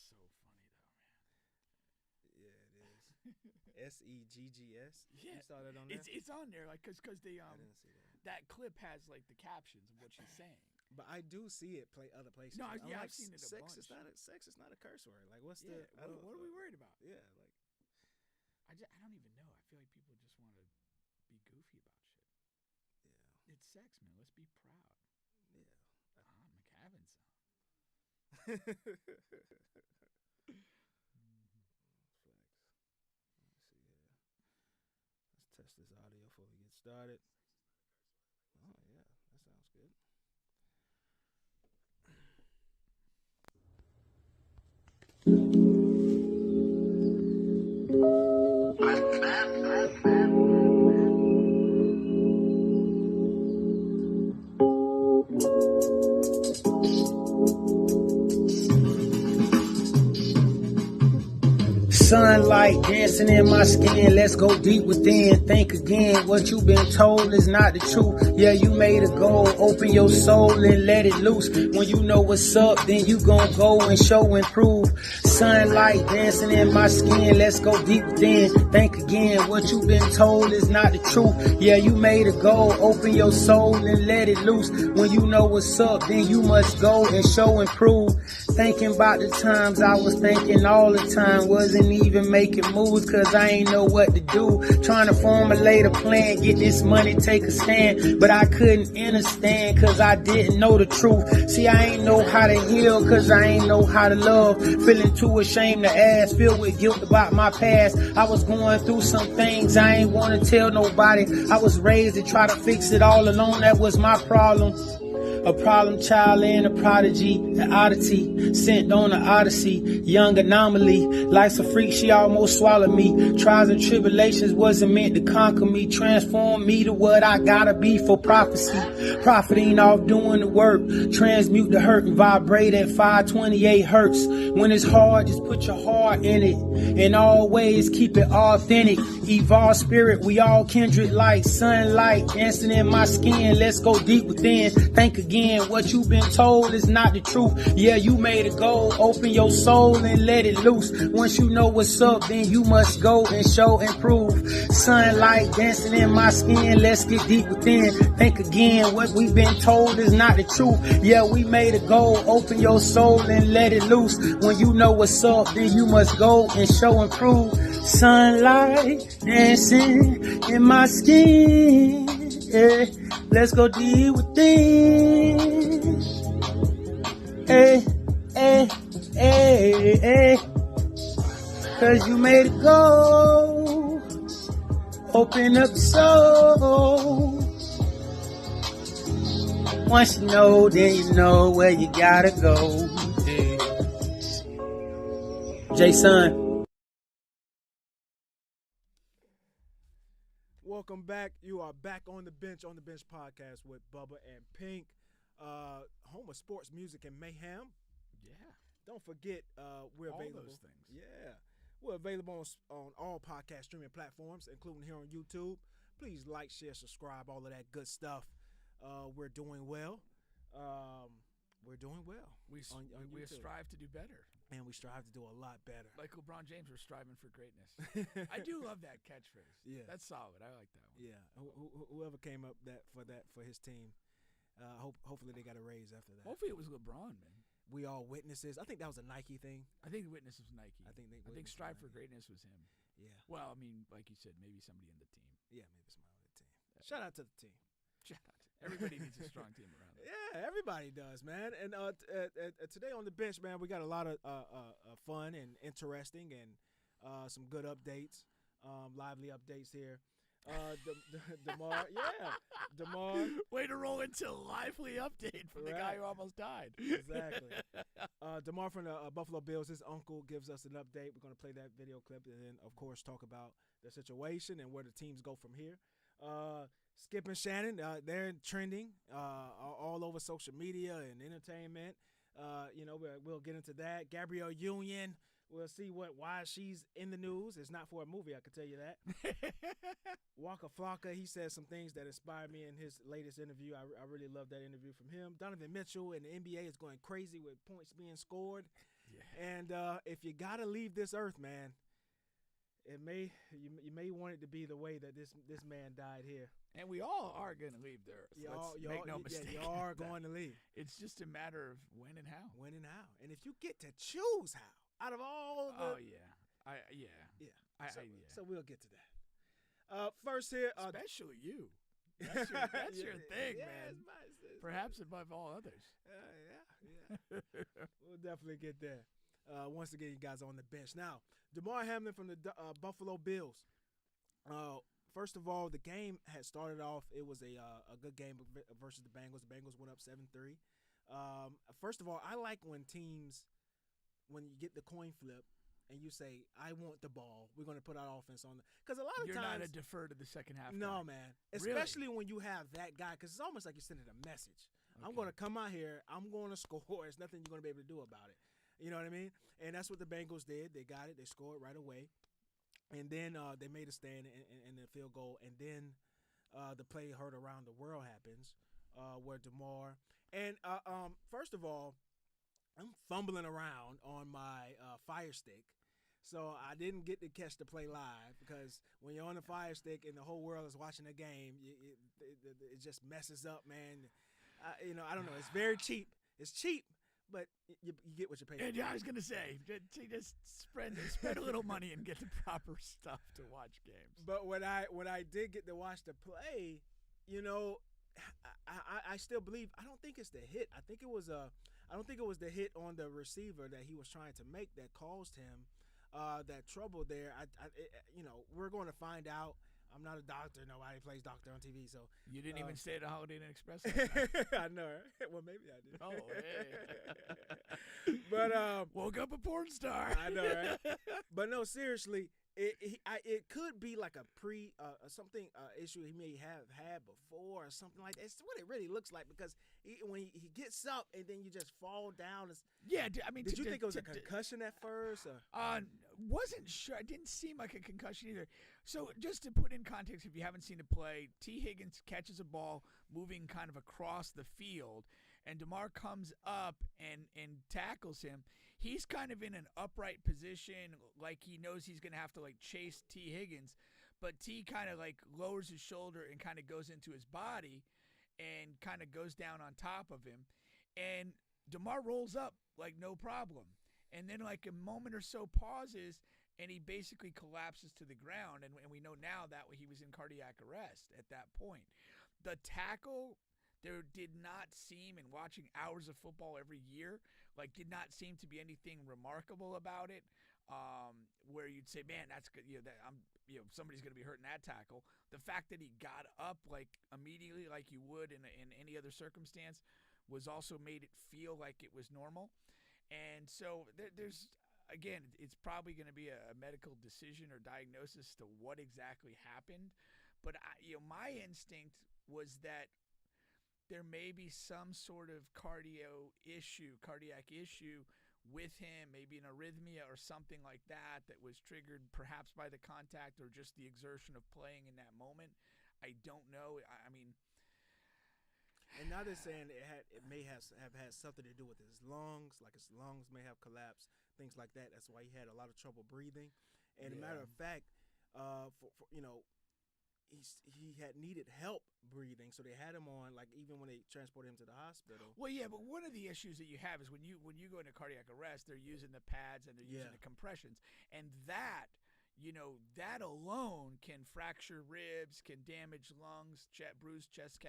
so funny though, man. Yeah, it is. SEGGS. Yeah, You saw that on there? it's on there like because they I didn't see that. that clip has like the captions of what she's saying. But I do see it play other places. No, I'm yeah, like, I've seen it a sex bunch. sex is not a curse word. Like, what's Yeah, the? I don't. what are we worried about? Yeah, like, I don't even know. I feel like people just want to be goofy about shit. yeah, It's sex, man. Let's be proud. yeah. McCavin's son. Flex. Let me see here. Let's test this audio before we get started. Oh yeah, that sounds good. Sunlight dancing in my skin, let's go deep within. Think again, what you've been told is not the truth. Yeah, you made a goal, open your soul and let it loose. When you know what's up, then you gon' go and show and prove. Sunlight dancing in my skin, let's go deep within. Think again, what you've been told is not the truth. Yeah, you made a goal, open your soul and let it loose. When you know what's up, then you must go and show and prove. Thinking about the times I was thinking all the time, wasn't even making moves cause I ain't know what to do. Trying to formulate a plan, get this money, take a stand, but I couldn't understand cause I didn't know the truth. See, I ain't know how to heal cause I ain't know how to love. Feeling too ashamed to ask, filled with guilt about my past. I was going through some things I ain't wanna tell nobody. I was raised to try to fix it all alone, that was my problem. A problem child and a prodigy, an oddity, sent on an odyssey, young anomaly. Life's a freak, she almost swallowed me. Trials and tribulations wasn't meant to conquer me, transform me to what I gotta be for prophecy. Profiting off doing the work, transmute the hurt and vibrate at 528 hertz. When it's hard, just put your heart in it, and always keep it authentic. Evolve spirit, we all kindred like sunlight, dancing in my skin, let's go deep within. Think again, what you've been told is not the truth. Yeah, you made a goal, open your soul and let it loose. Once you know what's up, then you must go and show and prove. Sunlight dancing in my skin, let's get deep within. Think again, what we've been told is not the truth. Yeah, we made a goal, open your soul and let it loose. When you know what's up, then you must go and show and prove. Sunlight dancing in my skin, yeah. Let's go deep within. Hey, hey, hey, hey. Cause you made it go. Open up your soul. Once you know, then you know where you gotta go. Hey. Jaesun. Welcome back. You are back on the bench podcast with Bubba and Pink, home of sports, music, and mayhem. Yeah. Don't forget, we're All available. those things. Yeah, we're available on all podcast streaming platforms, including here on YouTube. Please like, share, subscribe, all of that good stuff. We're doing well. We're doing well. We YouTube. strive to do better. And we strive to do a lot better. Like LeBron James, we're striving for greatness. I do love that catchphrase. Yeah, that's solid. I like that one. Yeah, whoever came up for his team, hopefully they got a raise after that. Hopefully it was LeBron, man. We all witnesses. I think that was a Nike thing. I think Witness was Nike. I think Strive for Greatness was him. Yeah. Well, I mean, like you said, maybe somebody in the team. Yeah, maybe somebody on the team. Shout out to the team. Shout out. Everybody needs a strong team around them. Yeah, everybody does, man. And today on the bench, man, we got a lot of fun and interesting and some good updates, lively updates here. Damar, yeah, Damar. Way to roll into a lively update from the guy who almost died. Exactly. Damar from the Buffalo Bills, his uncle gives us an update. We're going to play that video clip and then, of course, talk about the situation and where the teams go from here. Skip and Shannon, they're trending all over social media and entertainment. We'll get into that. Gabrielle Union, we'll see why she's in the news. It's not for a movie, I can tell you that. Waka Flocka, he said some things that inspired me in his latest interview. I really love that interview from him. Donovan Mitchell in the NBA is going crazy with points being scored. And if you gotta leave this earth, man, you may want it to be the way that this man died here. And we all are going to leave the earth. Let's make no mistake. You are going to leave. It's just a matter of when and how. When and how. And if you get to choose how, out of all the... Oh, yeah. So we'll get to that. First here... Especially you. That's your thing, man. It's Perhaps above all others. Yeah. We'll definitely get there. Once again, you guys are on the bench. Now, Damar Hamlin from the Buffalo Bills. First of all, the game had started off. It was a good game versus the Bengals. The Bengals went up 7-3. First of all, I like when you get the coin flip, and you say, I want the ball. We're going to put our offense on. Because a lot of times. You're not a defer to the second half No, guy. man. Especially when you have that guy. Because it's almost like you're sending a message. Okay. I'm going to come out here. I'm going to score. There's nothing you're going to be able to do about it. You know what I mean? And that's what the Bengals did. They got it. They scored right away. And then they made a stand in the field goal. And then the play heard around the world happens where Damar. And first of all, I'm fumbling around on my Fire Stick. So I didn't get to catch the play live because when you're on the Fire Stick and the whole world is watching the game, it just messes up, man. I don't know. It's very cheap. It's cheap, but you get what you pay for. Yeah, I was going to say, just spend a little money and get the proper stuff to watch games. But when I did get to watch the play, I still believe. I don't think it's the hit. I think it was the hit on the receiver that he was trying to make that caused him that trouble there. We're going to find out. I'm not a doctor. Nobody plays doctor on TV. So you didn't even stay at a Holiday Inn Express. I know. Right? Well, maybe I did. Oh, hey. But woke up a porn star. I know, right? But no, seriously. It could be like a issue he may have had before or something like that. It's what it really looks like because when he gets up and then you just fall down. Did you think it was a concussion at first? Or? Wasn't sure. It didn't seem like a concussion either. So just to put in context, if you haven't seen it play, T. Higgins catches a ball moving kind of across the field, and Damar comes up and tackles him. He's kind of in an upright position, like he knows he's going to have to chase T. Higgins, but T kind of lowers his shoulder and kind of goes into his body and kind of goes down on top of him. And Damar rolls up no problem. And then a moment or so pauses, and he basically collapses to the ground. And we know now that he was in cardiac arrest at that point. The tackle, there did not seem, in watching hours of football every year, did not seem to be anything remarkable about it. Where you'd say, man, that's good. Somebody's going to be hurt in that tackle. The fact that he got up immediately, like you would in any other circumstance, was also made it feel like it was normal. And so there's, again, it's probably going to be a medical decision or diagnosis to what exactly happened. But my instinct was that there may be some sort of cardiac issue with him, maybe an arrhythmia or something like that was triggered perhaps by the contact or just the exertion of playing in that moment. I don't know. I mean, and now they're saying it may have had something to do with his lungs, like his lungs may have collapsed, things like that. That's why he had a lot of trouble breathing. And a matter of fact, he had needed help breathing, so they had him on even when they transported him to the hospital. Well, yeah, but one of the issues that you have is when you go into cardiac arrest, they're using the pads and they're using the compressions, and that alone can fracture ribs, can damage lungs, bruise chest,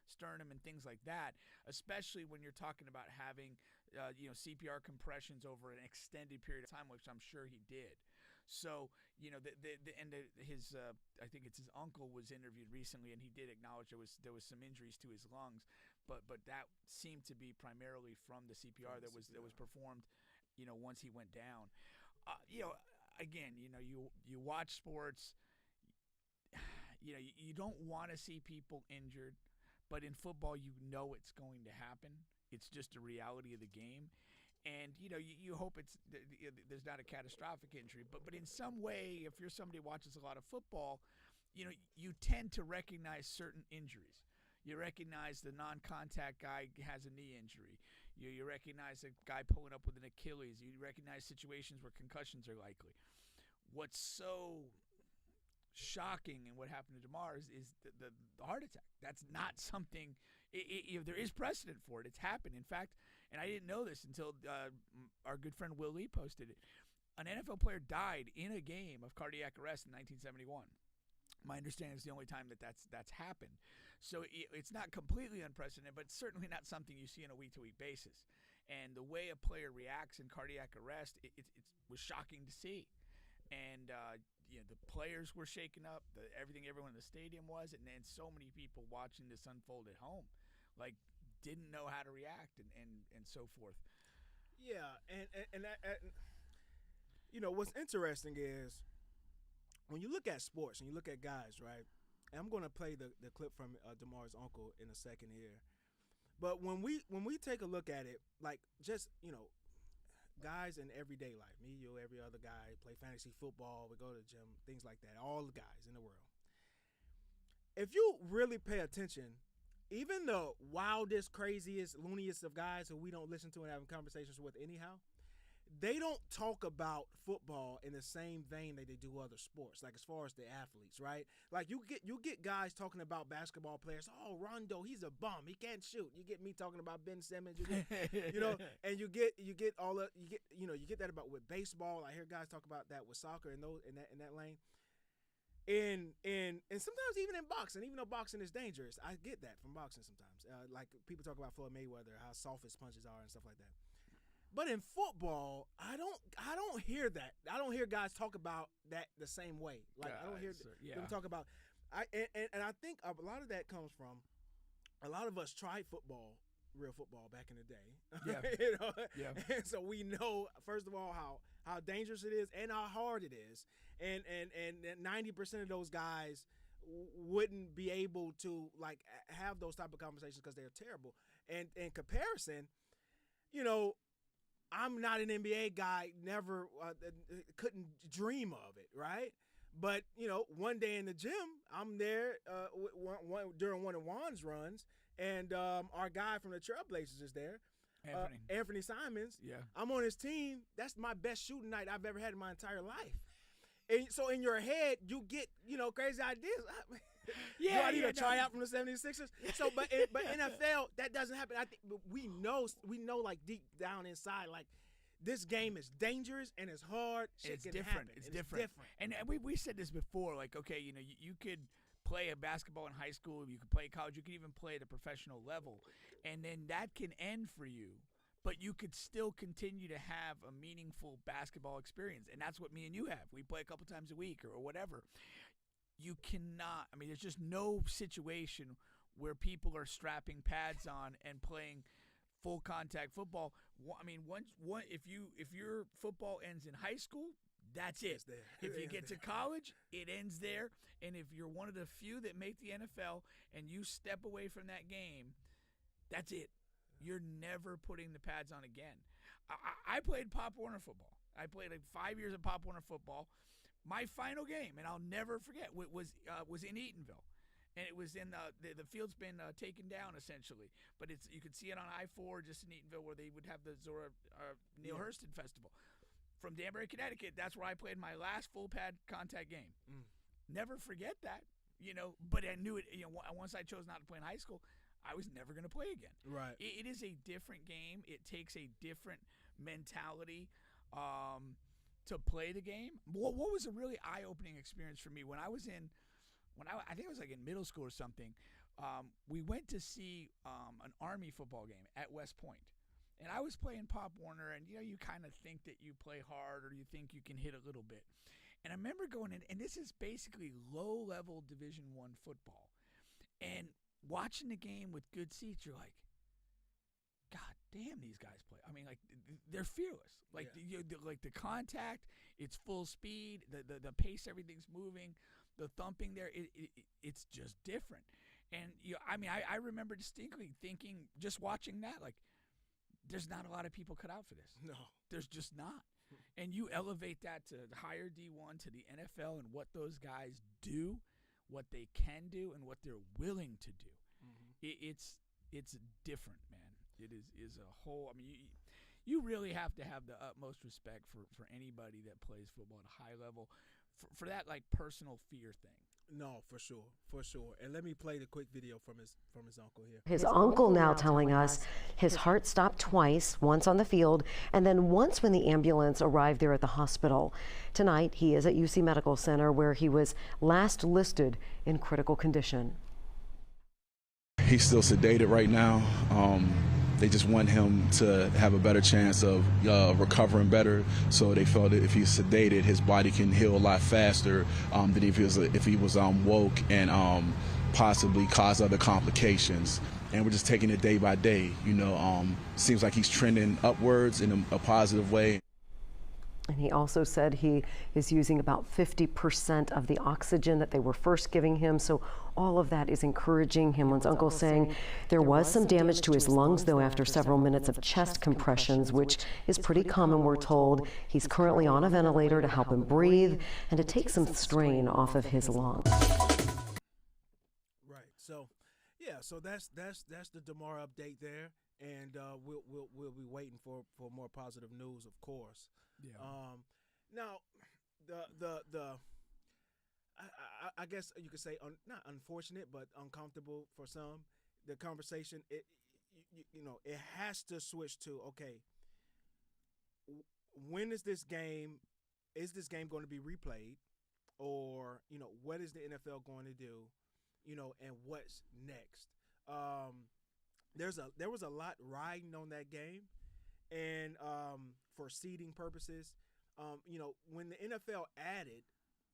sternum, and things like that. Especially when you're talking about having, CPR compressions over an extended period of time, which I'm sure he did. So, I think it's his uncle was interviewed recently, and he did acknowledge there was some injuries to his lungs, but that seemed to be primarily from the CPR that was performed, once he went down. Again, you watch sports, you don't want to see people injured, but in football, it's going to happen. It's just a reality of the game. And, you hope there's not a catastrophic injury. But in some way, if you're somebody who watches a lot of football, you tend to recognize certain injuries. You recognize the non-contact guy has a knee injury. You recognize a guy pulling up with an Achilles. You recognize situations where concussions are likely. What's so shocking in what happened to Damar is the heart attack. That's not something there is precedent for it. It's happened. In fact, and I didn't know this until our good friend Will Lee posted it. An NFL player died in a game of cardiac arrest in 1971. My understanding is the only time that's happened. So it's not completely unprecedented, but certainly not something you see on a week-to-week basis. And the way a player reacts in cardiac arrest, it was shocking to see. And the players were shaken up, everyone in the stadium was, and so many people watching this unfold at home, like, didn't know how to react and so forth. Yeah, and what's interesting is when you look at sports and you look at guys, right? And I'm going to play the clip from Damar's uncle in a second here. But when we take a look at it, like, just, guys in everyday life, me, you, every other guy, play fantasy football, we go to the gym, things like that, all the guys in the world. If you really pay attention, even the wildest, craziest, looniest of guys who we don't listen to and having conversations with anyhow, they don't talk about football in the same vein that they do other sports, like as far as the athletes, right? Like you get guys talking about basketball players. Oh, Rondo, he's a bum. He can't shoot. You get me talking about Ben Simmons. You get, and you get that about with baseball. I hear guys talk about that with soccer and those in that lane. And sometimes even in boxing, even though boxing is dangerous, I get that from boxing sometimes. Like people talk about Floyd Mayweather, how soft his punches are and stuff like that. But in football, I don't hear that. I don't hear guys talk about that the same way. Like I don't hear them talk about. And I think a lot of that comes from a lot of us tried real football back in the day. Yeah. Yeah. And so we know, first of all, how dangerous it is and how hard it is. And 90% of those guys wouldn't be able to like have those type of conversations because they're terrible. And in comparison, I'm not an NBA guy, never couldn't dream of it, right? But, one day in the gym, I'm there during one of Juan's runs, and our guy from the Trailblazers is there, Anthony Simons. Yeah. I'm on his team. That's my best shooting night I've ever had in my entire life. And so in your head, you get, crazy ideas. Do I need to try out from the 76ers? So, but NFL, that doesn't happen. I think we know like deep down inside, like this game is dangerous and it's hard. It's different. It's different. And we said this before, like, okay, you could play a basketball in high school, you could play college, you could even play at a professional level, and then that can end for you. But you could still continue to have a meaningful basketball experience. And that's what me and you have. We play a couple times a week or whatever. You cannot – there's just no situation where people are strapping pads on and playing full contact football. If your football ends in high school, that's it. If you get to college, it ends there. And if you're one of the few that make the NFL and you step away from that game, that's it. You're never putting the pads on again. I played Pop Warner football. I played like 5 years of Pop Warner football. My final game, and I'll never forget, was in Eatonville. And it was in the field's been taken down essentially, but you could see it on I-4 just in Eatonville where they would have the Zora Neil Hurston Festival. From Danbury, Connecticut, that's where I played my last full pad contact game. Never forget that, But I knew it. Once I chose not to play in high school, I was never going to play again. Right. It is a different game. It takes a different mentality to play the game. What was a really eye-opening experience for me when I think I was like in middle school or something. We went to see an Army football game at West Point. And I was playing Pop Warner, and you kind of think that you play hard or you think you can hit a little bit. And I remember going in, and this is basically low-level Division I football. And watching the game with good seats, you're like, God damn, these guys play. They're fearless. Like the contact, it's full speed. The pace, everything's moving. The thumping there, it's just different. And I remember distinctly thinking, just watching that, like, there's not a lot of people cut out for this. No, there's just not. And you elevate that to the higher D1, to the NFL, and what those guys do, what they can do, and what they're willing to do. Mm-hmm. It's different, man. It is a whole. I mean, you really have to have the utmost respect for anybody that plays football at a high level, for that like personal fear thing. No, for sure. And let me play the quick video from his uncle here. His uncle now telling us his heart stopped twice, once on the field and then once when the ambulance arrived there at the hospital. Tonight, he is at UC Medical Center where he was last listed in critical condition. He's still sedated right now. They just want him to have a better chance of recovering better. So they felt that if he's sedated, his body can heal a lot faster than if he was woke and possibly cause other complications. And we're just taking it day by day. Seems like he's trending upwards in a positive way. And he also said he is using about 50% of the oxygen that they were first giving him. So all of that is encouraging. Hamlin's uncle saying there was some damage to his lungs, though, after several minutes of chest compressions, which is pretty common, we're told. He's currently on a ventilator to help him breathe and to take some strain off of his lungs. Right. So, yeah. So that's the Damar update there, and we'll be waiting for more positive news, of course. Yeah. Now, I guess you could say not unfortunate, but uncomfortable for some. The conversation, it has to switch to, okay, when is this game going to be replayed, or what is the NFL going to do, and what's next? There was a lot riding on that game. And for seeding purposes, when the NFL added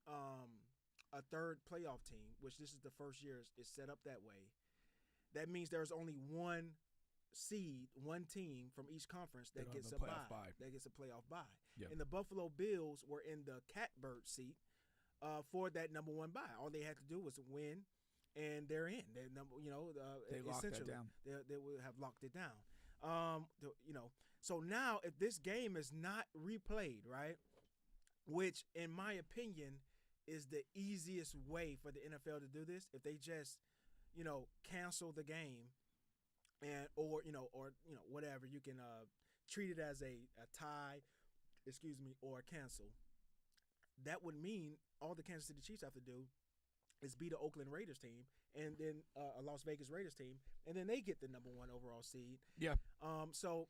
a third playoff team, which this is the first year is set up that way, that means there's only one seed, one team from each conference that gets a bye. That gets a playoff bye. Yep. And the Buffalo Bills were in the catbird seat for that number one bye. All they had to do was win, and they're in. They locked that down. They would have locked it down. So now if this game is not replayed, right, which in my opinion is the easiest way for the NFL to do this, if they just, cancel the game or whatever, you can treat it as a tie, or cancel. That would mean all the Kansas City Chiefs have to do is beat the Oakland Raiders team and then a Las Vegas Raiders team, and then they get the number one overall seed. Yeah. So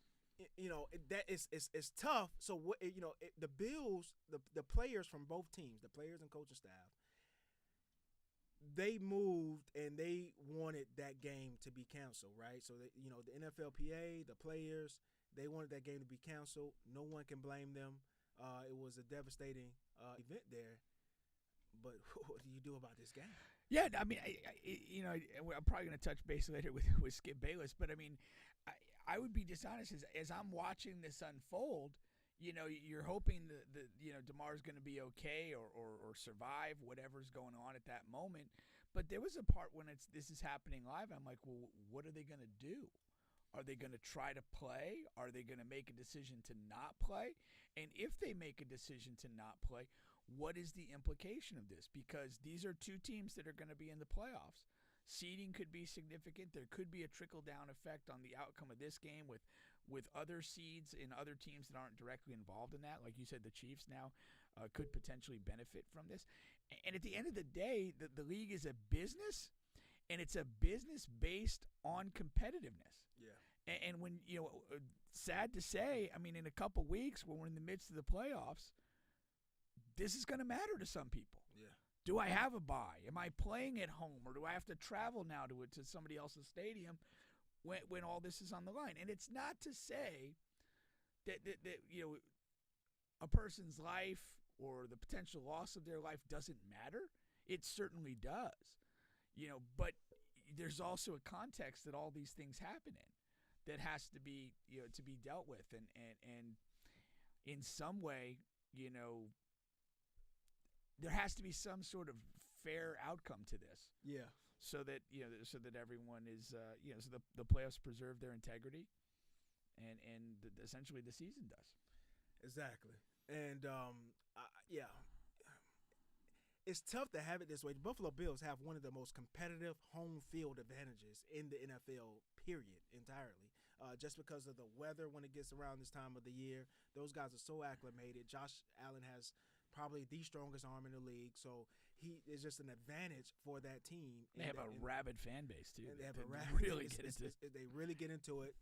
that is it's tough. So what the Bills, the players from both teams, the players and coaching staff, they moved and they wanted that game to be canceled, right? So that, the NFLPA, the players, they wanted that game to be canceled. No one can blame them. It was a devastating event there. But what do you do about this game? Yeah, I mean, I'm probably going to touch base later with Skip Bayless, but I mean, I would be dishonest as I'm watching this unfold. You're hoping that Damar's going to be okay or survive whatever's going on at that moment. But there was a part when this is happening live. I'm like, well, what are they going to do? Are they going to try to play? Are they going to make a decision to not play? And if they make a decision to not play, what is the implication of this? Because these are two teams that are going to be in the playoffs. Seeding could be significant. There could be a trickle-down effect on the outcome of this game with other seeds and other teams that aren't directly involved in that. Like you said, the Chiefs now could potentially benefit from this. And at the end of the day, the league is a business, and it's a business based on competitiveness. Yeah. And when, sad to say, I mean, in a couple weeks when we're in the midst of the playoffs, this is going to matter to some people. Yeah. Do I have a bye? Am I playing at home, or do I have to travel now to somebody else's stadium when all this is on the line? And it's not to say that a person's life or the potential loss of their life doesn't matter. It certainly does. But there's also a context that all these things happen in that has to be to be dealt with, and in some way, there has to be some sort of fair outcome to this. Yeah. So that everyone is so the playoffs preserve their integrity, and essentially the season does. Exactly. And it's tough to have it this way. The Buffalo Bills have one of the most competitive home field advantages in the NFL, period, entirely. just because of the weather when it gets around this time of the year. Those guys are so acclimated. Josh Allen has probably the strongest arm in the league, so he is just an advantage for that team. They have a rabid fan base too. They have a really get into it. They really get into it.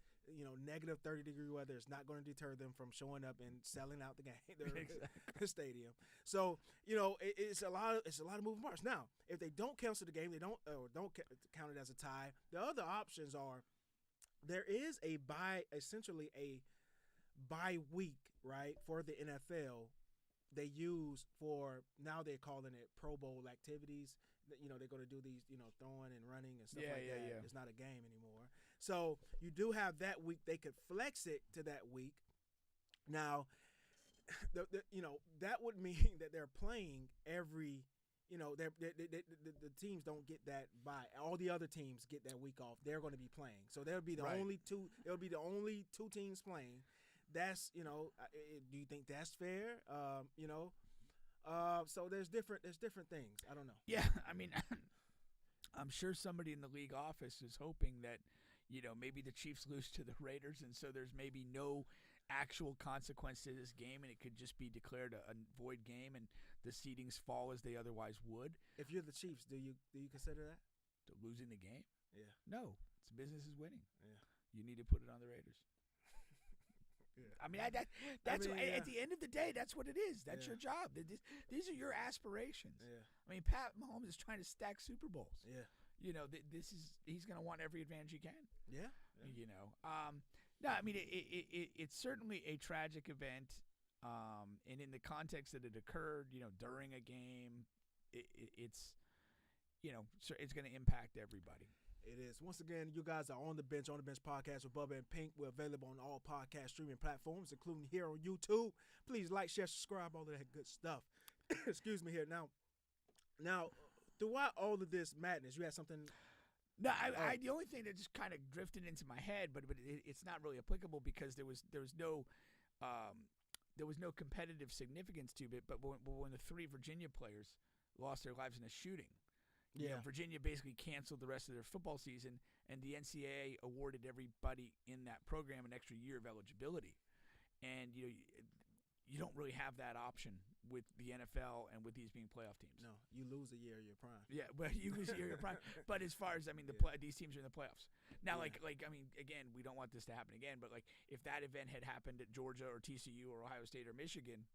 Negative 30-degree weather is not going to deter them from showing up and selling out the game, the stadium. So it's a lot of moving parts. Now, if they don't cancel the game, they don't count it as a tie. The other options are there is essentially a bye week, right, for the NFL. They use for now they're calling it Pro Bowl activities. They're going to do these, throwing and running and stuff like that. Yeah. It's not a game anymore. So you do have that week. They could flex it to that week. Now, that would mean that they're playing every, the teams don't get that bye. All the other teams get that week off. They're going to be playing. So there'll be the only two. There'll be the only two teams playing. That's do you think that's fair? So there's different things. I don't know. Yeah, I mean, I'm sure somebody in the league office is hoping that maybe the Chiefs lose to the Raiders, and so there's maybe no actual consequence to this game, and it could just be declared a void game, and the seedings fall as they otherwise would. If you're the Chiefs, do you consider that losing the game? Yeah. No, it's business is winning. Yeah. You need to put it on the Raiders. Yeah. I mean, at the end of the day, that's what it is. That's your job. These are your aspirations. Yeah. I mean, Pat Mahomes is trying to stack Super Bowls. Yeah. He's going to want every advantage he can. Yeah. No, I mean, it's certainly a tragic event, and in the context that it occurred, during a game, it's going to impact everybody. It is. Once again, you guys are on the bench podcast with Bubba and Pink. We're available on all podcast streaming platforms, including here on YouTube. Please like, share, subscribe, all of that good stuff. Excuse me here. Now, throughout all of this madness, you had something. No, the only thing that just kind of drifted into my head, but it's not really applicable because there was no competitive significance to it. But when the 3 Virginia players lost their lives in a shooting. Virginia basically canceled the rest of their football season, and the NCAA awarded everybody in that program an extra year of eligibility. And you don't really have that option with the NFL and with these being playoff teams. No, you lose a year of your prime. Yeah, well, you lose a year of your prime. But as far as these teams are in the playoffs now. Like I mean, again, we don't want this to happen again. But if that event had happened at Georgia or TCU or Ohio State or Michigan.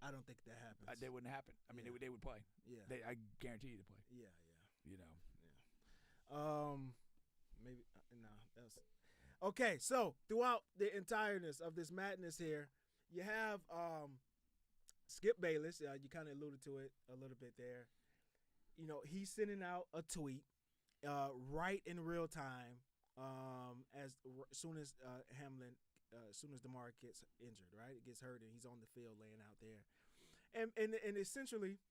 I don't think that happens. They wouldn't happen. I mean, they would play. Yeah. I guarantee you to play. Yeah. Yeah. Maybe no. That's okay. So throughout the entireness of this madness here, you have Skip Bayless. You kind of alluded to it a little bit there. He's sending out a tweet right in real time as soon as Hamlin. As soon as Damar gets injured, right? It gets hurt, and he's on the field laying out there. And essentially,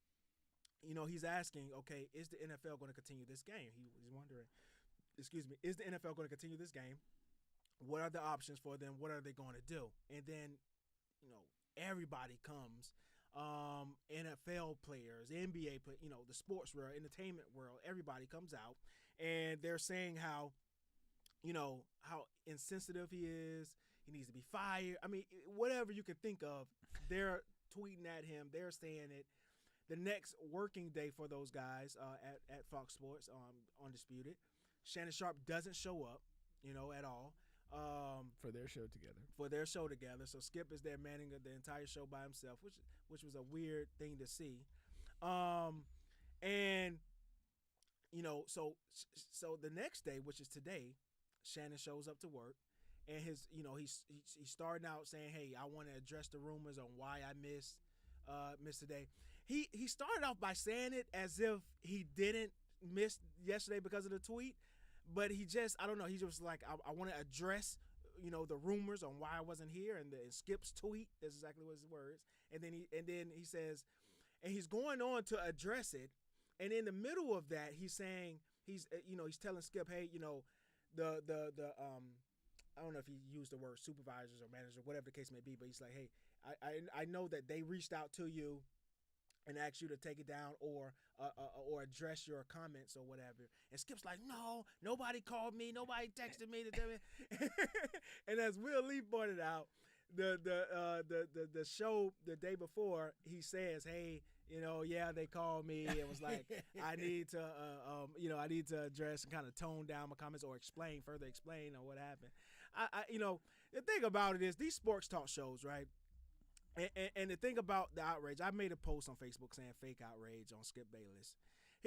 he's asking, okay, is the NFL going to continue this game? He's wondering, is the NFL going to continue this game? What are the options for them? What are they going to do? And then, everybody comes, NFL players, NBA players, the sports world, entertainment world, everybody comes out, and they're saying how insensitive he is. He needs to be fired. I mean, whatever you can think of, they're tweeting at him. They're saying it. The next working day for those guys at Fox Sports, Undisputed, Shannon Sharpe doesn't show up, at all. For their show together. So Skip is there manning the entire show by himself, which was a weird thing to see. And so the next day, which is today, Shannon shows up to work. And he's starting out saying, "Hey, I want to address the rumors on why I missed today." He started off by saying it as if he didn't miss yesterday because of the tweet, but he just he just like, I want to address the rumors on why I wasn't here, and Skip's tweet. That's exactly what his words. And then he says, and he's going on to address it, and in the middle of that, he's saying he's telling Skip, "Hey, I don't know if he used the word supervisors or managers or whatever the case may be, but he's like, hey, I know that they reached out to you and ask you to take it down or address your comments or whatever. And Skip's like, no, nobody called me, nobody texted me to tell me. And as Will Lee pointed out, the show the day before, he says, hey, yeah, they called me. It was like, I need to address and kind of tone down my comments or further explain or what happened. The thing about it is these sports talk shows, right? And the thing about the outrage, I made a post on Facebook saying fake outrage on Skip Bayless.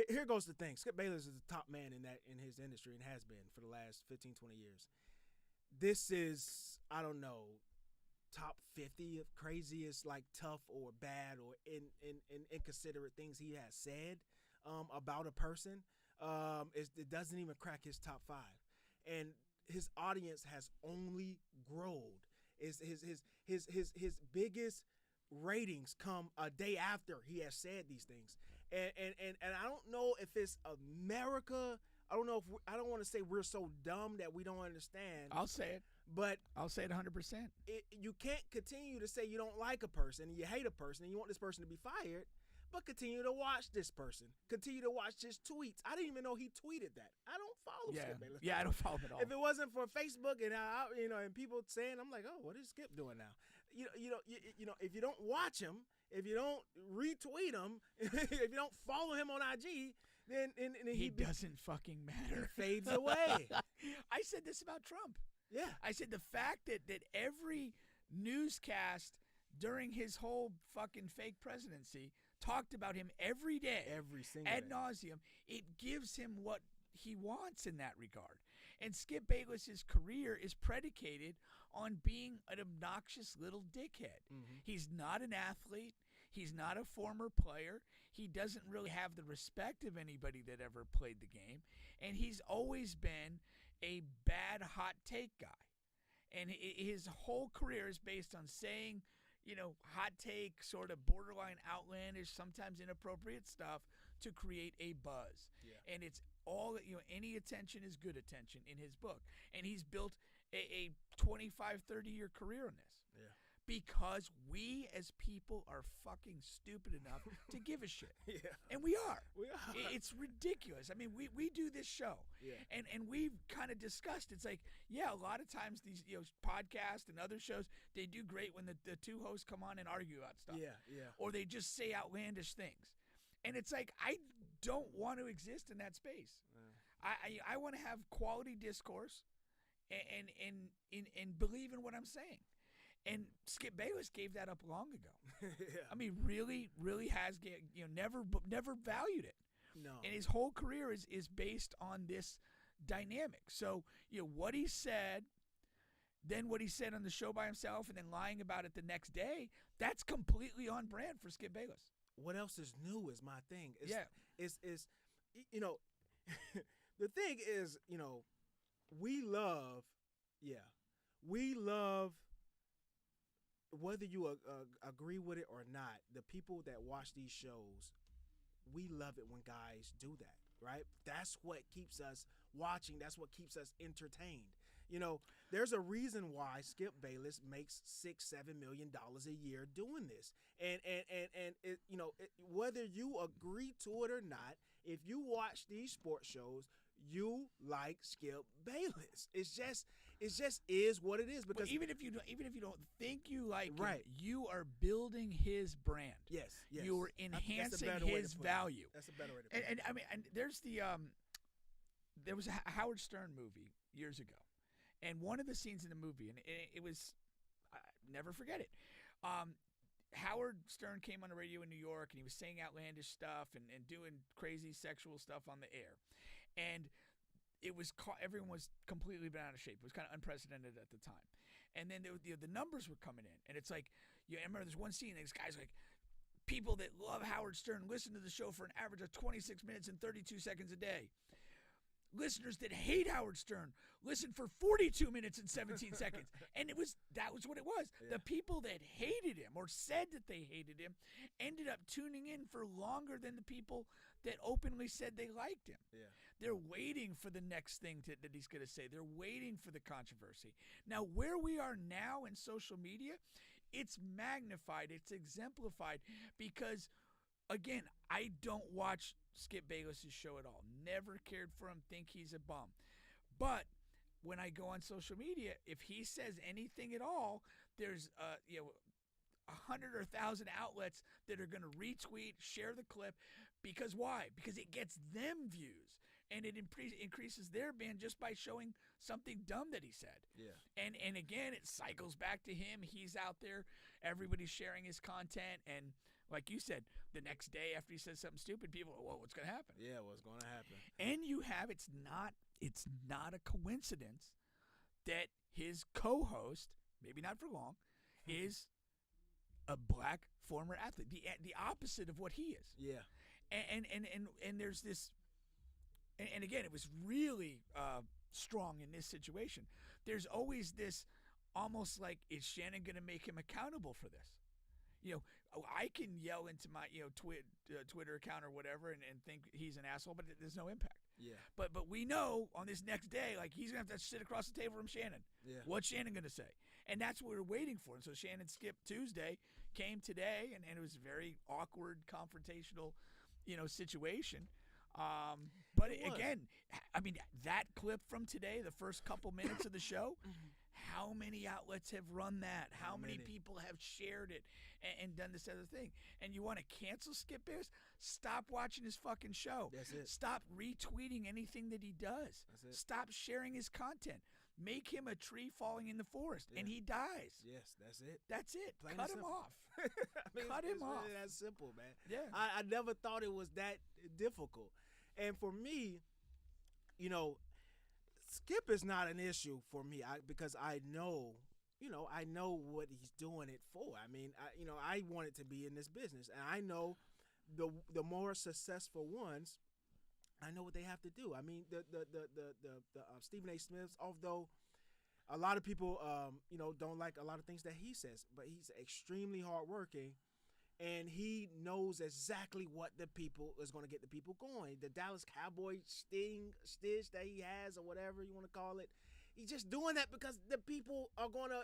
Here goes the thing. Skip Bayless is the top man in his industry and has been for the last 15, 20 years. This is, I don't know, top 50 of craziest, like tough or bad or inconsiderate things he has said about a person. It doesn't even crack his top 5. And his audience has only grown. His biggest ratings come a day after he has said these things, and I don't know if it's America. I don't know if I don't want to say we're so dumb that we don't understand. I'll say it, but I'll say it 100%. You can't continue to say you don't like a person and you hate a person and you want this person to be fired, but continue to watch this person. Continue to watch his tweets. I didn't even know he tweeted that. I don't follow Skip Bayless. Yeah, I don't follow him at all. If it wasn't for Facebook and and people saying, I'm like, oh, what is Skip doing now? If you don't watch him, if you don't retweet him, if you don't follow him on IG, then he doesn't fucking matter. He fades away. I said this about Trump. Yeah. I said the fact that every newscast during his whole fucking fake presidency talked about him every day, every single ad nauseum, it gives him what he wants in that regard. And Skip Bayless's career is predicated on being an obnoxious little dickhead. Mm-hmm. He's not an athlete. He's not a former player. He doesn't really have the respect of anybody that ever played the game. And he's always been a bad hot take guy. And his whole career is based on saying, hot take, sort of borderline outlandish, sometimes inappropriate stuff to create a buzz. Yeah. And it's all, any attention is good attention in his book. And he's built a 25, 30-year career on this. Yeah. Because we as people are fucking stupid enough to give a shit. Yeah. And we are. We are. It's ridiculous. I mean, we do this show. Yeah. And we've kind of discussed, it's like, yeah, a lot of times these podcasts and other shows, they do great when the two hosts come on and argue about stuff. Yeah, yeah. Or they just say outlandish things. And it's like, I don't want to exist in that space. I want to have quality discourse and believe in what I'm saying. And Skip Bayless gave that up long ago. Yeah. I mean, really, really has never valued it. No. And his whole career is based on this dynamic. So, what he said, then what he said on the show by himself, and then lying about it the next day, that's completely on brand for Skip Bayless. What else is new is my thing. Is the thing is, we love whether you agree with it or not, the people that watch these shows, we love it when guys do that, right? That's what keeps us watching. That's what keeps us entertained. There's a reason why Skip Bayless makes $6-7 million a year doing this. And it, whether you agree to it or not, if you watch these sports shows, you like Skip Bayless. It just is what it is. Because even if you don't think you like right, him, you are building his brand. Yes. You are enhancing his value. That's a better way to put it. And I mean, and there's there was a Howard Stern movie years ago, and one of the scenes in the movie, and it was, I never forget it. Howard Stern came on the radio in New York, and he was saying outlandish stuff and doing crazy sexual stuff on the air. And it was everyone was completely bent out of shape. It was kind of unprecedented at the time. And then the numbers were coming in. And it's like, I remember there's one scene, and this guy's like, people that love Howard Stern listen to the show for an average of 26 minutes and 32 seconds a day. Listeners that hate Howard Stern listen for 42 minutes and 17 seconds. And that was what it was. Yeah. The people that hated him or said that they hated him ended up tuning in for longer than the people that openly said they liked him. Yeah. They're waiting for the next thing that he's going to say. They're waiting for the controversy. Now, where we are now in social media, it's magnified, it's exemplified, because again, I don't watch Skip Bayless's show at all. Never cared for him. Think he's a bum. But when I go on social media, if he says anything at all, there's 100 or 1,000 outlets that are going to retweet, share the clip. Because why? Because it gets them views. And it increases their band just by showing something dumb that he said. Yeah. And again, it cycles back to him. He's out there. Everybody's sharing his content. And like you said, the next day after he says something stupid, people are, whoa, what's going to happen? Yeah, what's going to happen? And you have, it's not a coincidence that his co-host, maybe not for long, is a black former athlete. The opposite of what he is. Yeah. And there's this, and again, it was really strong in this situation. There's always this almost like, is Shannon going to make him accountable for this? I can yell into my Twitter account or whatever and think he's an asshole, but there's no impact. Yeah. But we know on this next day, like, he's going to have to sit across the table from Shannon. Yeah. What's Shannon going to say? And that's what we're waiting for. And so Shannon skipped Tuesday, came today, and it was a very awkward, confrontational, situation. But again, I mean, that clip from today, the first couple minutes of the show, how many outlets have run that? How many people have shared it and done this other thing? And you want to cancel Skip Bayless? Stop watching his fucking show. That's it. Stop retweeting anything that he does. That's it. Stop sharing his content. Make him a tree falling in the forest, and he dies. Yes, that's it. That's it. Plain Cut and him simple. off. Cut him off. Really that simple, man. Yeah. I never thought it was that difficult. And for me, Skip is not an issue for me because I know what he's doing it for. I mean, I wanted to be in this business, and I know the more successful ones, I know what they have to do. I mean, the Stephen A. Smiths, although a lot of people, don't like a lot of things that he says, but he's extremely hardworking, and he knows exactly what the people is going to get the people going. The Dallas Cowboy stitch that he has, or whatever you want to call it, he's just doing that because the people are going to,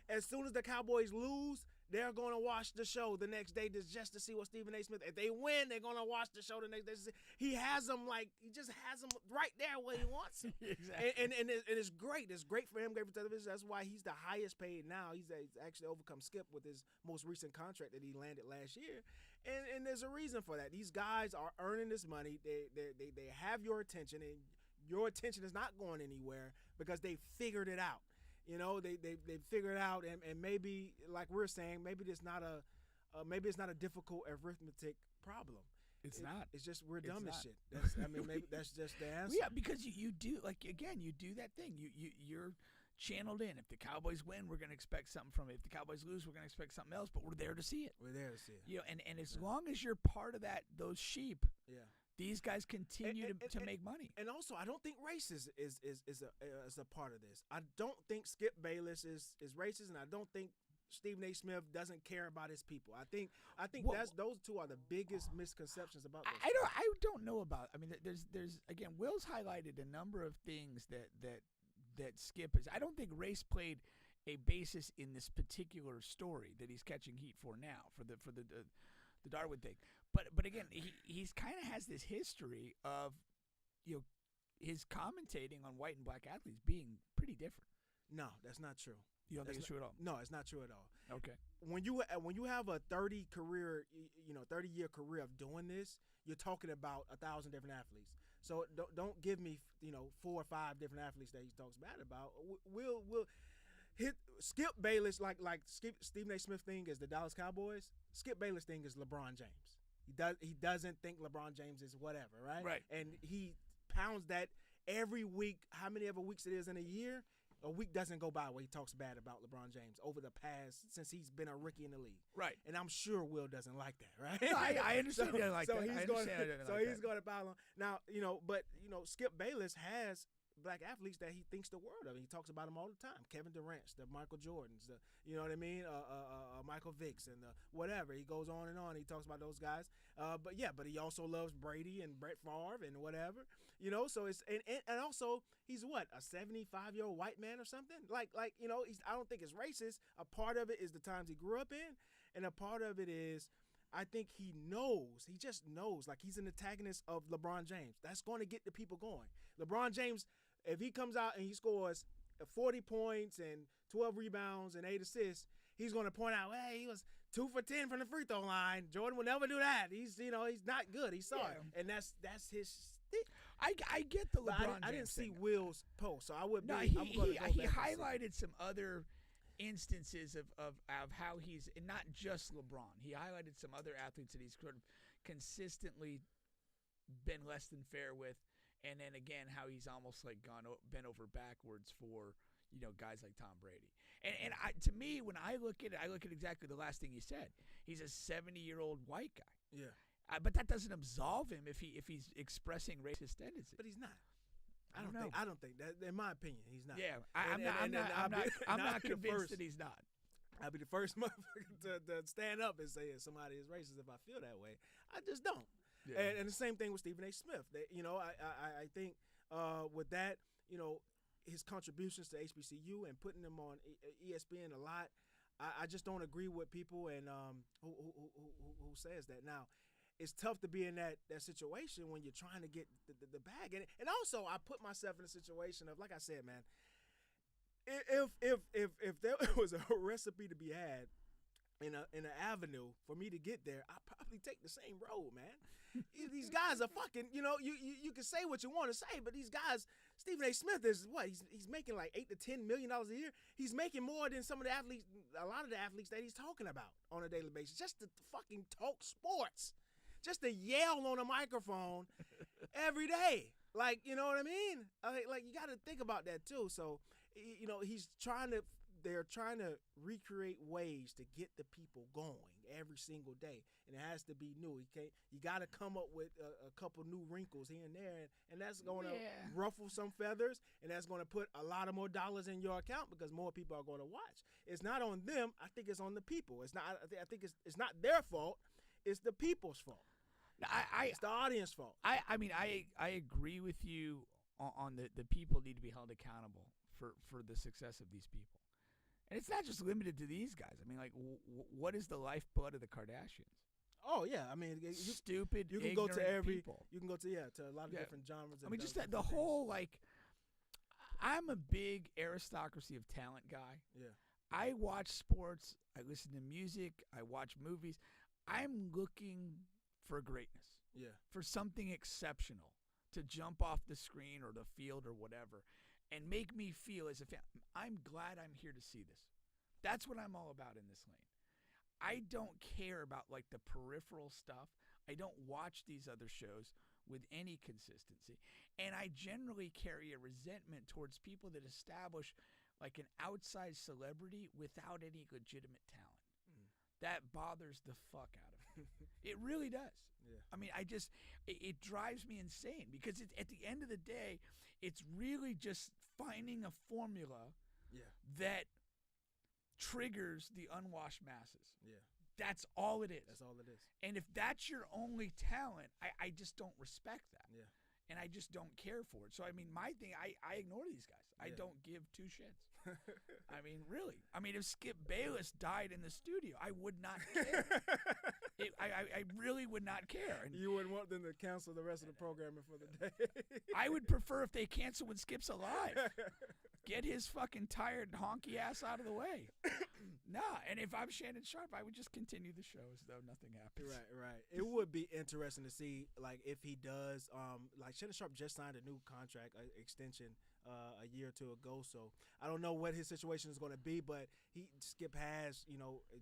as soon as the Cowboys lose, they're going to watch the show the next day just to see what Stephen A. Smith. If they win, they're going to watch the show the next day. He has them he just has them right there where he wants them. Exactly. And it's great. It's great for him, great for television. That's why he's the highest paid now. He's actually overcome Skip with his most recent contract that he landed last year. And there's a reason for that. These guys are earning this money. They have your attention, and your attention is not going anywhere because they figured it out. They figured it out, and maybe, like we're saying, maybe it's not a difficult arithmetic problem. It's not. It's just we're It's dumb as not. shit. Maybe that's just the answer. Yeah, because you do, like, again, you do that thing. You're channeled in. If the Cowboys win, we're going to expect something from it. If the Cowboys lose, we're going to expect something else. But we're there to see it. We're there to see it. And as long as you're part of those sheep, Yeah. these guys continue to make money. And also, I don't think race is a part of this. I don't think Skip Bayless is racist, and I don't think Stephen A. Smith doesn't care about his people. I think those two are the biggest misconceptions about this. I don't know about. I mean, there's again, Will's highlighted a number of things that Skip is. I don't think race played a basis in this particular story that he's catching heat for now for the Darwin thing. But again, he's kind of has this history of his commentating on white and black athletes being pretty different. No, that's not true. You don't think it's true at all? No, it's not true at all. Okay. When you have a 30-year career of doing this, you're talking about 1,000 different athletes. So don't give me 4 or 5 different athletes that he talks bad about. We'll hit Skip Bayless like Stephen A. Smith thing is the Dallas Cowboys. Skip Bayless thing is LeBron James. He doesn't think LeBron James is whatever, right? Right. And he pounds that every week. How many ever weeks it is in a year? A week doesn't go by where he talks bad about LeBron James over the past since he's been a rookie in the league. Right. And I'm sure Will doesn't like that, right? No, I understand that like that. He's going to pile on. Now, but Skip Bayless has black athletes that he thinks the world of. He talks about them all the time. Kevin Durant, the Michael Jordans, you know what I mean? Michael Vicks and whatever. He goes on and on. He talks about those guys. But he also loves Brady and Brett Favre and whatever. So it's and also he's what, a 75-year-old white man or something? I don't think it's racist. A part of it is the times he grew up in, and a part of it is I think he knows. He just knows. Like, he's an antagonist of LeBron James. That's going to get the people going. LeBron James, if he comes out and he scores 40 points and 12 rebounds and 8 assists, he's going to point out, hey, he was 2 for 10 from the free throw line. Jordan will never do that. He's not good. He's sorry. And that's his stick. I get the LeBron James I didn't see thing. Will's post, so I would be. He highlighted some other instances of how he's, and not just LeBron. He highlighted some other athletes that he's sort of consistently been less than fair with, and then again how he's almost like bent over backwards for guys like Tom Brady. And to me, when I look at it, I look at exactly the last thing he said. He's a 70-year-old white guy. Yeah. But that doesn't absolve him if he's expressing racist tendencies. But he's not. I don't think that. In my opinion, he's not. Yeah, I'm not convinced that he's not. I'll be the first motherfucker to stand up and say somebody is racist if I feel that way. I just don't. Yeah. And the same thing with Stephen A. Smith. I think with that, his contributions to HBCU and putting them on ESPN a lot, I just don't agree with people and who says that. Now, it's tough to be in that situation when you're trying to get the bag. And also, I put myself in a situation of, like I said, man, if there was a recipe to be had in an avenue for me to get there, I'd probably take the same road, man. These guys are fucking, you can say what you want to say, but these guys, Stephen A. Smith is what? He's making like $8 to $10 million a year. He's making more than some of the athletes, a lot of the athletes that he's talking about on a daily basis, just to fucking talk sports. Just to yell on a microphone every day. Like, you know what I mean? Like you got to think about that too. So, they're trying to recreate ways to get the people going every single day. And it has to be new. You got to come up with a couple new wrinkles here and there. And that's going to ruffle some feathers. And that's going to put a lot of more dollars in your account because more people are going to watch. It's not on them. I think it's on the people. It's not. I think it's not their fault. It's the people's fault. It's the audience fault. I agree with you on the people need to be held accountable for the success of these people. And it's not just limited to these guys. I mean, like, what is the lifeblood of the Kardashians? Oh, yeah. I mean, stupid, you can go to people. You can go to a lot of different genres. I mean, just the whole, like, I'm a big aristocracy of talent guy. Yeah. I watch sports. I listen to music. I watch movies. I'm looking for greatness. Yeah. For something exceptional to jump off the screen or the field or whatever and make me feel as if I'm glad I'm here to see this. That's what I'm all about in this lane. I don't care about like the peripheral stuff. I don't watch these other shows with any consistency. And I generally carry a resentment towards people that establish like an outsized celebrity without any legitimate talent. That bothers the fuck out of me. It really does. Yeah. I mean, it drives me insane because at the end of the day, it's really just finding a formula that triggers the unwashed masses. Yeah. That's all it is. That's all it is. And if that's your only talent, I just don't respect that. Yeah. And I just don't care for it. So, I mean, my thing, I ignore these guys. I don't give two shits. I mean, really. I mean, if Skip Bayless died in the studio, I would not care. I really would not care. And you wouldn't want them to cancel the rest of the programming for the day. I would prefer if they cancel when Skip's alive. Get his fucking tired honky ass out of the way. Nah, and if I'm Shannon Sharpe, I would just continue the show as though nothing happened. Right. It would be interesting to see, like, if he does. Like Shannon Sharpe just signed a new contract extension a year or two ago, so I don't know what his situation is going to be. But Skip has,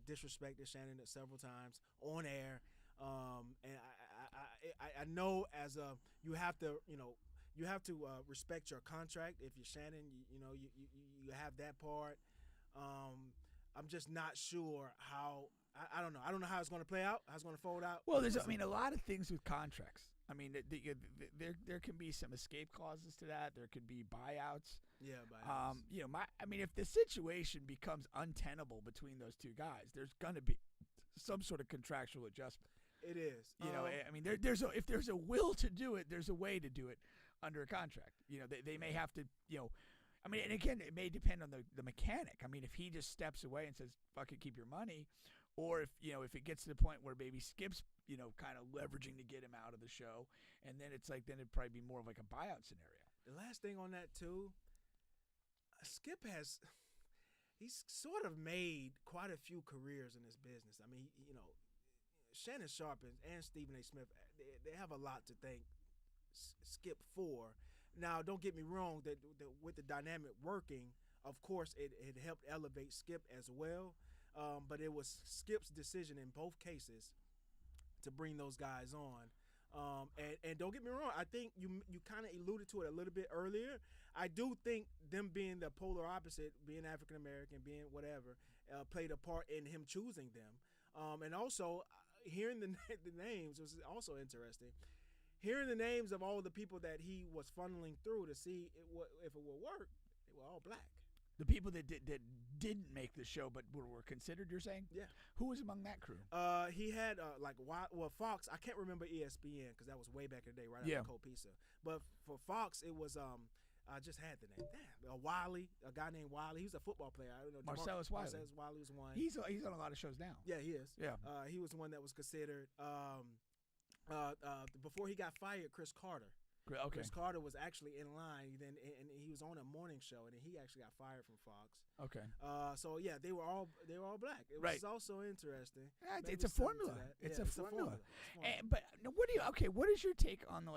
disrespected Shannon several times on air, and I know as you have to, you have to respect your contract. If you're Shannon, you have that part. I'm just not sure how. I don't know. I don't know how it's going to play out. How it's going to fold out. Well, there's a lot of things with contracts. I mean, there can be some escape clauses to that. There could be buyouts. Yeah, buyouts. If the situation becomes untenable between those two guys, there's going to be some sort of contractual adjustment. It is. If there's a will to do it, there's a way to do it under a contract. They may have to, and again, it may depend on the mechanic. I mean, if he just steps away and says, fuck it, keep your money, or if it gets to the point where maybe Skip's kind of leveraging to get him out of the show, and then it's like then it'd probably be more of like a buyout scenario. The last thing on that too, Skip he's sort of made quite a few careers in this business. I mean, Shannon Sharpe and Stephen A. Smith, they have a lot to thank Skip for. Now, don't get me wrong, that with the dynamic working, of course, it helped elevate Skip as well. But it was Skip's decision in both cases to bring those guys on. And don't get me wrong, I think you kind of alluded to it a little bit earlier. I do think them being the polar opposite, being African American, being whatever, played a part in him choosing them. And also, hearing the names was also interesting. Hearing the names of all the people that he was funneling through to see if it would work, they were all black. The people that didn't make the show but were considered, you're saying? Yeah. Who was among that crew? He had Fox. I can't remember ESPN because that was way back in the day, right after Cold Pizza. But for Fox, it was I just had the name. Damn, Wiley, a guy named Wiley. He was a football player. I don't know. Marcellus Wiley. Marcellus Wiley was one. He's on a lot of shows now. Yeah, he is. Yeah. He was one that was considered. Before he got fired, Chris Carter. Okay. Chris Carter was actually in line, and he was on a morning show, and then he actually got fired from Fox. Okay. So yeah, they were all black. It was also interesting. Yeah, it's a formula. It's a formula. But what is your take on the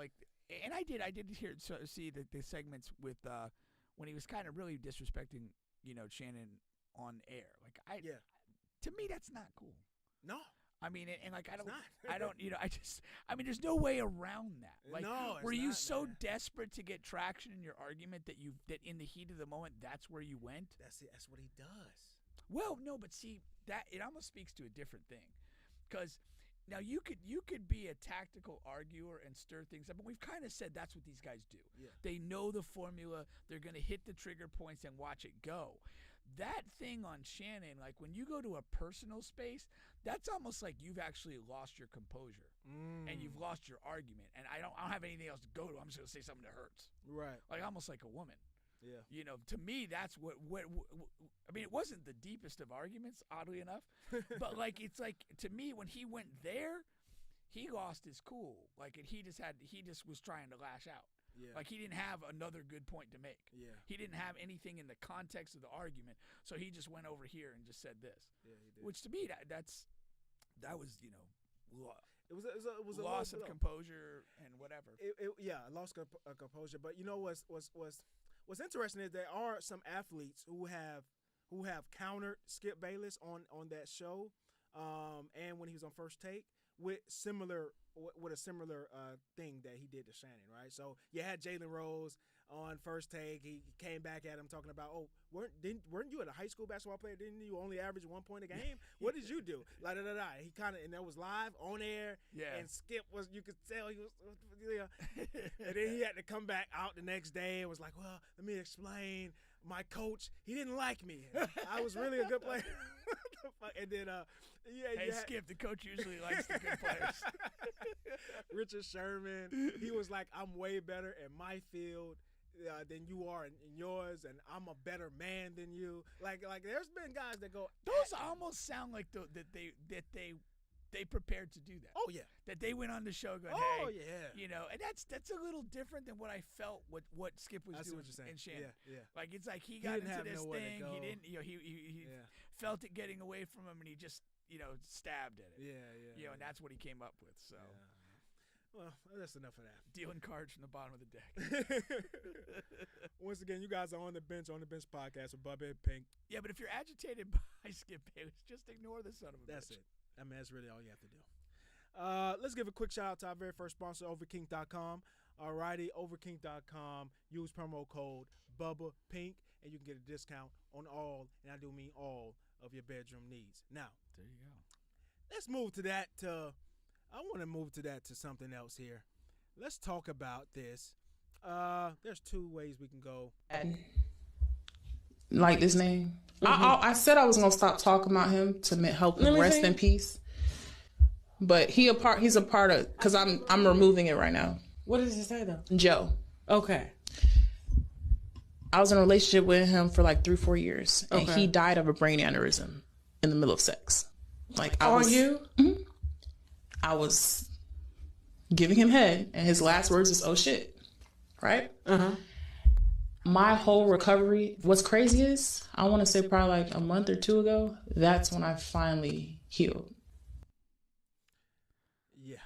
And I did see the segments with when he was kind of really disrespecting Shannon on air. To me that's not cool. No. I mean, there's no way around that. Were you so desperate to get traction in your argument that in the heat of the moment, that's where you went? That's it. That's what he does. Well, no, but see, that it almost speaks to a different thing, because now you could be a tactical arguer and stir things up, and we've kind of said that's what these guys do. Yeah. They know the formula. They're going to hit the trigger points and watch it go. That thing on Shannon, when you go to a personal space, that's almost like you've actually lost your composure and you've lost your argument. And I don't have anything else to go to. I'm just going to say something that hurts. Right. Almost like a woman. Yeah. To me, that's what I mean, it wasn't the deepest of arguments, oddly enough. But it's to me, when he went there, he lost his cool. He just was trying to lash out. Yeah. He didn't have another good point to make. Yeah. He didn't have anything in the context of the argument, so he just went over here and just said this. Yeah, he did. Which to me, that was it was a loss of composure and whatever. Loss of composure. But what's interesting is there are some athletes who have countered Skip Bayless on that show, and when he was on First Take with a similar thing that he did to Shannon, right? So you had Jalen Rose on First Take. He came back at him talking about, weren't you a high school basketball player? Didn't you only average 1 point a game? What did you do? He kind of, and that was live on air. Yeah. And Skip was, you could tell he was, and then he had to come back out the next day and was like, well, let me explain. My coach, he didn't like me. I was really a good player. And then, Skip, the coach usually likes the good players. Richard Sherman, he was like, I'm way better in my field than you are in yours, and I'm a better man than you. There's been guys that go. Those almost sound like that they prepared to do that. Oh yeah, that they went on the show going, oh hey, yeah, and that's a little different than what I felt what Skip was doing in Shannon. Yeah. He got into this thing. He didn't. He felt it getting away from him, and he just stabbed at it. Yeah. And that's what he came up with. So. Yeah. Well, that's enough of that. Dealing cards from the bottom of the deck. Once again, you guys are on the bench podcast with bubbapink. Yeah, but if you're agitated by Skip Bayless, just ignore the son of a bitch. That's it. I mean, that's really all you have to do. Let's give a quick shout out to our very first sponsor, overkink.com. Alrighty, overkink.com. Use promo code bubbapink, and you can get a discount on all, and I do mean all, of your bedroom needs. Now, there you go. Let's move to that. I want to move to that to something else here. Let's talk about this. There's two ways we can go. Like this name. I said I was gonna stop talking about him to help him rest in peace. But he's a part of, because I'm removing it right now. What does it say though? Joe. Okay. I was in a relationship with him for 3-4 years, and he died of a brain aneurysm in the middle of sex. Like I was, Mhm. I was giving him head, and his last words is "oh shit," right? My whole recovery. What's crazy is I want to say probably like a month or two ago. That's when I finally healed. Yeah.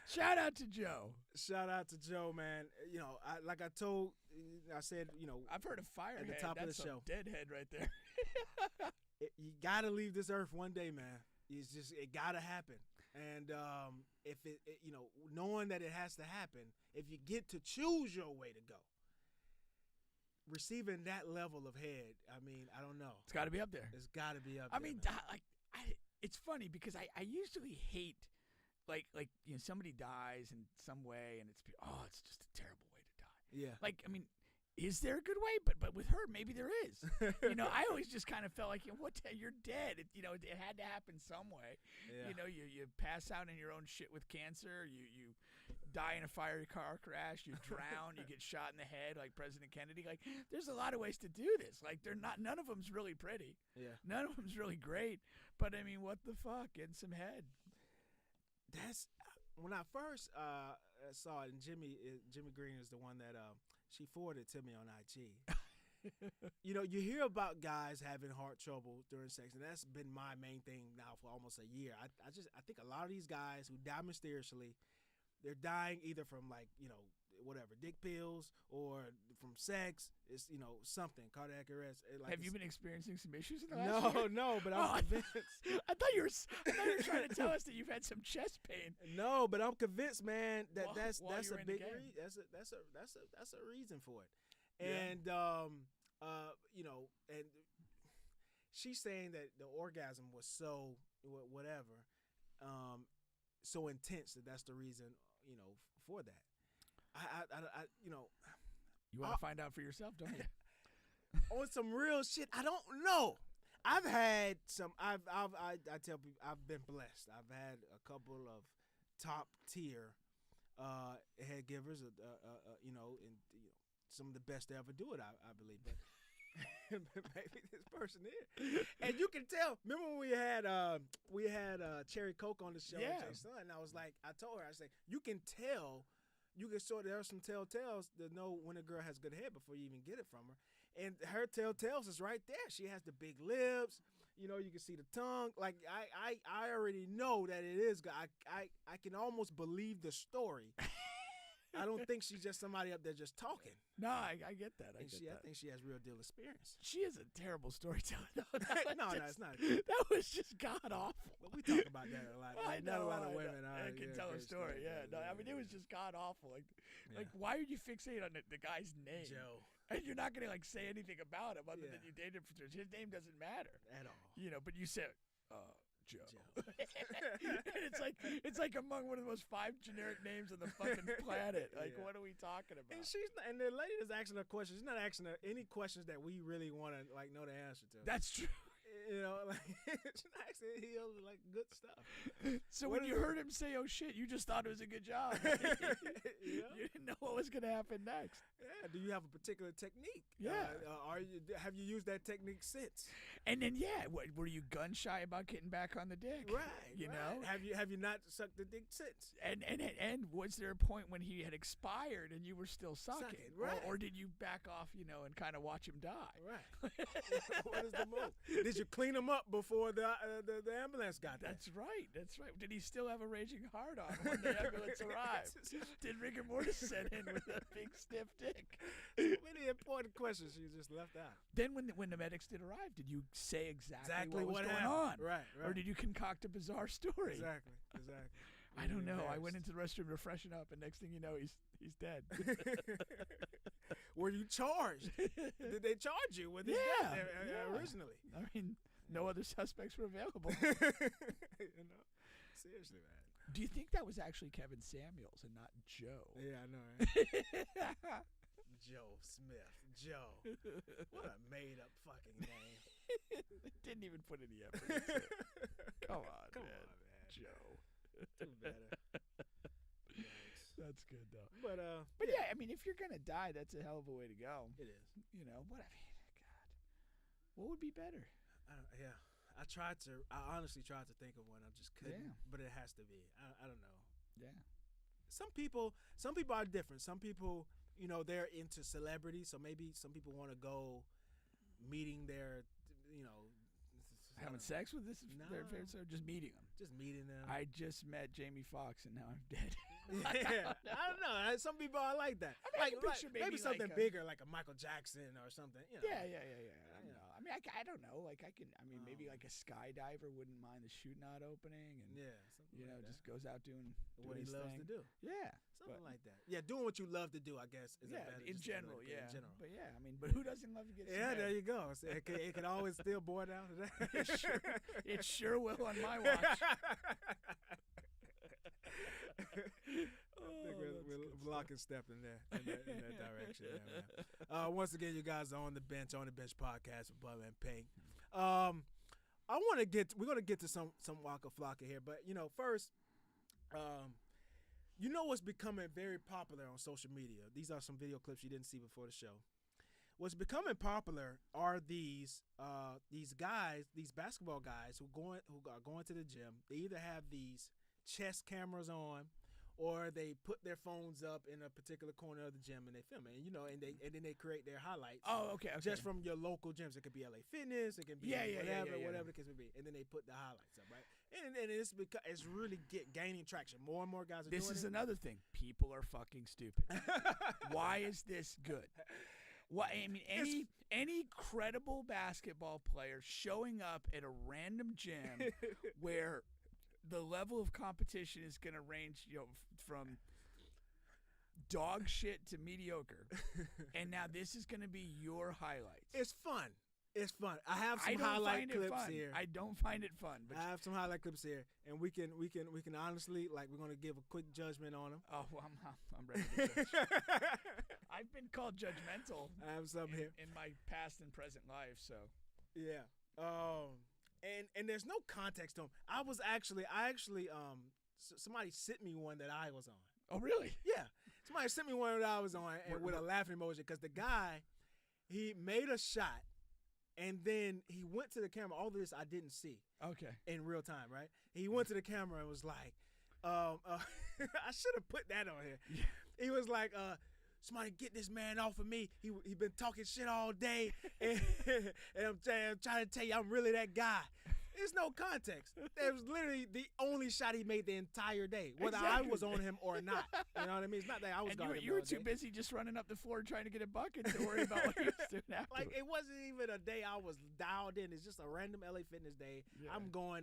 Shout out to Joe. Shout out to Joe, man. You know, I said, you know, I've heard of Firehead. at the top That's of the show. Deadhead right there. You gotta leave this earth one day, man. It gotta happen. And if it, you know, knowing that it has to happen, if you get to choose your way to go, receiving that level of head, I mean, I don't know. It's got to be up there. It's got to be up I there. mean, it's funny because I usually hate like you know somebody dies in some way and it's just a terrible way to die. Yeah. Like I mean, is there a good way? But with her, maybe there is. You know, I always just kind of felt like, you know, you're dead. It had to happen some way. Yeah. You know, you pass out in your own shit with cancer. You die in a fiery car crash. You drown. You get shot in the head like President Kennedy. Like, there's a lot of ways to do this. Like, none of them's really pretty. Yeah. None of them's really great. But I mean, what the fuck? Getting some head. That's when I first saw it. And Jimmy Green is the one that she forwarded to me on IG. You know, you hear about guys having heart trouble during sex, and that's been my main thing now for almost a year. I think a lot of these guys who die mysteriously, they're dying either from like, you know, whatever, dick pills or from sex. It's, you know, something, cardiac arrest. Have you been experiencing some issues in the last year? No, but I'm convinced. I thought you were trying to tell us that you've had some chest pain. No, but I'm convinced, man, that that's a big that's a reason for it. And you know, and she's saying that the orgasm was so whatever, so intense that's the reason, you know, for that. I you know, you want to find out for yourself, don't you? On some real shit, I don't know. I've had some. I tell people I've been blessed. I've had a couple of top tier head givers, you know, and you know, some of the best to ever do it. I believe, but maybe this person is. And you can tell. Remember when we had Cherry Coke on the show, Jaesun, and I was like, I told her, I said, you can tell. You can sort of, there are some telltales to know when a girl has good head before you even get it from her. And her telltales is right there. She has the big lips. You know, you can see the tongue. Like, I already know that it is good. I can almost believe the story. I don't think she's just somebody up there just talking. No, I get that. I think she has real deal experience. She is a terrible storyteller. No, it's not. That was just god awful. But we talk about that a lot. I know, not a lot of women. I can tell a story. Yeah. No, I mean, it was just god awful. Like, why are you fixated on the guy's name? Joe. And you're not gonna like say anything about him other than you dated him for his name doesn't matter at all. You know, but you said Joe. And it's like among one of the most 5 generic names on the fucking planet. Like, what are we talking about? And the lady is asking her questions. She's not asking her any questions that we really want to like know the answer to. That's true. You know, like she's not asking like good stuff. So when you heard him say, "Oh shit," you just thought it was a good job. You didn't know what was gonna happen next. Yeah. Do you have a particular technique? Yeah. Have you used that technique since? And then were you gun shy about getting back on the dick? Right. You know. Have you not sucked the dick since? And was there a point when he had expired and you were still sucking? Right. Or did you back off, you know, and kind of watch him die? Right. What is the move? Did you clean him up before the ambulance got there? That's right. Did he still have a raging hard on when the ambulance arrived? Did rigor mortis set in with a big stiff dick? So many important questions you just left out. Then when the medics did arrive, did you say exactly what was going on? Right. Or did you concoct a bizarre story? Exactly. I don't know. I went into the restroom to freshen up, and next thing you know, he's dead. Were you charged? Did they charge you with it originally? I mean, no other suspects were available. You know, seriously, man. Do you think that was actually Kevin Samuels and not Joe? Yeah, I know, right? Joe Smith. Joe. What a made-up fucking name. Didn't even put any effort into it. Come on, man. Joe. Do better. That's good though. But yeah, I mean, if you're gonna die, that's a hell of a way to go. It is. You know what I mean? God, what would be better? I honestly tried to think of one. I just couldn't. Yeah. But it has to be. I don't know. Yeah. Some people are different. Some people, they're into celebrities. So maybe some people want to go meeting their, Having sex with their favorite, or just meeting them? Just meeting them. I just met Jamie Foxx, and now I'm dead. Yeah, I don't know. Some people are like that. I can picture maybe something like bigger, like a Michael Jackson or something. Yeah. I don't know. I don't know. Like maybe like a skydiver wouldn't mind the chute knot opening, and just goes out doing what he his loves thing. to do. Yeah, something like that. Yeah, doing what you love to do, I guess. Is in general. In general. But but who doesn't love to get? Yeah, there you go. So it can always still boil down to that. It sure will on my watch. I think we're lock and step in that direction. Yeah, man. Once again, you guys are on the bench podcast with Bubba and Pink. We're gonna get to some Waka Flocka here, but first, what's becoming very popular on social media. These are some video clips you didn't see before the show. What's becoming popular are these guys, these basketball guys who are going to the gym. They either have these chest cameras on, or they put their phones up in a particular corner of the gym and they film it. And then they create their highlights. Oh, okay. Just from your local gyms. It could be LA Fitness. It can be whatever the case may be. And then they put the highlights up, right? And it's really gaining traction. More and more guys are doing it. This is another thing. People are fucking stupid. Why is this good? Well, I mean, any credible basketball player showing up at a random gym where the level of competition is going to range, from dog shit to mediocre, and now this is going to be your highlights. It's fun. I have some highlight clips here. I don't find it fun. But I have some highlight clips here, and we can honestly, like, we're gonna give a quick judgment on them. Oh, well, I'm ready to judge. I've been called judgmental. I have some here in my past and present life. So yeah. And there's no context to them. Somebody sent me one that I was on. Oh, really? Yeah. Somebody sent me one that I was on, and with a laughing emoji, because the guy, he made a shot. And then he went to the camera. All of this I didn't see. Okay. In real time, right? He went to the camera and was like, I should have put that on here. Yeah. He was like, somebody get this man off of me. He been talking shit all day. And I'm trying to tell you, I'm really that guy. There's no context. That was literally the only shot he made the entire day, whether I was on him or not. You know what I mean? It's not that I was guarding him. You were too busy just running up the floor trying to get a bucket to worry about what he was doing after. Like, it wasn't even a day I was dialed in. It's just a random LA Fitness day. Yeah.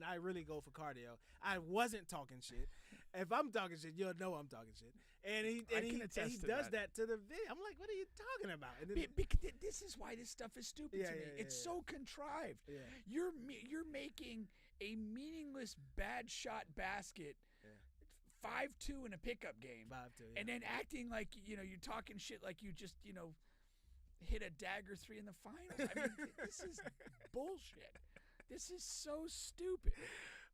I really go for cardio. I wasn't talking shit. If I'm talking shit, you'll know I'm talking shit. And he does that to the video. I'm like, what are you talking about? And then, this is why this stuff is stupid to me. It's so contrived. Yeah. You're making a meaningless bad shot basket 5-2 in a pickup game. 5-2, yeah. And then acting like, you're talking shit like you just, hit a dagger 3 in the finals. I mean, this is bullshit. This is so stupid.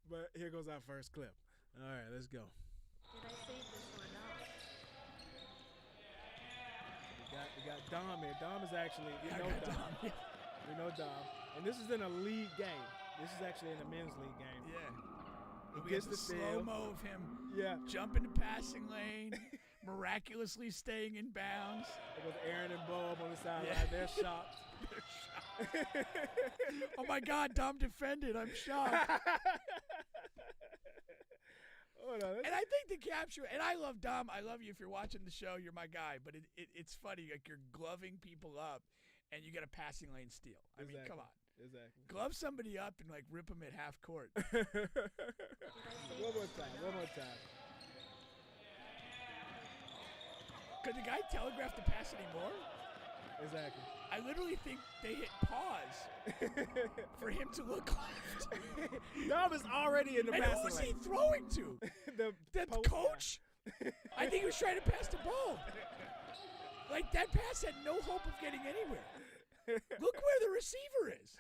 But here goes our first clip. All right, let's go. Did I save this or not? We got Dom here. Dom is actually, we know Dom. And this is in a league game. This is actually in a men's league game. Yeah. He gets the slow-mo of him jumping the passing lane, miraculously staying in bounds. It was Aaron and Bo up on the sideline. Yeah. They're shocked. Oh, my God, Dom defended. I'm shocked. Hold on, and I think the capture, and I love Dom. I love you. If you're watching the show, you're my guy. But it's funny. Like, you're gloving people up, and you get a passing lane steal. I mean, come on. Exactly. Glove somebody up and, like, rip them at half court. One more time. Could the guy telegraph the pass anymore? Exactly. I literally think they hit pause for him to look left. Dom is already in the passing lane. And who was he throwing to? the coach? I think he was trying to pass the ball. Like, that pass had no hope of getting anywhere. Look where the receiver is.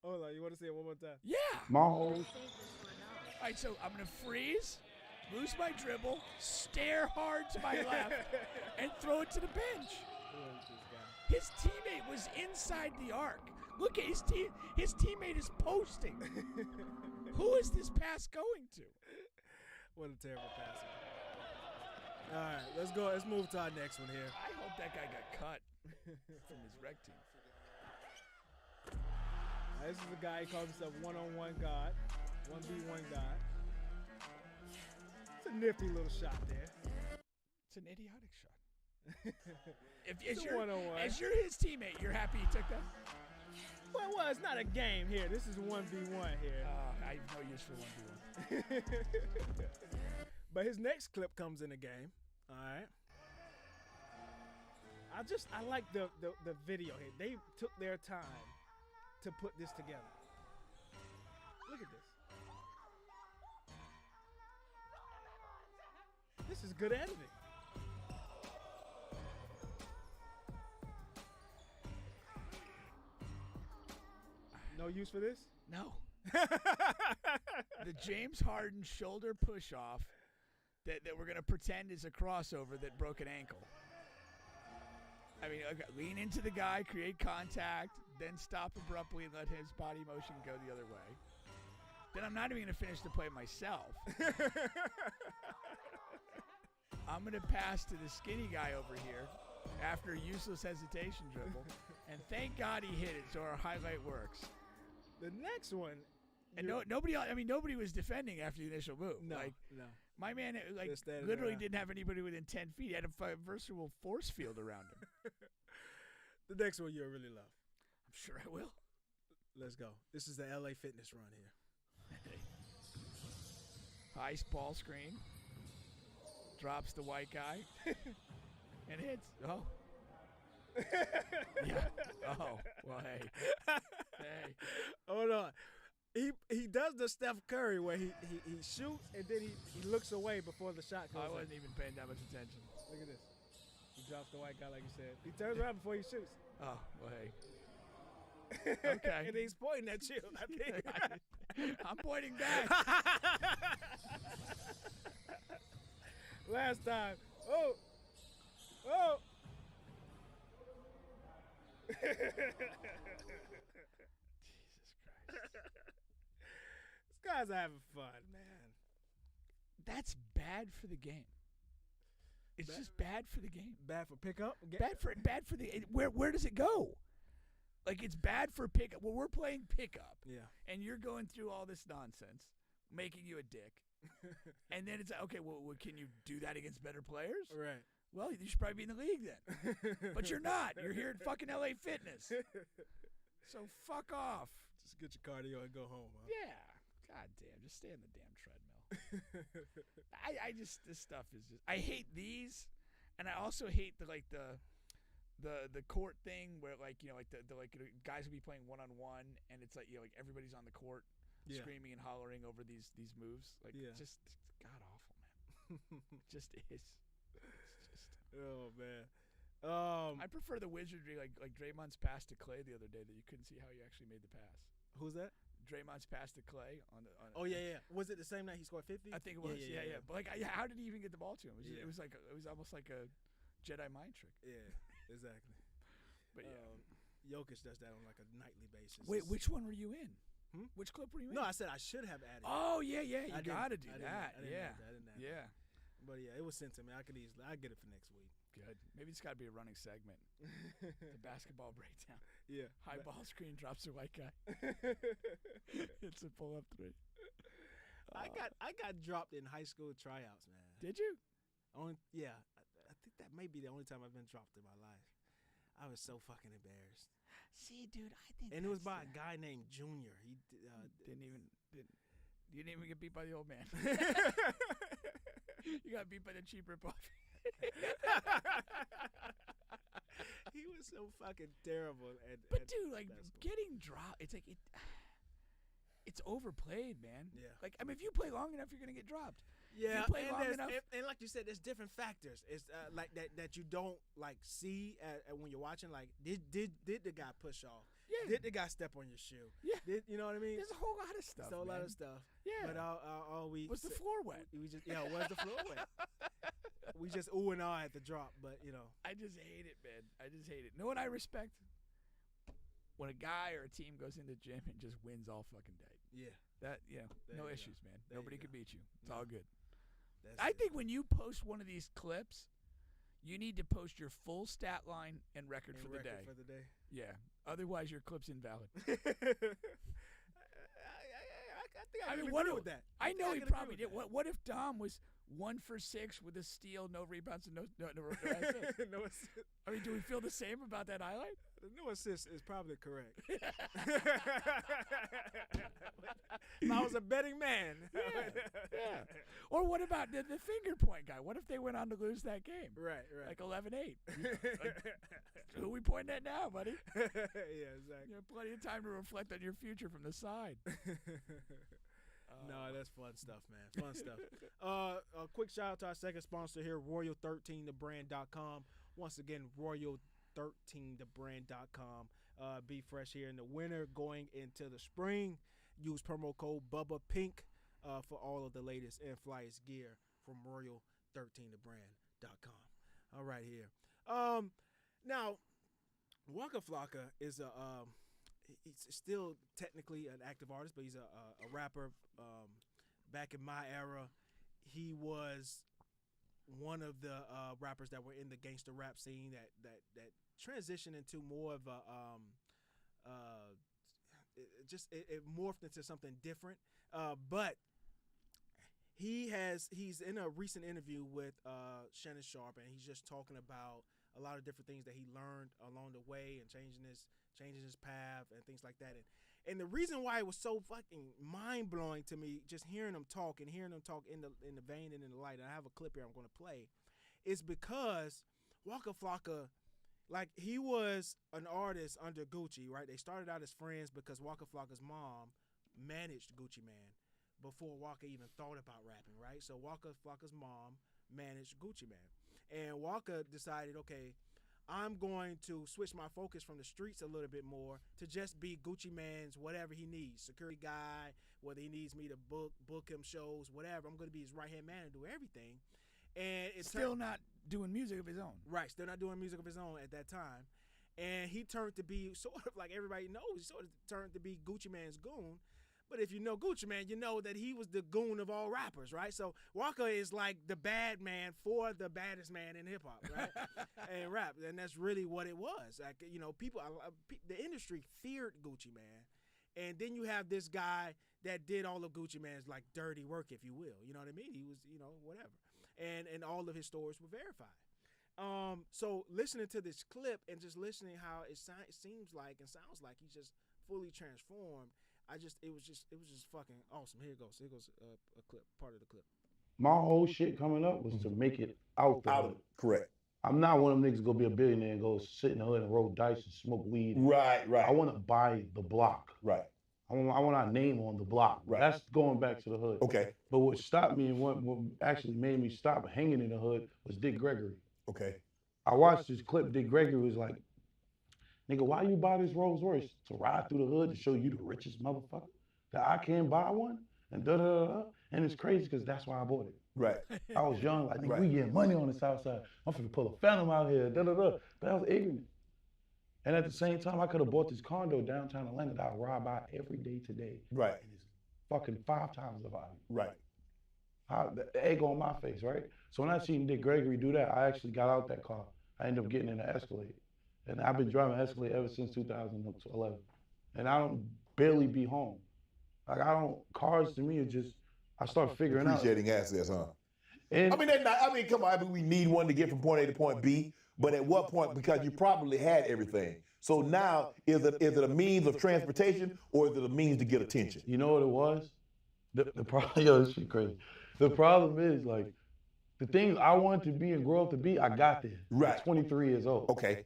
Hold on, you want to say it one more time? Yeah. All right, so I'm going to freeze, lose my dribble, stare hard to my left, and throw it to the bench. His teammate was inside the arc. Look at his team. His teammate is posting. Who is this pass going to? What a terrible passer. All right, let's go. Let's move to our next one here. I hope that guy got cut from his rec team. This is a guy who calls himself one-on-one God, 1v1 God. It's a nifty little shot there. It's an idiotic shot. If It's a one-on-one. as you're his teammate, you're happy he took that? Well, it's not a game here. This is 1v1 here. I have no use for 1v1. But his next clip comes in the game. All right. I like the video here. They took their time to put this together. Look at this. This is good editing. No use for this? No. The James Harden shoulder push-off that we're going to pretend is a crossover that broke an ankle. I mean, okay, lean into the guy, create contact, then stop abruptly and let his body motion go the other way. Then I'm not even going to finish the play myself. I'm going to pass to the skinny guy over here after a useless hesitation dribble. And thank God he hit it, so our highlight works. The next one. And nobody was defending after the initial move. No. My man, Just standing literally around. didn't have anybody within 10 feet. He had a versatile force field around him. The next one you'll really love. I'm sure I will. Let's go. This is the LA Fitness run here. Ice ball screen. Drops the white guy. And hits. Oh. Yeah. Oh. Well, hey. Hey. Hold on. He does the Steph Curry where he shoots and then he looks away before the shot goes I in. wasn't even paying that much attention. Look at this. He drops the white guy like you said. He turns around before he shoots. Oh, well, hey. Okay. And he's pointing at you. I think. I'm pointing back. Last time. Oh. Oh. Jesus Christ. These guys are having fun, man. That's bad for the game. It's just bad for the game. Bad for pickup? Bad for the where does it go? Like, it's bad for pickup. Well, we're playing pickup. Yeah. And you're going through all this nonsense, making you a dick. And then it's like, okay, well, can you do that against better players? Right. Well, you should probably be in the league then. But you're not. You're here at fucking LA Fitness. So fuck off. Just get your cardio and go home, huh? Yeah. God damn. Just stay on the damn treadmill. This stuff is just, I hate these. And I also hate the court thing where, like, you know, like the guys will be playing one-on-one and it's like, you know, like everybody's on the court screaming and hollering over these moves. Like, it's just god awful, man. It just is. It's just. Oh man. I prefer the wizardry, like Draymond's pass to Clay the other day that you couldn't see how he actually made the pass. Who's that? Draymond's pass to Clay on. Oh yeah. Was it the same night he scored 50? I think it was. Yeah. But like, how did he even get the ball to him? It was almost like a Jedi mind trick. Yeah, exactly. But yeah, Jokic does that on like a nightly basis. Wait, which one were you in? Hmm? Which clip were you in? No, I said I should have added. Oh yeah. You I gotta didn't. do I that. didn't Yeah. add that. I didn't add Yeah. that. But yeah, it was sent to me. I'll get it for next week. Good. Maybe it's got to be a running segment. The basketball breakdown. Yeah. High ball screen, drops a white guy. It's a pull-up three. I got dropped in high school tryouts, man. Did you? Yeah. I think that may be the only time I've been dropped in my life. I was so fucking embarrassed. See, dude, I think. And it was by a guy named Junior. He You didn't even get beat by the old man. You got beat by the cheap ripoff. He was so fucking terrible. But dude, like, getting dropped, it's like it's overplayed, man. Yeah. Like, I mean, if you play long enough, you're gonna get dropped. Yeah, if you play long enough, and like you said, there's different factors. It's like that you don't like see when you're watching. Like, did the guy push off? Yeah. Did the guy step on your shoe? Yeah. You know what I mean? There's a whole lot of stuff. There's a lot of stuff. Yeah. But all we was the floor wet? We just was the floor wet? We just ooh and ah at the drop, but you know. I just hate it, man. I just hate it. Know what I respect? when a guy or a team goes into the gym and just wins all fucking day. Yeah. That There no you issues, go. man. There Nobody you can go. beat you. It's No. all good. That's I it. think when you post one of these clips, you need to post your full stat line and record And for the record day. For the day. Yeah. Otherwise, your clip's invalid. I think I, I mean, can what agree if- with that. I think know he can agree probably with did. that. What if Dom was 1 for 6 with a steal, no rebounds, and no assists? No assist. I mean, do we feel the same about that highlight? The no assist is probably correct. If I was a betting man. Yeah. Or what about the finger point guy? What if they went on to lose that game? Right. Like 11-8. Who we pointing at now, buddy? Yeah, exactly. You have plenty of time to reflect on your future from the side. No, that's fun stuff, man. Fun stuff. A quick shout out to our second sponsor here, Royal13thebrand.com. Once again, Royal13thebrand.com. Be fresh here in the winter, going into the spring. Use promo code bubbapink for all of the latest and flyest gear from Royal13thebrand.com. All right, here. Now, Waka Flocka is he's still technically an active artist, but he's a rapper. Back in my era, he was one of the rappers that were in the gangster rap scene that transitioned into more of a it morphed into something different. But he's in a recent interview with Shannon Sharpe, and he's just talking about a lot of different things that he learned along the way and changing his path and things like that. And the reason why it was so fucking mind blowing to me, just hearing him talk in the vein and in the light, and I have a clip here I'm going to play, is because Waka Flocka, like, he was an artist under Gucci, right? They started out as friends because Waka Flocka's mom managed Gucci Mane before Waka even thought about rapping, right? So Waka Flocka's mom managed Gucci Mane. And Waka decided, okay, I'm going to switch my focus from the streets a little bit more to just be Gucci Mane's whatever he needs, security guy, whether he needs me to book him shows, whatever. I'm going to be his right-hand man and do everything. And it's Still not doing music of his own. Right, still not doing music of his own at that time. And he turned to be sort of like everybody knows, he sort of turned to be Gucci Mane's goon. But if you know Gucci Mane, you know that he was the goon of all rappers, right? So Waka is like the bad man for the baddest man in hip-hop, right? And rap. And that's really what it was. Like, you know, the industry feared Gucci Mane. And then you have this guy that did all of Gucci Mane's, like, dirty work, if you will. You know what I mean? He was, you know, whatever. And all of his stories were verified. So listening to this clip and just listening how it seems like and sounds like he's just fully transformed, it was just fucking awesome. Here it goes a clip, part of the clip. My whole shit coming up was to make it out the hood. Correct. I'm not one of them niggas go be a billionaire and go sit in the hood and roll dice and smoke weed. Right. I want to buy the block. Right. I want our name on the block. Right. That's going back to the hood. Okay. But what stopped me and what actually made me stop hanging in the hood was Dick Gregory. Okay. I watched this clip. Dick Gregory was like, nigga, why you buy this Rolls Royce? To ride through the hood to show you the richest motherfucker? That I can't buy one? And da-da-da-da. And it's crazy because that's why I bought it. Right. I was young, like, nigga, Right. we getting money on the south side. I'm finna pull a phantom out here, da-da-da. But I was ignorant. And at the same time, I could have bought this condo downtown Atlanta that I ride by every day today. Right. And it's fucking 5 times the value. Right. The egg on my face, right? So when I seen Dick Gregory do that, I actually got out that car. I ended up getting in an Escalade. And I've been driving Escalade ever since 2011. And I don't barely be home. Like, cars to me are just, I start figuring out. Appreciating assets, huh? And Come on, we need one to get from point A to point B, but at what point, because you probably had everything. So now, is it a means of transportation or is it a means to get attention? you know what it was? The problem, yo, this shit crazy. The problem is, like, the things I wanted to be and grow up to be, I got there. Right. At 23 years old. Okay.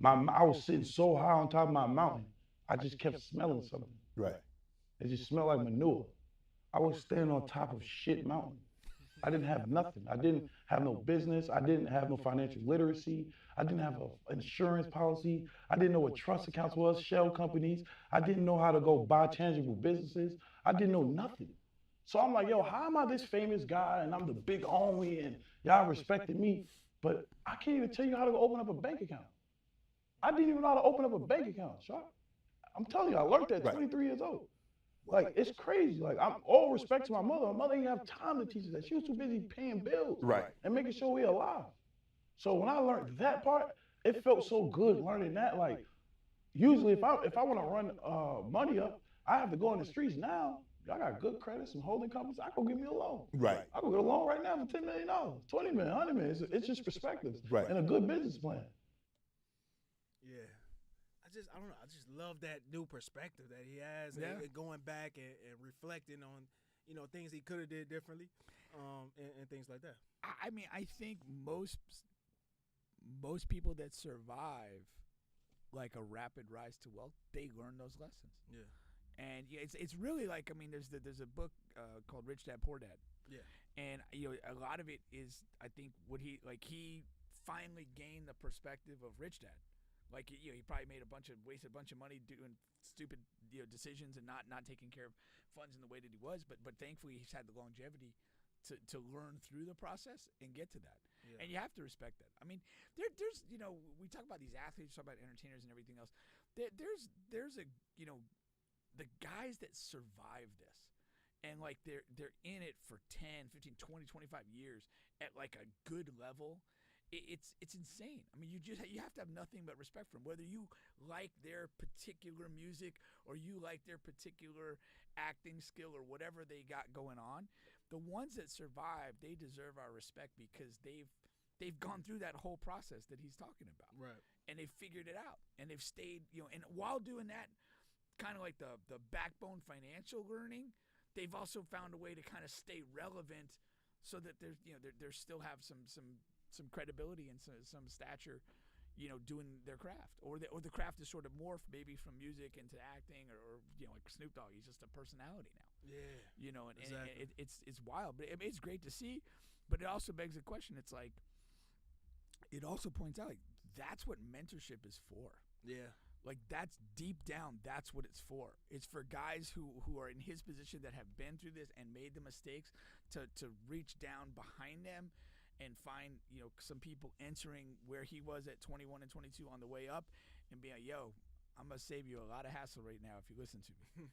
I was sitting so high on top of my mountain, I just kept smelling something. Right. It just smelled like manure. I was standing on top of shit mountain. I didn't have nothing. I didn't have no business. I didn't have no financial literacy. I didn't have an insurance policy. I didn't know what trust accounts was, shell companies. I didn't know how to go buy tangible businesses. I didn't know nothing. So I'm like, yo, how am I this famous guy and I'm the big homie and y'all respected me, but I can't even tell you how to open up a bank account. I didn't even know how to open up a bank account, Sharp. I'm telling you, I learned that at 23 years old. Like, it's crazy. Like, I'm all respect to my mother. My mother didn't have time to teach us that. She was too busy paying bills and making sure we alive. So when I learned that part, it felt so good learning that. Like, usually if I want to run money up, I have to go in the streets now. I got good credit, some holding companies. I go give me a loan. Right. I go get a loan right now for $10 million, $20 million, $100 million. It's just perspectives and a good business plan. Yeah. I don't know. I just love that new perspective that he has, and going back and reflecting on, things he could have did differently, and things like that. I mean, I think most people that survive like a rapid rise to wealth, they learn those lessons. Yeah. And it's really like, I mean, there's a book called Rich Dad Poor Dad. Yeah. And a lot of it is, I think, what he finally gained the perspective of Rich Dad. Like, he probably wasted a bunch of money doing stupid decisions and not taking care of funds in the way that he was, but thankfully he's had the longevity to learn through the process and get to that. Yeah. And you have to respect that. I mean, there's we talk about these athletes, talk about entertainers and everything else. There's a the guys that survive this, and like they're in it for 10, 15, 20, 25 years at like a good level. It's insane. I mean, you have to have nothing but respect for them, whether you like their particular music or you like their particular acting skill or whatever they got going on. The ones that survive, they deserve our respect because they've gone through that whole process that he's talking about. Right. And they've figured it out, and they've stayed, and while doing that, kind of like the backbone financial learning, they've also found a way to kind of stay relevant so that there's they still have some credibility and some stature, doing their craft, or the craft is sort of morphed maybe from music into acting, or like Snoop Dogg, he's just a personality now. Yeah. And exactly. it's wild, but it's great to see. But it also begs the question. It's like, it also points out, like, that's what mentorship is for. Yeah. Like, that's deep down, that's what it's for. It's for guys who are in his position that have been through this and made the mistakes to reach down behind them and find, some people entering where he was at 21 and 22 on the way up and be like, yo, I'm going to save you a lot of hassle right now if you listen to me.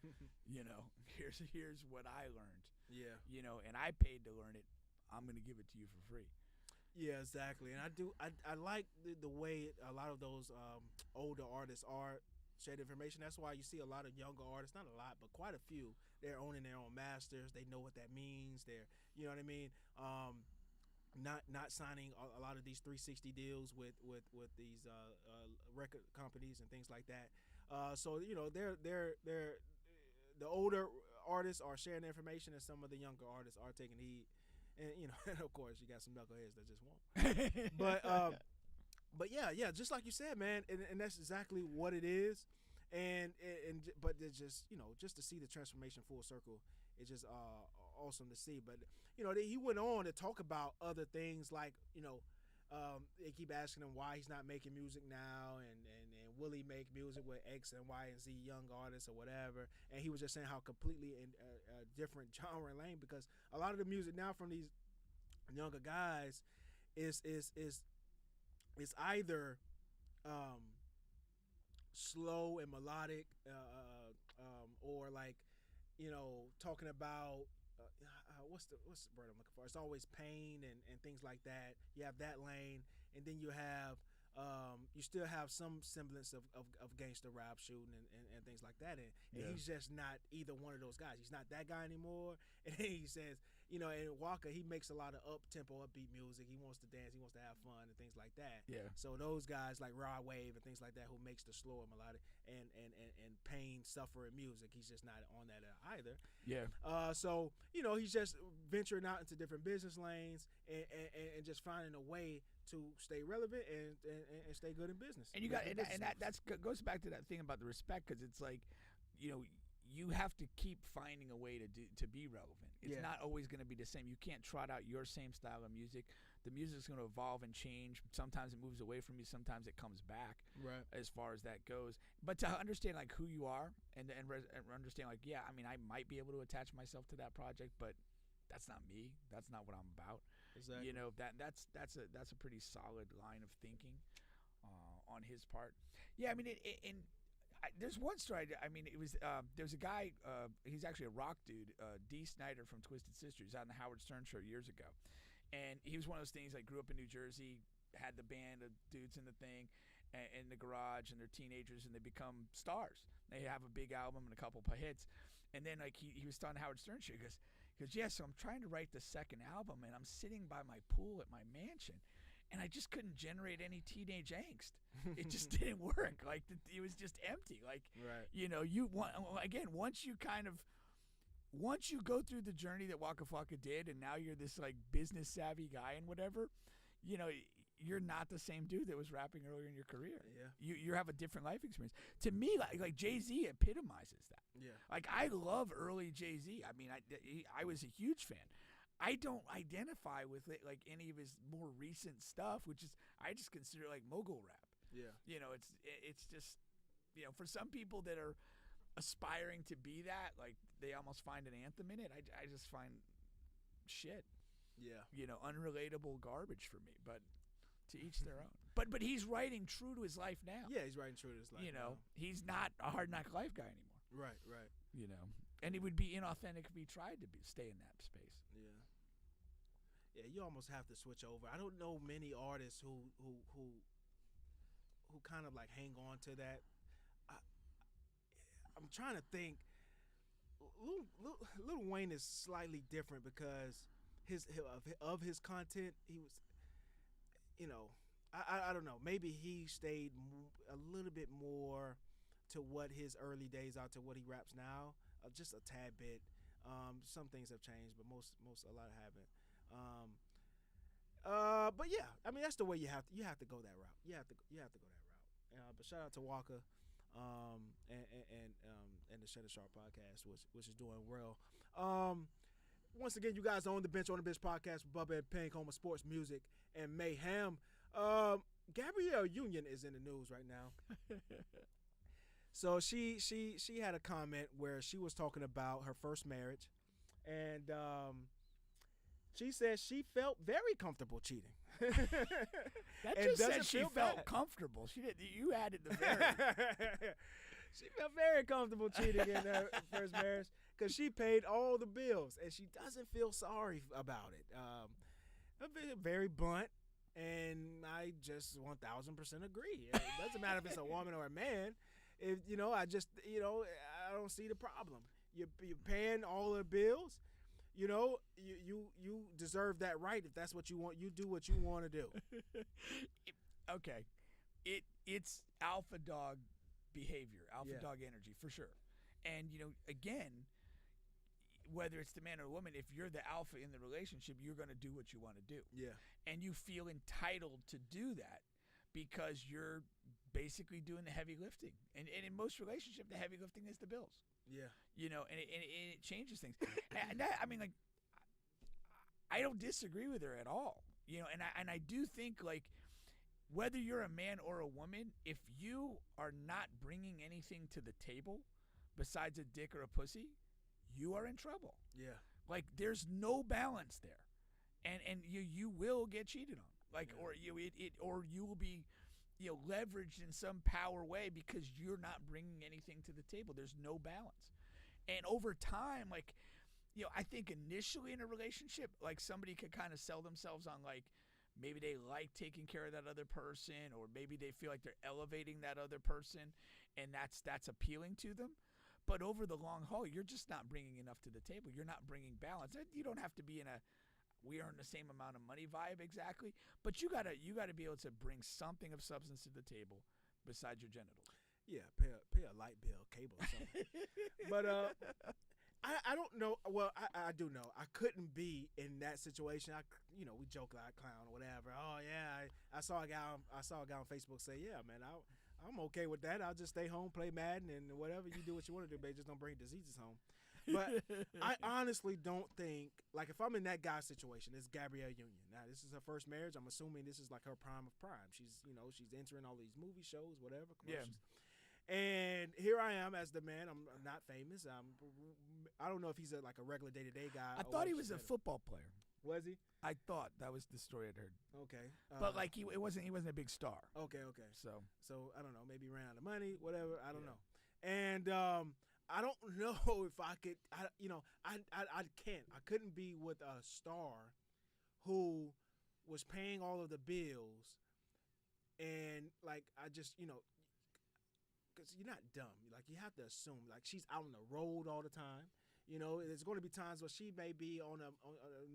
Here's what I learned. Yeah. And I paid to learn it. I'm going to give it to you for free. Yeah, exactly. And I like the way a lot of those older artists are shared information. That's why you see a lot of younger artists, not a lot, but quite a few, they're owning their own masters. They know what that means. They're, you know what I mean? Not signing a lot of these 360 deals with these record companies and things like that. So they're the older artists are sharing information, and some of the younger artists are taking heed. And and of course you got some knuckleheads that just won't. But yeah, just like you said, man, and that's exactly what it is. But it's just just to see the transformation full circle, it's just awesome to see. But he went on to talk about other things like they keep asking him why he's not making music now, and will he make music with X and Y and Z young artists or whatever. And he was just saying how completely in a different genre and lane, because a lot of the music now from these younger guys is either slow and melodic, or like talking about what's the word I'm looking for? It's always pain and things like that. You have that lane, and then you have you still have some semblance of gangster rap shooting and things like that. And he's just not either one of those guys. He's not that guy anymore. And he says, in Waka, he makes a lot of up-tempo, upbeat music. He wants to dance. He wants to have fun and things like that. Yeah. So those guys like Rod Wave and things like that, who makes the slower melodic and pain, suffering music, he's just not on that either. Yeah. So he's just venturing out into different business lanes and just finding a way to stay relevant and stay good in business. And you got that goes back to that thing about the respect, because it's like, you have to keep finding a way to be relevant. It's not always going to be the same. You can't trot out your same style of music. The music's going to evolve and change. Sometimes it moves away from you. Sometimes it comes back. Right. As far as that goes, but to understand like who you are and understand like, I mean, I might be able to attach myself to that project, but that's not me. That's not what I'm about. Exactly. That's a pretty solid line of thinking on his part. Yeah, I mean, and there's one story. I mean, it was there's a guy. He's actually a rock dude, D. Snyder from Twisted Sister. He's on the Howard Stern show years ago, and he was one of those things. Like, grew up in New Jersey, had the band of dudes in the thing, in the garage, and they're teenagers, and they become stars. They have a big album and a couple of hits, and then like he was on the Howard Stern show. He goes, yeah. So I'm trying to write the second album, and I'm sitting by my pool at my mansion. And I just couldn't generate any teenage angst. It just didn't work. Like, it was just empty. Like, right. You know, you want, again, once you go through the journey that Waka Flocka did, and now you're this like business savvy guy and whatever, you know, you're not the same dude that was rapping earlier in your career. Yeah. You have a different life experience. To me, like Jay-Z epitomizes that. Yeah. Like, I love early Jay-Z. I mean, I was a huge fan. I don't identify with it like any of his more recent stuff, which is I just consider like mogul rap. Yeah. You know, it's just, you know, for some people that are aspiring to be that, like they almost find an anthem in it. I just find shit. Yeah. You know, unrelatable garbage for me, but to each their own. But he's writing true to his life now. Yeah, he's writing true to his life. You know, now. He's not a hard knock life guy anymore. Right. You know, and it would be inauthentic if he tried to stay in that space. Yeah, you almost have to switch over. I don't know many artists who kind of like hang on to that. I'm trying to think. Lil Wayne is slightly different because of his content. He was, you know, I don't know. Maybe he stayed a little bit more to what his early days are to what he raps now. Just a tad bit. Some things have changed, but a lot haven't. But yeah, I mean that's the way you have to go that route. You have to go that route. But shout out to Waka, and the Shannon Sharpe podcast, which is doing well. Once again, you guys are on the Bench podcast with Bubba and Pink, home of sports, music, and mayhem. Gabrielle Union is in the news right now. So she had a comment where she was talking about her first marriage, and she said she felt very comfortable cheating. That just said she felt comfortable. She did. You added the very. She felt very comfortable cheating in her first marriage because she paid all the bills and she doesn't feel sorry about it. Very blunt, and I just 1,000% agree. It doesn't matter if it's a woman or a man. If I don't see the problem. You're paying all the bills. You deserve that right if that's what you want. You do what you want to do. Okay, it's alpha dog behavior, alpha dog energy for sure. And again, whether it's the man or the woman, if you're the alpha in the relationship, you're going to do what you want to do. Yeah. And you feel entitled to do that because you're basically doing the heavy lifting. And in most relationships, the heavy lifting is the bills. Yeah. And it changes things. And that, I mean, like, I don't disagree with her at all. And I do think, like, whether you're a man or a woman, if you are not bringing anything to the table besides a dick or a pussy, you are in trouble. Yeah. Like, there's no balance there. And you will get cheated on. Like, yeah. or you will be leveraged in some power way because you're not bringing anything to the table. There's no balance. And over time, like, I think initially in a relationship, like, somebody could kind of sell themselves on, like, maybe they like taking care of that other person, or maybe they feel like they're elevating that other person, and that's appealing to them. But over the long haul, you're just not bringing enough to the table. You're not bringing balance. You don't have to be in a we earn the same amount of money vibe exactly, but you gotta be able to bring something of substance to the table besides your genitals. Yeah, pay a light bill, cable, or something. But I don't know. Well, I do know. I couldn't be in that situation. We joke like clown or whatever. Oh yeah, I saw a guy on Facebook say, yeah, man, I'm okay with that. I'll just stay home, play Madden, and whatever you do what you want to do, babe. Just don't bring diseases home. But I honestly don't think, like, if I'm in that guy's situation, it's Gabrielle Union. Now, this is her first marriage. I'm assuming this is like her prime of prime. She's entering all these movie shows, whatever, commercials. Yeah. And here I am as the man. I'm not famous. I don't know if he's like a regular day-to-day guy. I thought he was a football player. Was he? I thought that was the story I'd heard. Okay. But like he wasn't a big star. Okay. So I don't know. Maybe he ran out of money. Whatever. I don't know. And I don't know if I could. I can't. I couldn't be with a star who was paying all of the bills, and like I just because you're not dumb. Like you have to assume like she's out on the road all the time. There's going to be times where she may be on a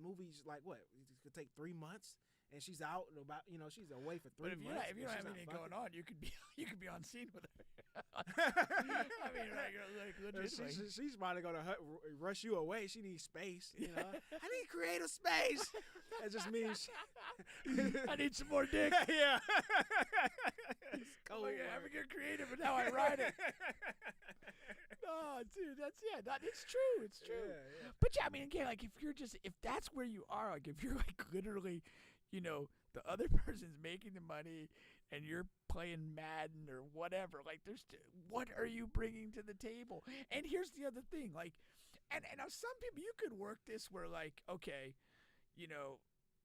movies like what it could take 3 months, and she's out and about. She's away for 3 months. If you don't have anything going on, you could be on scene with her. I mean, like legitimately. She's probably gonna rush you away. She needs space. I need creative space. That just means I need some more dick. Yeah. I'm get creative with how I ride it. No, dude, it's true. It's true. Yeah. But yeah, I mean, again, like if that's where you are, like if you're like literally, the other person's making the money and you're playing Madden or whatever, like what are you bringing to the table? And here's the other thing, like, and now some people, you could work this where like, okay,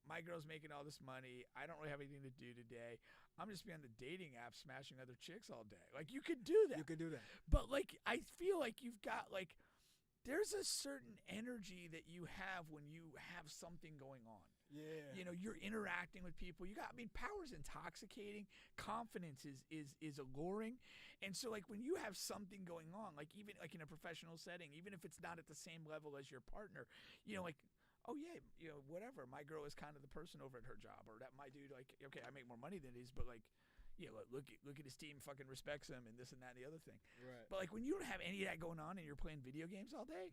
my girl's making all this money. I don't really have anything to do today. I'm just be on the dating app smashing other chicks all day. Like you could do that. You could do that. But like I feel like you've got like there's a certain energy that you have when you have something going on. Yeah. You're interacting with people. Power's intoxicating. Confidence is alluring. And so like when you have something going on, like even like in a professional setting, even if it's not at the same level as your partner, like, oh yeah, whatever. My girl is kind of the person over at her job, or that my dude, like, okay, I make more money than these, but like, look at his team, fucking respects him, and this and that and the other thing. Right. But like when you don't have any of that going on and you're playing video games all day,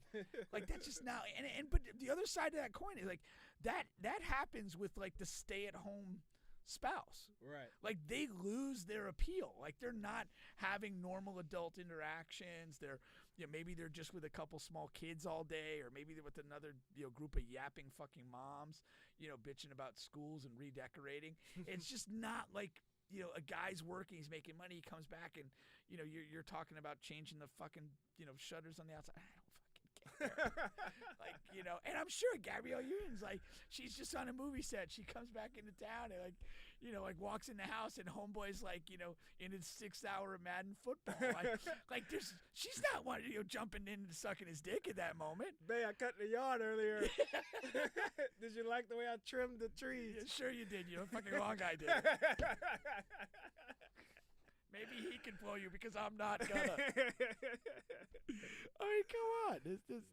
like that's just not. But the other side of that coin is like that happens with like the stay-at-home spouse. Right. Like they lose their appeal. Like they're not having normal adult interactions. They're maybe they're just with a couple small kids all day, or maybe they're with another group of yapping fucking moms, bitching about schools and redecorating. It's just not like a guy's working, he's making money, he comes back and you're talking about changing the fucking shutters on the outside. I don't fucking care. Like, and I'm sure Gabrielle Union's like, she's just on a movie set. She comes back into town and like walks in the house and homeboy's like, in his 6 hour of Madden football. Like she's not wanting jumping in and sucking his dick at that moment. Babe, I cut the yard earlier. Did you like the way I trimmed the trees? Yeah, sure you did. A fucking wrong guy did. Maybe he can pull you because I'm not gonna. I mean, come on.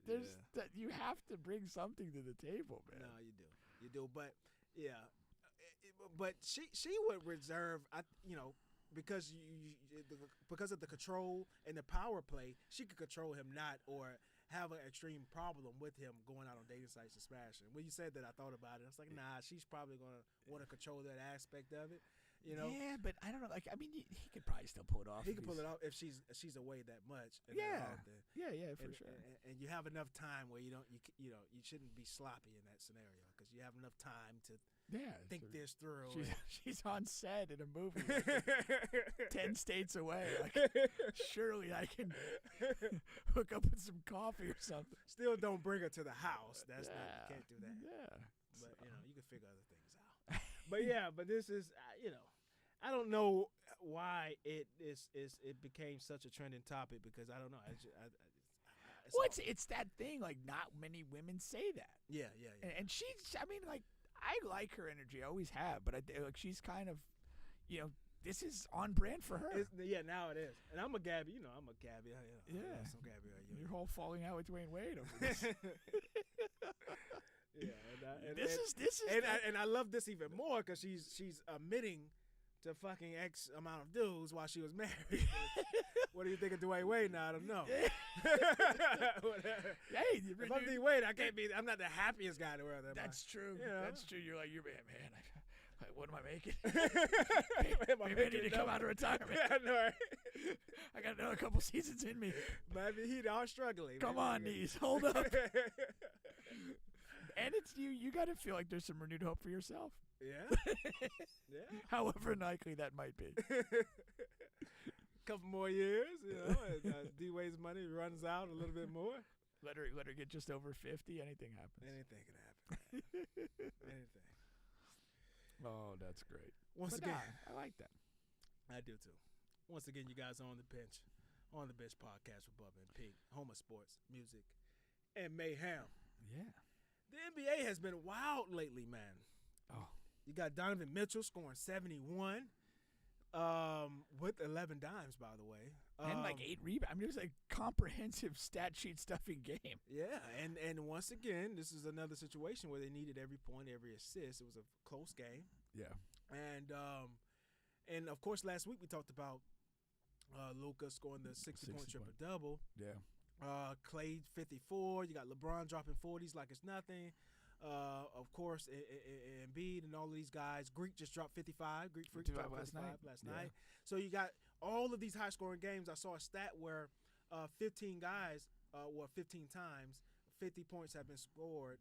There's you have to bring something to the table, man. No, you do. But yeah, but she would reserve, because because of the control and the power play, she could control him not or have an extreme problem with him going out on dating sites and smashing. When you said that, I thought about it. I was like, nah, she's probably gonna want to control that aspect of it. Yeah, but I don't know. Like, I mean, he could probably still pull it off. He could pull it off if she's away that much. Yeah, for sure. And you have enough time where you shouldn't be sloppy in that scenario because you have enough time to think this through. She's on set in a movie, like 10 states away. Like, surely I can hook up with some coffee or something. Still, don't bring her to the house. That's not, you can't do that. Yeah, but you can figure other things out. But this is I don't know why it became such a trending topic because I don't know. It's that thing, like not many women say that. Yeah. And she's, I mean, like I like her energy, I always have, but like she's kind of, this is on brand for her. Now it is. And I'm a Gabby, I'm a Gabby. Yeah, some Gabby. Your whole falling out with Dwayne Wade over this. Yeah, and I love this even more because she's admitting to fucking X amount of dudes while she was married. What do you think of Dwayne Wade now? I don't know. Hey, if I'm Dwayne Wade, I'm not the happiest guy in the world. That's true. That's true. You're like, man. What am I making? Maybe I need to come out of retirement. Yeah, I know, right? I got another couple seasons in me. Maybe he's all struggling. Come on, knees. Hold up. And it's you got to feel like there's some renewed hope for yourself. Yeah. Yeah. However unlikely that might be. Couple more years, and D-Wade's money runs out a little bit more. Let her get just over 50. Anything happens. Anything can happen. Anything. Oh, that's great. Once again, I like that. I do too. Once again, you guys are on the bench podcast with Bubba and Pink, home of sports, music, and mayhem. Yeah. The NBA has been wild lately, man. Oh. You got Donovan Mitchell scoring 71 with 11 dimes, by the way. And like 8 rebounds. I mean, it was a comprehensive stat sheet stuffing game. Yeah, and once again, this is another situation where they needed every point, every assist. It was a close game. Yeah. And of course, last week we talked about Luka scoring the 60-point triple-double. Yeah. Clay 54. You got LeBron dropping 40s like it's nothing. Of course, Embiid and all of these guys. Greek just dropped 55. Greek Freak dropped 55 last night. So you got all of these high-scoring games. I saw a stat where 15 guys, 15 times, 50 points have been scored.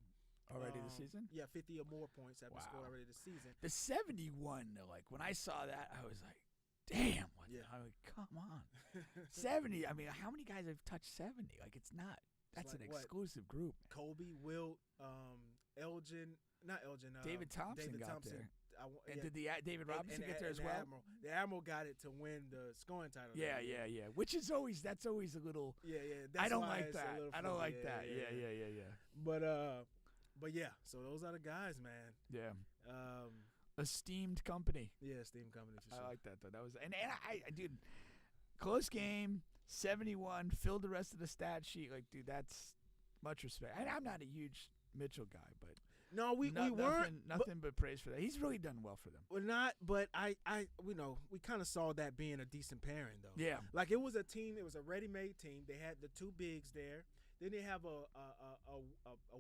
Already this season? Yeah, 50 or more points have been scored already this season. The 71, though, like when I saw that, I was like, damn. I'm like, come on. 70. I mean, how many guys have touched 70? Like, it's not. That's like an exclusive group. Kobe, Wilt, Elgin, not Elgin. David Thompson got Thompson. there. And did David Robinson get there as well? The Admiral got it to win the scoring title. Yeah. Which is that's always a little. Yeah. I don't like that. I don't like that. Yeah. But yeah, so those are the guys, man. Yeah. Esteemed company. Yeah, esteemed company for sure. I like that though. That was and I dude, close game, 71, filled the rest of the stat sheet. Like, dude, that's much respect. I'm not a huge Mitchell guy, but no, we weren't nothing but praise for that. He's really done well for them. We're not, but I we kind of saw that being a decent pairing though. Yeah, like it was a team. It was a ready-made team. They had the two bigs there. Then they have a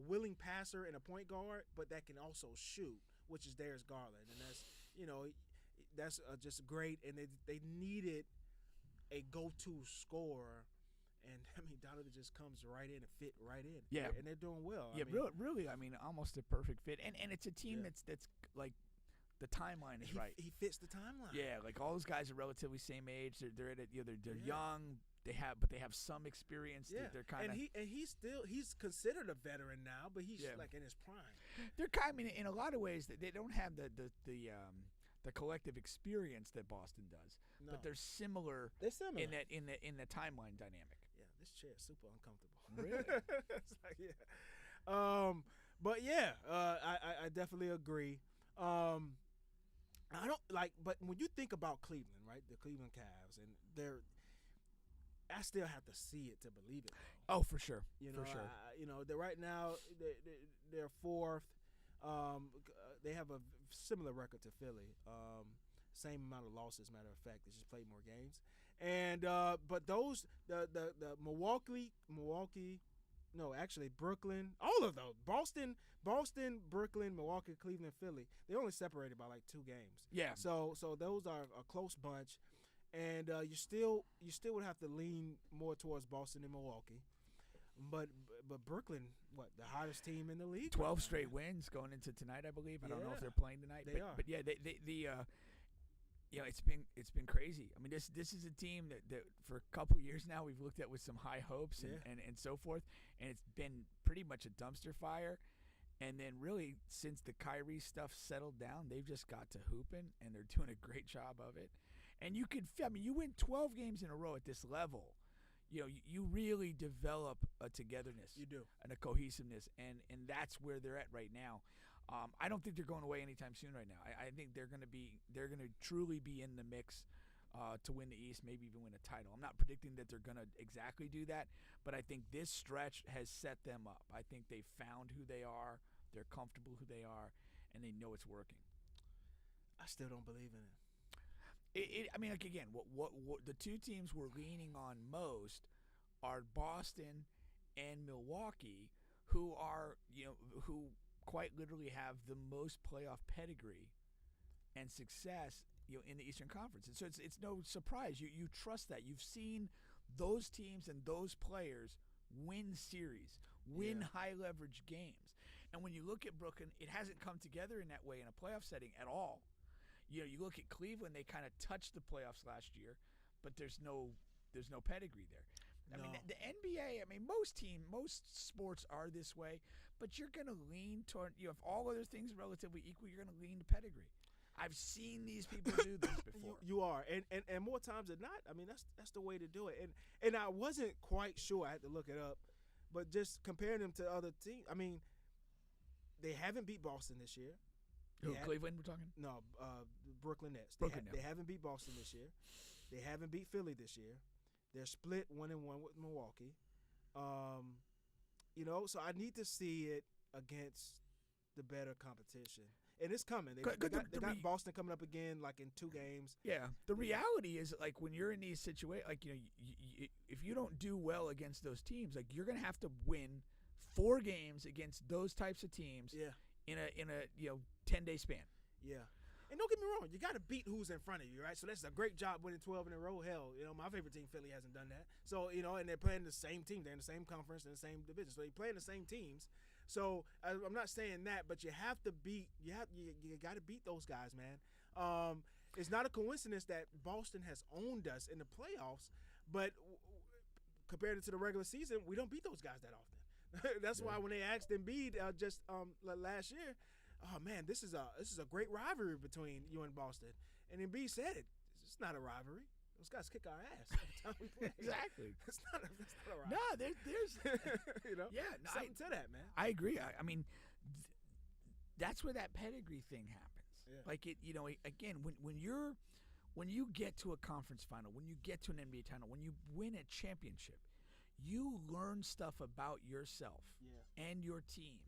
willing passer and a point guard, but that can also shoot, which is Darius Garland, and that's just great. And they needed a go-to scorer, and I mean Donovan just comes right in and fit right in. Yeah, and they're doing well. Yeah, really. I mean, almost a perfect fit, and it's a team that's like the timeline is right. He fits the timeline. Yeah, like all those guys are relatively same age. They're at they're young. They have some experience. Yeah, they're kind of he's considered a veteran now, but he's like in his prime. They're kind of in a lot of ways they don't have the collective experience that Boston does, but they're similar. They're similar in the timeline dynamic. Yeah, this chair is super uncomfortable. Really? It's like, yeah. But yeah, I definitely agree. I don't like, but when you think about Cleveland, right? The Cleveland Cavs, and I still have to see it to believe it. Though. Oh, for sure. For sure. They're right now they're fourth. They have a similar record to Philly. Same amount of losses, matter of fact. They just played more games. And but those the Milwaukee, no, actually Brooklyn, all of those. Boston, Brooklyn, Milwaukee, Cleveland, Philly. They only separated by like 2 games. Yeah. So those are a close bunch. And you still would have to lean more towards Boston and Milwaukee. But Brooklyn, the hottest team in the league? 12 straight wins going into tonight, I believe. I don't know if they're playing tonight. They are. But yeah, it's been crazy. I mean, this is a team that for a couple years now we've looked at with some high hopes and so forth, and it's been pretty much a dumpster fire. And then really since the Kyrie stuff settled down, they've just got to hooping, and they're doing a great job of it. And you win 12 games in a row at this level. You really develop a togetherness. You do. And a cohesiveness, and that's where they're at right now. I don't think they're going away anytime soon right now. I think they're going to truly be in the mix to win the East, maybe even win a title. I'm not predicting that they're going to exactly do that, but I think this stretch has set them up. I think they've found who they are, they're comfortable who they are, and they know it's working. I still don't believe in it. I mean, like again, what the two teams we're leaning on most are Boston and Milwaukee, who are who quite literally have the most playoff pedigree and success in the Eastern Conference. And so it's no surprise you trust that. You've seen those teams and those players win series, win high leverage games. And when you look at Brooklyn, it hasn't come together in that way in a playoff setting at all. You look at Cleveland, they kind of touched the playoffs last year, but there's no pedigree there. I mean, the NBA. I mean, most sports are this way, but you're going to lean toward. If all other things are relatively equal, you're going to lean to pedigree. I've seen these people do this before. You are, and more times than not, I mean, that's the way to do it. And I wasn't quite sure. I had to look it up, but just comparing them to other teams, I mean, they haven't beat Boston this year. Cleveland, we're talking? No, Brooklyn Nets. Brooklyn they haven't beat Boston this year. They haven't beat Philly this year. They're split 1-1 with Milwaukee. So I need to see it against the better competition. And it's coming. They got Boston coming up again, like in 2 games. Yeah. The reality is, like, when you're in these situations, like, if you don't do well against those teams, like, you're going to have to win 4 games against those types of teams in a 10-day span. Yeah. And don't get me wrong, you got to beat who's in front of you, right? So that's a great job winning 12 in a row. Hell, my favorite team, Philly, hasn't done that. So, and they're playing the same team. They're in the same conference, in the same division. So they're playing the same teams. So I'm not saying that, but you have to beat. You got to beat those guys, man. It's not a coincidence that Boston has owned us in the playoffs, but compared to the regular season, we don't beat those guys that often. That's why when they asked Embiid just last year, oh man, this is a great rivalry between you and Boston, and Embiid said it. It's not a rivalry. Those guys kick our ass every time we play. Exactly. It's not a rivalry. No, there's something to that, man. I agree. I mean, that's where that pedigree thing happens. Yeah. Like again, when you get to a conference final, when you get to an NBA title, when you win a championship, you learn stuff about yourself and your team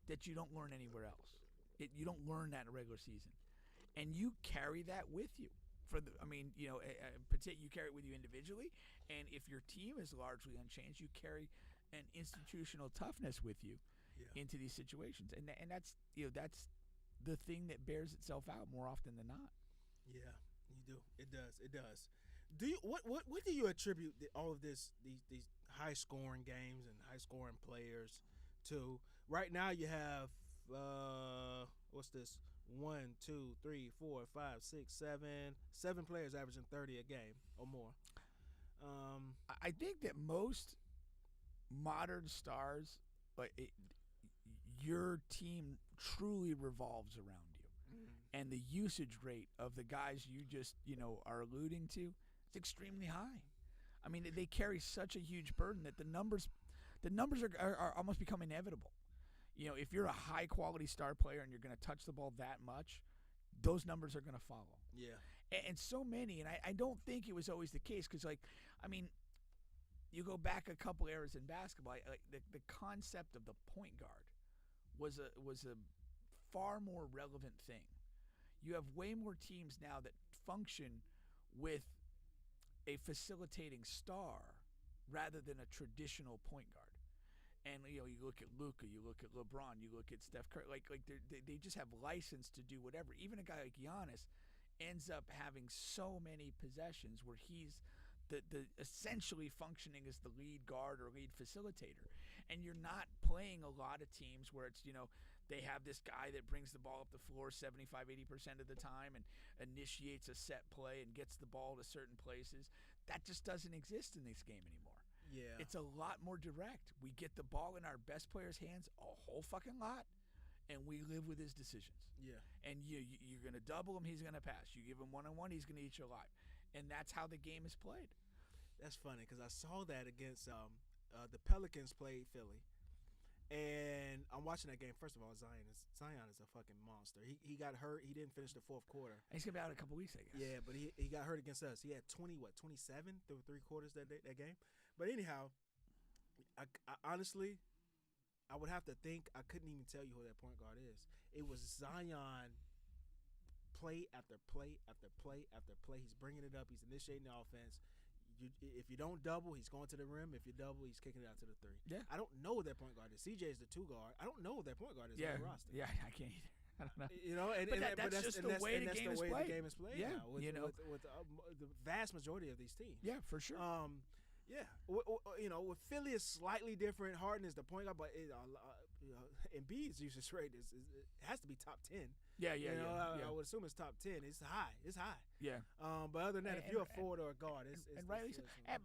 that you don't learn anywhere else. You don't learn that in a regular season, and you carry that with you. You carry it with you individually, and if your team is largely unchanged, you carry an institutional toughness with you into these situations, and that's the thing that bears itself out more often than not. Yeah, you do. It does. Do you what do you attribute all of these high scoring games and high scoring players to? Right now, you have what's this? 1, 2, 3, 4, 5, 6, 7 players averaging 30 a game or more. I think that most modern stars, your team truly revolves around you, and the usage rate of the guys you just are alluding to, it's extremely high. I mean, they carry such a huge burden that the numbers are almost become inevitable. If you're a high-quality star player and you're going to touch the ball that much, those numbers are going to follow. Yeah. And so many, and I don't think it was always the case because, you go back a couple eras in basketball, the concept of the point guard was a far more relevant thing. You have way more teams now that function with a facilitating star rather than a traditional point guard. And you look at Luka, you look at LeBron, you look at Steph Curry. They just have license to do whatever. Even a guy like Giannis ends up having so many possessions where he's the essentially functioning as the lead guard or lead facilitator. And you're not playing a lot of teams where it's they have this guy that brings the ball up the floor 75-80% of the time and initiates a set play and gets the ball to certain places. That just doesn't exist in this game anymore. Yeah. It's a lot more direct. We get the ball in our best player's hands a whole fucking lot, and we live with his decisions. Yeah. And you're going to double him, he's going to pass. You give him one-on-one, he's going to eat you alive. And that's how the game is played. That's funny because I saw that against the Pelicans played Philly. And I'm watching that game. First of all, Zion is a fucking monster. He got hurt. He didn't finish the fourth quarter. He's going to be out in a couple weeks, I guess. Yeah, but he got hurt against us. He had 27 through 3 quarters that game. But anyhow, I honestly, I would have to think. I couldn't even tell you who that point guard is. It was Zion play after play after play after play. He's bringing it up. He's initiating the offense. If you don't double, he's going to the rim. If you double, he's kicking it out to the 3. Yeah. I don't know what that point guard is. CJ is the 2 guard. I don't know what that point guard is on the roster. Yeah, I can't either. I don't know. But that's just the way the game is played. The game is played yeah, now with the vast majority of these teams. Yeah, for sure. Yeah, with Philly is slightly different. Harden is the point guard, but Embiid's usage rate it has to be top 10. Yeah. I would assume it's top 10. It's high. Yeah. But other than that, if And- you're a forward or a guard, it's and rightly so. And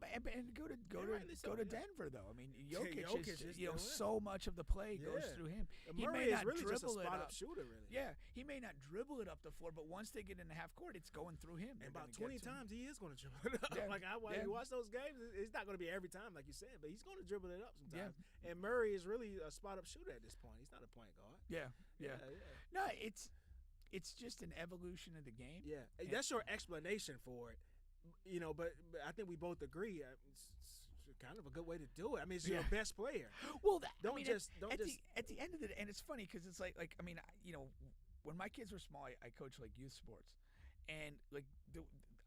go rightly so, to yeah. Denver though. I mean, Jokic Jokic is is doing it. so much of the play goes Yeah. through him. And He Murray may is not really just a dribble it spot up. up shooter, really. Yeah, he may not dribble it up the floor, but once they get in the half court, it's going through him. And They're about gonna 20 get to him. times he is going to dribble it up. Yeah. Like Yeah. you watch those games, it's not going to be every time, like you said, but he's going to dribble it up sometimes. And Murray is really a spot up shooter at this point. He's not a point guard. Yeah. No, it's just an evolution of the game. Yeah, And- that's your explanation for it. But I think we both agree. It's kind of a good way to do it. I mean, it's your Yeah. best player. Well, Don't just at the end of the day, and it's funny because it's like I mean, when my kids were small, I coached like youth sports, and like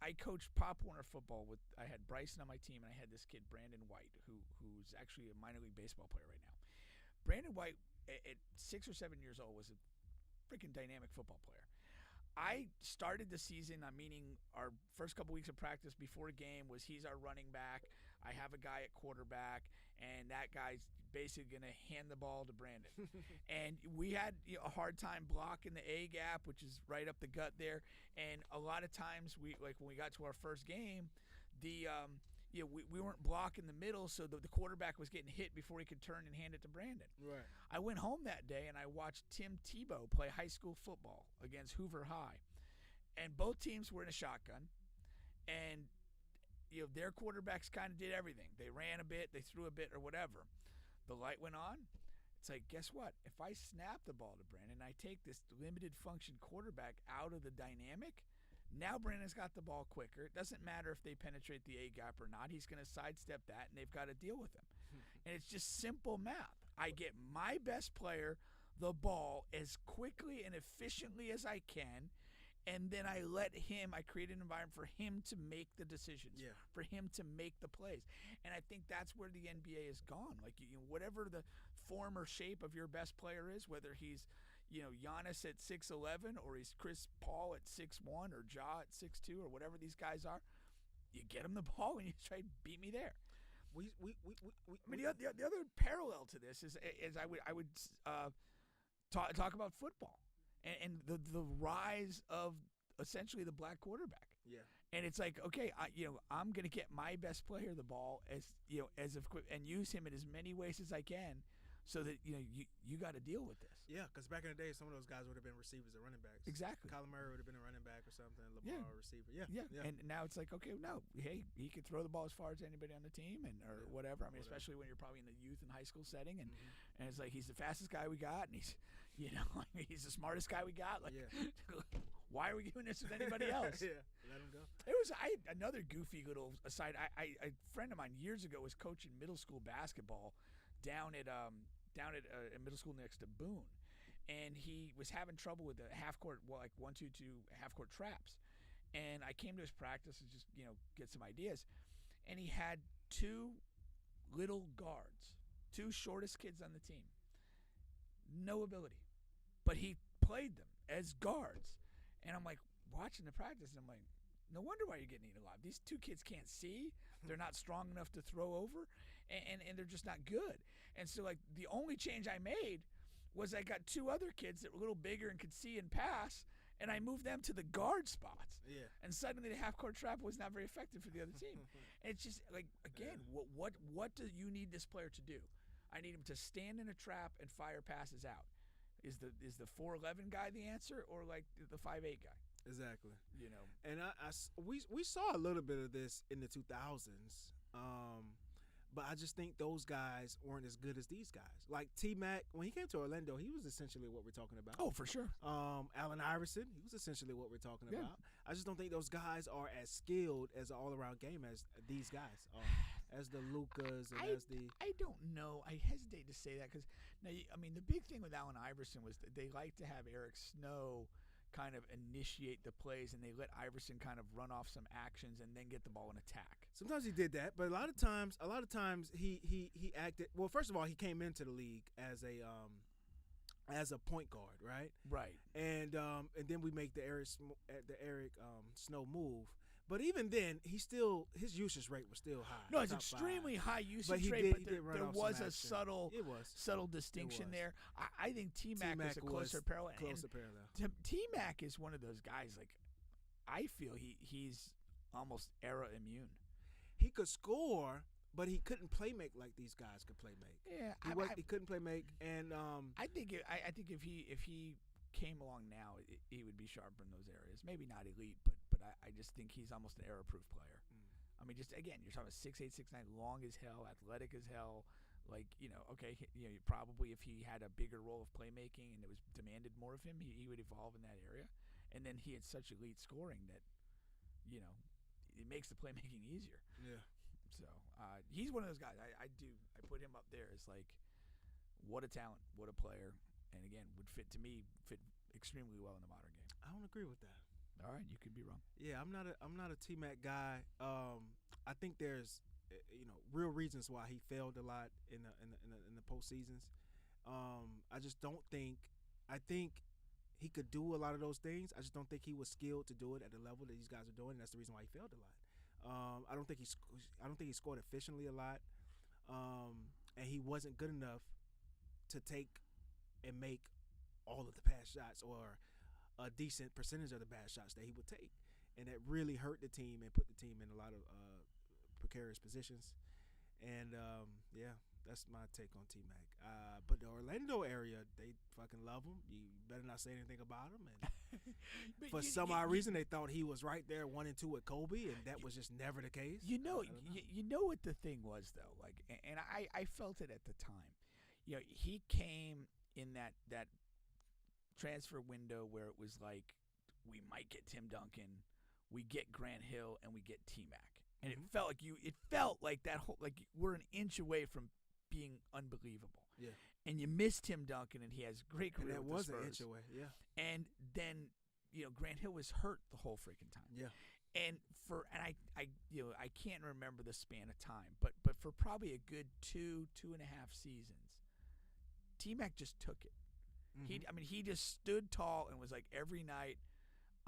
I coached Pop Warner football with. I had Bryson on my team, and I had this kid Brandon White, who's actually a minor league baseball player right now. Brandon White at 6 or 7 years old was a freaking dynamic football player. I started the season, meaning our first couple weeks of practice before a game was he's our running back. I have a guy at quarterback, and that guy's basically going to hand the ball to Brandon. And we had a hard time blocking the A gap, which is right up the gut there. And a lot of times, when we got to our first game, we weren't blocking the middle, so the quarterback was getting hit before he could turn and hand it to Brandon. Right. I went home that day and I watched Tim Tebow play high school football against Hoover High, and both teams were in a shotgun, and their quarterbacks kind of did everything. They ran a bit, they threw a bit, or whatever. The light went on. It's like, guess what? If I snap the ball to Brandon, I take this limited function quarterback out of the dynamic. Now Brandon's got the ball quicker. It doesn't matter if they penetrate the A gap or not. He's going to sidestep that, and they've got to deal with him. And it's just simple math. I get my best player the ball as quickly and efficiently as I can, and then I create an environment for him to make the decisions, for him to make the plays. And I think that's where the NBA has gone. Like, whatever the form or shape of your best player is, whether he's Giannis at 6'11", or he's Chris Paul at 6'1", or Ja at 6'2", or whatever these guys are, you get him the ball and you try to beat me there. I mean, the other parallel to this is I would talk about football and the rise of essentially the black quarterback. Yeah. And it's like, okay, I'm going to get my best player the ball and use him in as many ways as I can, so that you got to deal with this. Yeah, because back in the day, some of those guys would have been receivers or running backs. Exactly. Kyler Murray would have been a running back or something. LeBron a receiver. Yeah. And now it's like, okay, no, hey, he can throw the ball as far as anybody on the team, or whatever. I mean, especially when you're probably in the youth and high school setting, and it's like he's the fastest guy we got, and he's he's the smartest guy we got. Like, why are we doing this with anybody else? Yeah, let him go. Another goofy little aside. A friend of mine years ago was coaching middle school basketball down at a middle school next to Boone, and he was having trouble with the half court, 1-2-2 half court traps. And I came to his practice and just get some ideas, and he had two little guards, two shortest kids on the team, no ability, but he played them as guards. And I'm like watching the practice, and I'm like, no wonder why you're getting eaten alive. These two kids can't see. They're not strong enough to throw over, and they're just not good. And so, like, the only change I made was I got two other kids that were a little bigger and could see and pass, and I moved them to the guard spots. Yeah. And suddenly the half-court trap was not very effective for the other team. And it's just, like, again, what do you need this player to do? I need him to stand in a trap and fire passes out. Is the 4'11" guy the answer, or like the 5'8" guy? Exactly. And we saw a little bit of this in the 2000s, but I just think those guys weren't as good as these guys. Like T-Mac, when he came to Orlando, he was essentially what we're talking about. Oh, for sure. Allen Iverson, he was essentially what we're talking about. I just don't think those guys are as skilled as an all-around game as these guys are, as the Lukas and as the. I don't know. I hesitate to say that because, the big thing with Allen Iverson was that they like to have Eric Snow kind of initiate the plays, and they let Iverson kind of run off some actions and then get the ball and attack. Sometimes he did that, but a lot of times he acted. Well, first of all, he came into the league as a point guard, right? Right. And then we make the Eric Snow move. But even then, his usage rate was still high. No, it's extremely high usage rate, but there was a subtle distinction there. I think T-Mac was a closer parallel. Closer parallel. T-Mac is one of those guys, like, I feel he's almost era immune. He could score, but he couldn't play make like these guys could play make. Yeah, he couldn't play make, and I think if he came along now, he would be sharper in those areas. Maybe not elite, but I just think he's almost an era-proof player. I mean, just again, you're talking about 6'8", 6'9", long as hell, athletic as hell. Like, okay, probably if he had a bigger role of playmaking and it was demanded more of him, he would evolve in that area. And then he had such elite scoring that, it makes the playmaking easier. Yeah. So he's one of those guys. I put him up there as like, what a talent, what a player, and again would fit extremely well in the modern game. I don't agree with that. All right, you could be wrong. Yeah, I'm not a T-Mac guy. I think there's real reasons why he failed a lot in the postseasons. I just don't think. I think he could do a lot of those things. I just don't think he was skilled to do it at the level that these guys are doing. And that's the reason why he failed a lot. I don't think he scored efficiently a lot, and he wasn't good enough to take and make all of the pass shots or a decent percentage of the bad shots that he would take, and that really hurt the team and put the team in a lot of precarious positions. And that's my take on T-Mac. But the Orlando area, they fucking love him. You better not say anything about him. And for some odd reason, they thought he was right there 1 and 2 with Kobe, and that was just never the case. You know what the thing was though, like, and I felt it at the time. He came in that transfer window where it was like, we might get Tim Duncan, we get Grant Hill, and we get T-Mac. And it felt like that whole, like, we're an inch away from being unbelievable. Yeah. And you miss Tim Duncan, and he has great career. And that with was the an Spurs. inch away, yeah. And then, Grant Hill was hurt the whole freaking time. Yeah. And I can't remember the span of time, but for probably a good 2.5 seasons, T-Mac just took it. Mm-hmm. He just stood tall and was like, every night,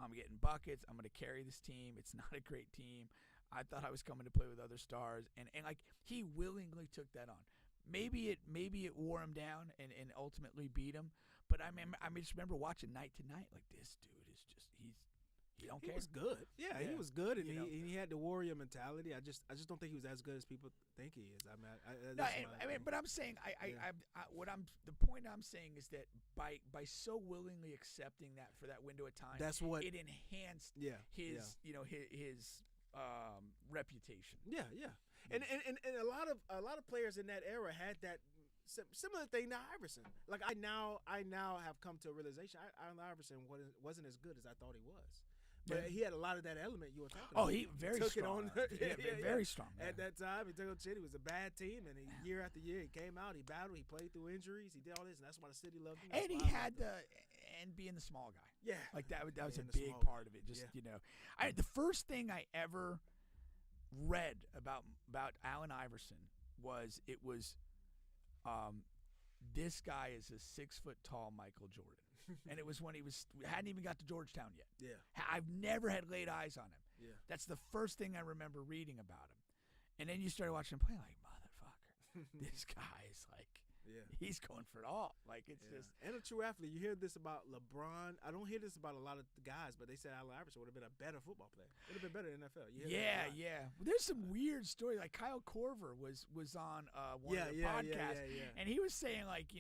I'm getting buckets. I'm going to carry this team. It's not a great team. I thought I was coming to play with other stars, and like, he willingly took that on. Maybe it wore him down and ultimately beat him. But I just remember watching night to night, like, this dude is just he don't care. He was good. Yeah, he was good, and he had the warrior mentality. I just don't think he was as good as people think he is. But I'm saying the point I'm saying is that by so willingly accepting that for that window of time, that's what it enhanced his reputation. Yeah. And a lot of players in that era had that similar thing to Iverson. Like, I now have come to a realization. Allen Iverson wasn't as good as I thought he was. But he had a lot of that element you were talking about. He very took strong. it on. Very strong. At that time, he took on shit. He was a bad team, and year after year, he came out, he battled, he played through injuries, he did all this, and that's why the city loved him. And he had and being the small guy. Yeah. Like that was a the big small part guy. of it. Just, the first thing I ever read about Allen Iverson was this guy is a 6 foot tall Michael Jordan. And it was when he hadn't even got to Georgetown yet. Yeah. I've never had laid eyes on him. Yeah. That's the first thing I remember reading about him. And then you started watching him play, like, motherfucker, this guy is like, he's going for it all. Like, it's just. And a true athlete. You hear this about LeBron. I don't hear this about a lot of the guys, but they said Allen Iverson would have been a better football player. Would have been better in the NFL. Yeah. Well, there's some weird stories. Like, Kyle Korver was on one of the podcasts, and he was saying, like,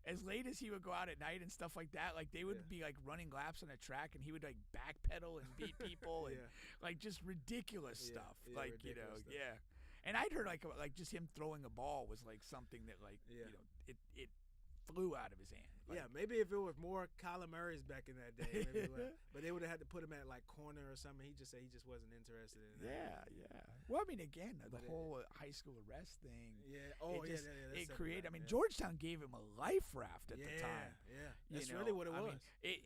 as late as he would go out at night and stuff like that, like, they would be like running laps on a track, and he would like backpedal and beat people and like just ridiculous stuff. Like, ridiculous stuff. yeah. And I'd heard like just him throwing a ball was like something that like it flew out of his hand. Like, maybe if it was more Kyler Murray's back in that day, maybe but they would have had to put him at like corner or something. He just said he just wasn't interested in that. Yeah. Well, I mean, again, the whole high school arrest thing. Yeah. It created. I mean, Georgetown gave him a life raft at the time. Yeah. That's really what it was.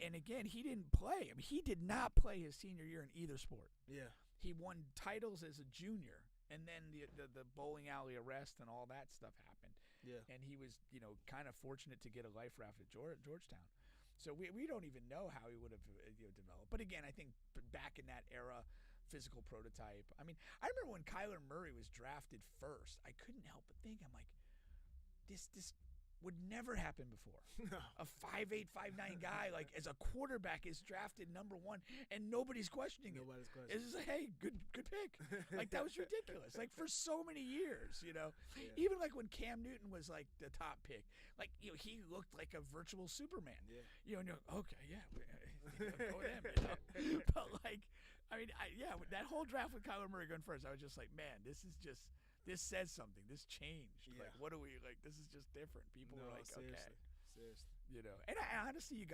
And again, he didn't play. I mean, he did not play his senior year in either sport. Yeah. He won titles as a junior. And then the bowling alley arrest and all that stuff happened. Yeah. And he was, kind of fortunate to get a life raft at Georgetown. So we don't even know how he would have developed. But again, I think back in that era, physical prototype. I mean, I remember when Kyler Murray was drafted first, I couldn't help but think, I'm like, this would never happen before. A 5'8", 5'9" guy like as a quarterback is drafted number 1 and nobody's questioning it. It's just like, hey, good pick. Like that was ridiculous. Like for so many years, you know. Yeah. Even like when Cam Newton was like the top pick, like he looked like a virtual Superman. Yeah. You know, and you're like, okay, yeah, go with him. You know? But like, I mean, that whole draft with Kyler Murray going first, I was just like, man, this says something. This changed. Yeah. Like, what do we like? This is just different. People are like, seriously. okay, you know. And honestly, you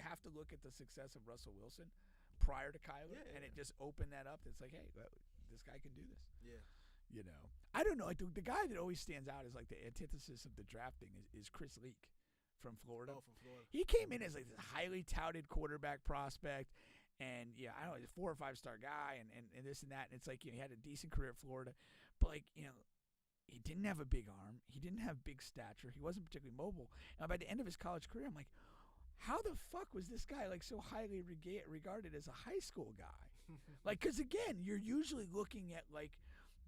have to look at the success of Russell Wilson prior to Kyler, and it just opened that up. It's like, hey, this guy can do this. Yeah. You know, I don't know. Like the guy that always stands out is like the antithesis of the drafting is Chris Leak from Florida. Oh, from Florida. He came in as like this highly touted quarterback prospect. And yeah, I don't know, he's a 4 or 5 star guy and this and that. And it's like, you know, he had a decent career at Florida, but like, you know, he didn't have a big arm. He didn't have big stature. He wasn't particularly mobile. And by the end of his college career, I'm like, how the fuck was this guy like so highly regarded as a high school guy? Like, because again, you're usually looking at like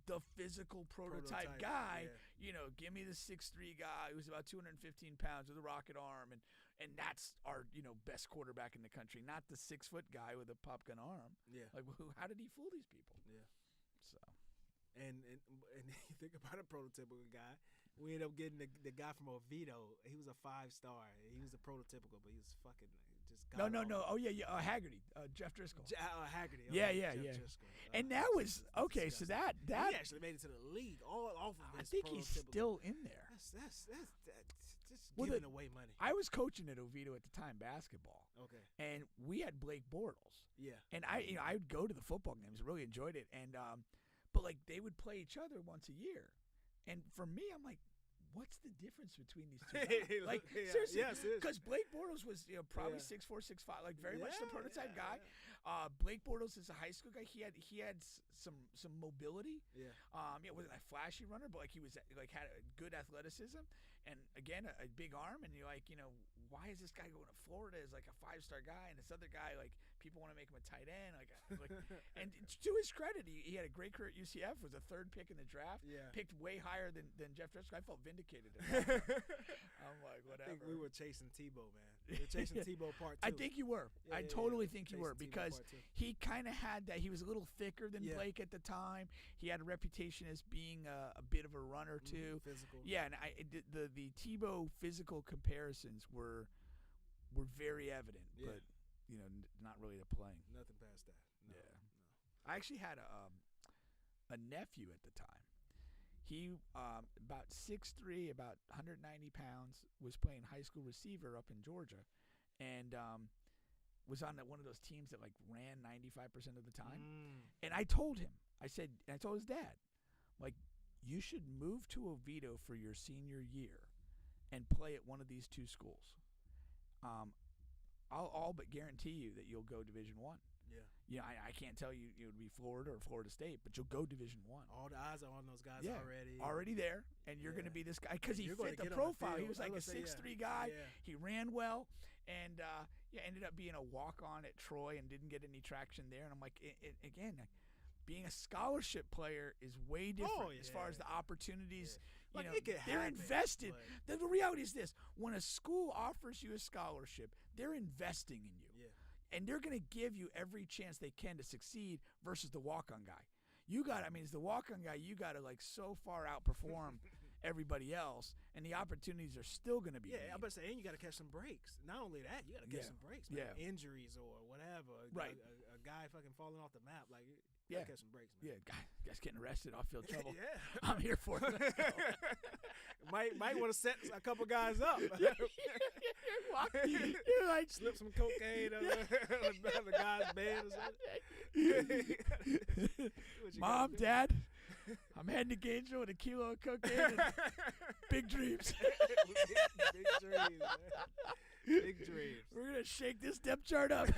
the physical prototype guy, you know, give me the 6'3" guy who's about 215 pounds with a rocket arm, and that's our, you know, best quarterback in the country, not the 6 foot guy with a pop gun arm. Yeah. Like, how did he fool these people? Yeah. So. And you think about a prototypical guy. We ended up getting the guy from Oviedo. He was a 5-star. He was a prototypical, but he was fucking just no. Oh yeah. Haggerty, Jeff Driscoll. Haggerty. Yeah. Driscoll. And that was okay. So that he actually made it to the league all off of this. I think he's still in there. That's just giving away money. I was coaching at Oviedo at the time, basketball. Okay. And we had Blake Bortles. Yeah. And I would go to the football games, really enjoyed it, and but like they would play each other once a year. And for me, I'm like, what's the difference between these two guys? Like, seriously. Because Blake Bortles was, you know, probably 6'4", 6'5", like very much the prototype guy. Yeah. Blake Bortles is a high school guy. He had some mobility. Yeah. Wasn't a flashy runner, but like he was like had a good athleticism, and again a big arm. And you're like, you know, why is this guy going to Florida as like a 5-star guy, and this other guy, like, people want to make him a tight end, like and to his credit, he had a great career at UCF. Was a 3rd pick in the draft. Yeah. Picked way higher than Jeff Driscoll. I felt vindicated. I'm like, whatever. I think we were chasing Tebow, man. We were chasing Tebow part 2. I think you were. I totally think you were, because he kind of had that. He was a little thicker than Blake at the time. He had a reputation as being a bit of a runner too. Physical. Yeah, and the Tebow physical comparisons were very evident, but you know, not really the playing. Nothing past that. No. I actually had a nephew at the time. He about 6'3", about 190 pounds, was playing high school receiver up in Georgia, and was on one of those teams that like ran 95% of the time. And I told him, I told his dad, like, you should move to Oviedo for your senior year and play at one of these 2 schools. I'll all but guarantee you that you'll go Division I. Yeah. Yeah, I can't tell you it would be Florida or Florida State, but you'll go Division I. All the eyes are on those guys already there, and you're going to be this guy because he fit the profile. He was like a 6'3" guy. Yeah. He ran well, and ended up being a walk-on at Troy and didn't get any traction there. And I'm like, again, being a scholarship player is way different as far as the opportunities. Yeah. You like, know, they're invested. The reality is this: when a school offers you a scholarship, they're investing in you. Yeah. And they're going to give you every chance they can to succeed versus the walk-on guy. As the walk-on guy, you got to like so far outperform everybody else, and the opportunities are still going to be. Yeah, I'm about to say, and you got to catch some breaks. Not only that, you got to catch some breaks, man. Yeah. Injuries or whatever. Right. A guy fucking falling off the map, like. You gotta catch some breaks, man. Yeah, guys getting arrested off field trouble. Yeah. I'm here for it. Let's go. might want to set a couple guys up. You're like, slip some cocaine on the guy's bed or something. Mom, Dad, I'm heading to Gainesville with a kilo of cocaine and big dreams. Big dreams, man. Big dreams. We're going to shake this depth chart up.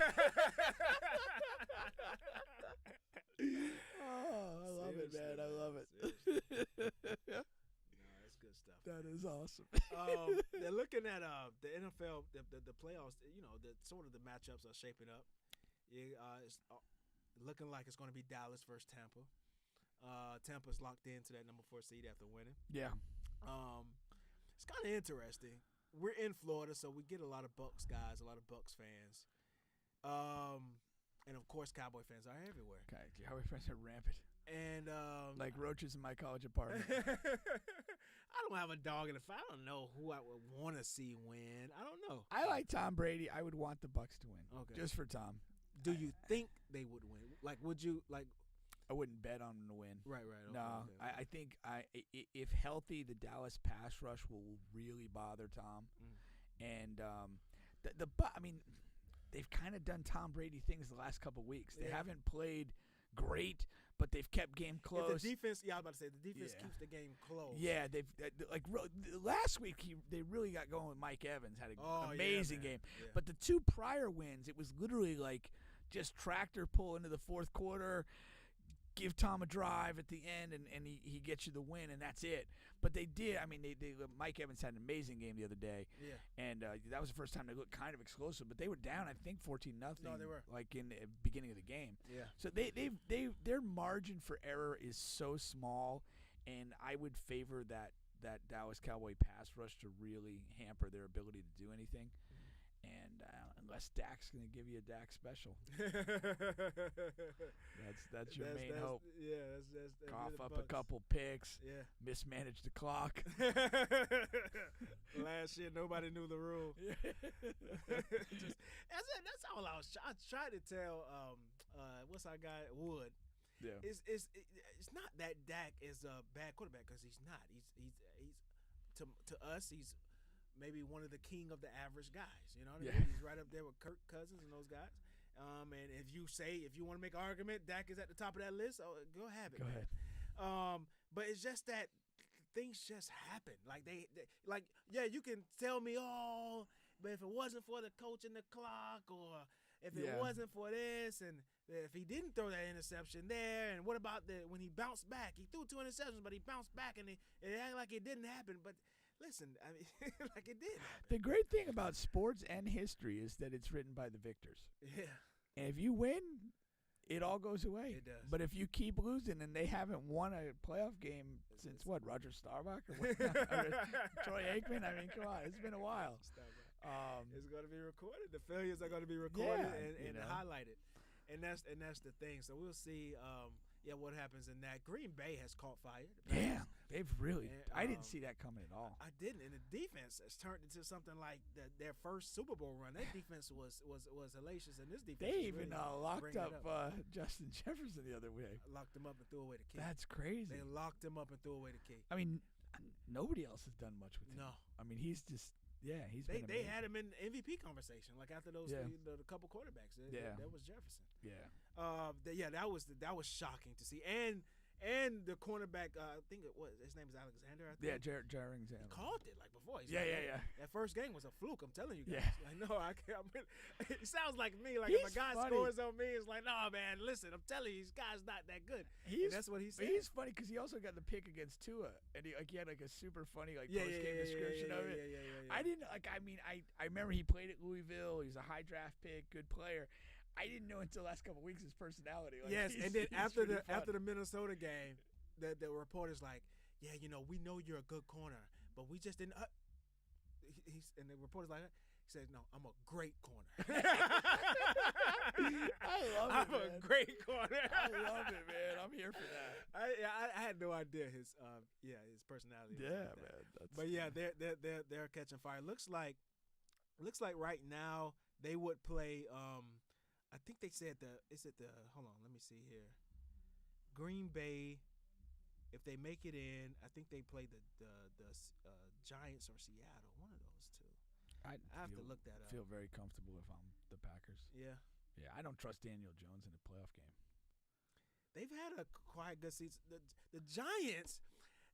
Oh, I love it, man. I love it. No, that's good stuff. That is awesome. They're looking at the NFL, the playoffs. You know, sort of the matchups are shaping up. It's looking like it's going to be Dallas versus Tampa. Tampa's locked into that number 4 seed after winning. Yeah. It's kind of interesting. We're in Florida, so we get a lot of Bucks guys, a lot of Bucks fans. And of course, Cowboy fans are everywhere. Okay, Cowboy fans are rampant. And like roaches in my college apartment. I don't have a dog in the fight. I don't know who I would want to see win. I don't know. I like Tom Brady. I would want the Bucks to win. Okay. Just for Tom. Do you think they would win? Like, would you like? I wouldn't bet on them to win. Right. Okay, No, okay. I think if healthy, the Dallas pass rush will really bother Tom. And I mean, they've kind of done Tom Brady things the last couple of weeks. They haven't played great, but they've kept game close. If the defense, I was about to say, the defense keeps the game close. Yeah, they've last week they really got going with Mike Evans, had an amazing game. Yeah. But the 2 prior wins, it was literally like just tractor pull into the fourth quarter, give Tom a drive at the end, and he gets you the win, and that's it. But they did. I mean, Mike Evans had an amazing game the other day. Yeah. And that was the first time they looked kind of explosive. But they were down, I think, 14-0. No, they were. Like in the beginning of the game. Yeah. So their margin for error is so small, and I would favor that Dallas Cowboy pass rush to really hamper their ability to do anything. And unless Dak's going to give you a Dak special, that's your main hope. Yeah, that's cough up a couple picks. Yeah, mismanage the clock. Last year, nobody knew the rule. That's all I was. I tried to tell. What's our guy Wood? Yeah, it's not that Dak is a bad quarterback, because he's not. He's to us he's maybe one of the king of the average guys. You know what I mean? He's right up there with Kirk Cousins and those guys. And if you want to make an argument, Dak is at the top of that list, go have it. Go ahead. But it's just that things just happen. Like they you can tell me, but if it wasn't for the coach and the clock, or if it wasn't for this, and if he didn't throw that interception there, and what about when he bounced back? He threw 2 interceptions, but he bounced back, and it acted like it didn't happen. But listen, I mean, like it did. The great thing about sports and history is that it's written by the victors. Yeah. And if you win, it all goes away. It does. But if you keep losing, and they haven't won a playoff game since what, Roger Staubach or what? Troy Aikman? I mean, come on, it's been a while. It's going to be recorded. The failures are going to be recorded and highlighted. And that's the thing. So we'll see. What happens in that. Green Bay has caught fire. Yeah, they've really. I didn't see that coming at all. I didn't. And the defense has turned into something like their first Super Bowl run. That defense was hellacious, and this defense. They even really locked up Justin Jefferson the other way. Locked him up and threw away the key. That's crazy. They locked him up and threw away the key. I mean, nobody else has done much with him. No. I mean, he's just. Yeah, They had him in MVP conversation, like after those the couple quarterbacks. That was Jefferson. Yeah. That was shocking to see, and the cornerback. I think his name is Alexander. I think. Yeah, Jared Alexander. He called it like before. He's yeah. That first game was a fluke. I'm telling you guys. Yeah. Like, no, I can't. I mean, it sounds like me. Like He's if a guy funny. scores on me, it's like, no, man. Listen, I'm telling you, this guy's not that good. And that's what he said. He's funny because he also got the pick against Tua, and he had like a super funny post game description of it. Yeah. I didn't like. I mean, I remember he played at Louisville. He's a high draft pick, good player. I didn't know until the last couple of weeks his personality. Like, yes, and then after the Minnesota game, the reporter's like, yeah, we know you're a good corner, but we just didn't. And the reporter's like, he says, no, I'm a great corner. I'm a great corner. I love it, man. I'm here for that. I had no idea his personality. Yeah, like man. But yeah, they're catching fire. Looks like right now they would play. I think they said hold on, let me see here. Green Bay, if they make it in, I think they play the Giants or Seattle, one of those two. I have to look that up. I feel very comfortable if I'm the Packers. Yeah. Yeah, I don't trust Daniel Jones in a playoff game. They've had a quite good season. The Giants,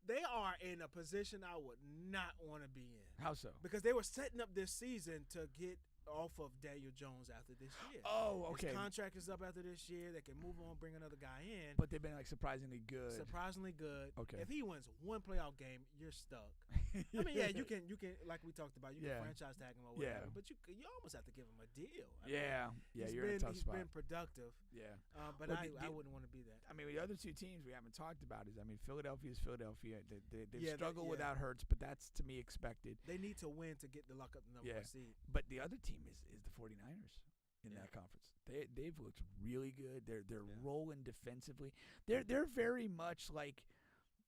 they are in a position I would not want to be in. How so? Because they were setting up this season to get off of Daniel Jones after this year. Oh, okay. His contract is up after this year. They can move on, bring another guy in. But they've been like surprisingly good. Surprisingly good. Okay. If he wins one playoff game, you're stuck. I mean, yeah, you can like we talked about, you can Yeah. franchise tag him or Yeah. whatever, but you almost have to give him a deal. I Yeah, mean, yeah, he's you're in a tough he's spot. been productive, Yeah. but Well, I wouldn't want to be that. I mean, the other two teams we haven't talked about is, I mean, Philadelphia is Philadelphia. They've Yeah, struggled yeah. without Hurts, but that's to me expected. They need to win to get the luck up the number Yeah. one seed. But the other team is the 49ers in Yeah. that conference. They've looked really good. They're Yeah. rolling defensively. They're very much like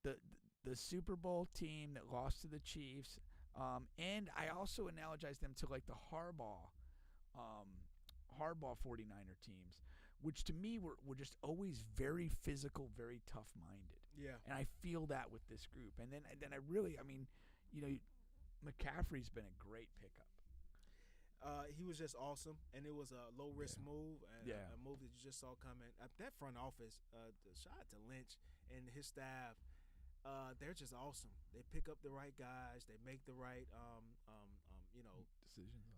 the Super Bowl team that lost to the Chiefs. And I also analogize them to like the Harbaugh 49er teams, which to me were just always very physical, very tough-minded. Yeah. And I feel that with this group. And then I really, I mean, McCaffrey's been a great pickup. He was just awesome, and it was a low-risk move, and Yeah. a move that you just saw coming. That front office, the shout out to Lynch and his staff, they're just awesome. They pick up the right guys. They make the right,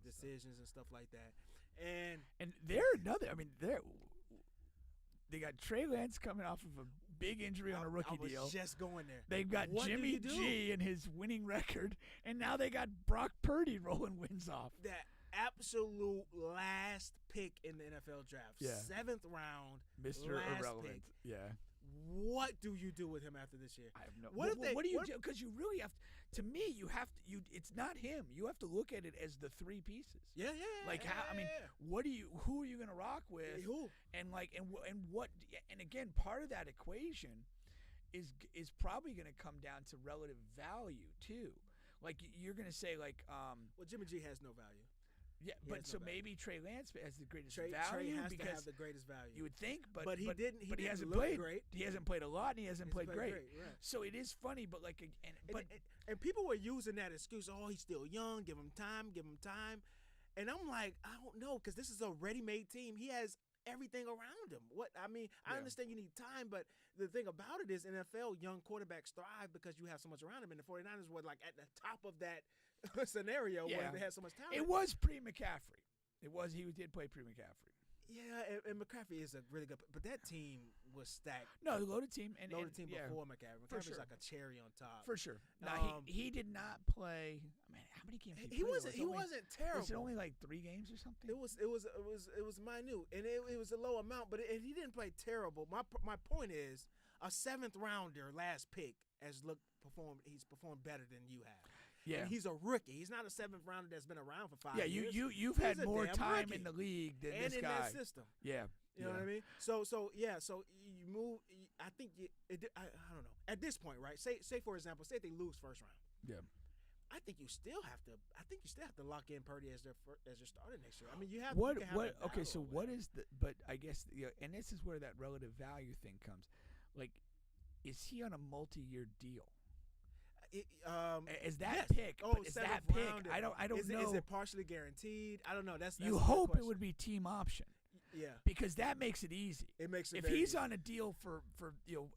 decisions and stuff like that. And they're another. I mean, they got Trey Lance coming off of a big injury on a rookie I was deal. just going there. They've got What do Jimmy you do? G and his winning record, and now they got Brock Purdy rolling wins off. That absolute last pick in the NFL draft, Yeah. 7th round, Mr. last Irrelevant. pick. Yeah. What do you do with him after this year? I have no. What if what do you do? Because you really have to me, you have to. It's not him. You have to look at it as the three pieces. Yeah. Like how? I mean, who are you going to rock with? Who? And like and what? And again, part of that equation is probably going to come down to relative value too. Like you're going to say like. Well, Jimmy G has no value. Yeah, He but has so no value. maybe Trey Lance has the greatest Trey value has because to have the greatest value. you would think, but he didn't. But he didn't hasn't look played. great. He hasn't played a lot, and he hasn't played great. Right. So it is funny, but like, And people were using that excuse. Oh, he's still young. Give him time. And I'm like, I don't know, because this is a ready-made team. He has everything around him. I understand you need time, but the thing about it is NFL young quarterbacks thrive because you have so much around them. And the 49ers were like at the top of that scenario where they had so much talent. It was pre-McCaffrey. He did play pre-McCaffrey. Yeah, and McCaffrey is a really good, but that team was stacked. No, the loaded team Before McCaffrey. For McCaffrey's sure. like a cherry on top. For sure. No, he did not play. I mean, how many games did he play? He wasn't terrible. Was it only like 3 games or something? It was minute, and it was a low amount, but he didn't play terrible. My point is, a 7th rounder, last pick, he's performed better than you have. Yeah, and he's a rookie. He's not a 7th rounder that's been around for 5 years. Yeah, you've He's had a more damn time rookie. in the league than and this in guy. that system. Yeah, you know what I mean. So you move. I think I don't know. At this point, right? Say for example, say if they lose first round. Yeah. I think you still have to lock in Purdy as your starter next year. I mean, you have what. You can have that Okay, battle so or what whatever. is the? But I guess and this is where that relative value thing comes. Like, is he on a multi-year deal? Is that yes. pick? Oh, Is that 7th pick? round. I don't know. Is it partially guaranteed? I don't know. That's you a good hope it question. would be team option. Yeah, Because that makes it easy. it makes it. If very he's easy. on a deal for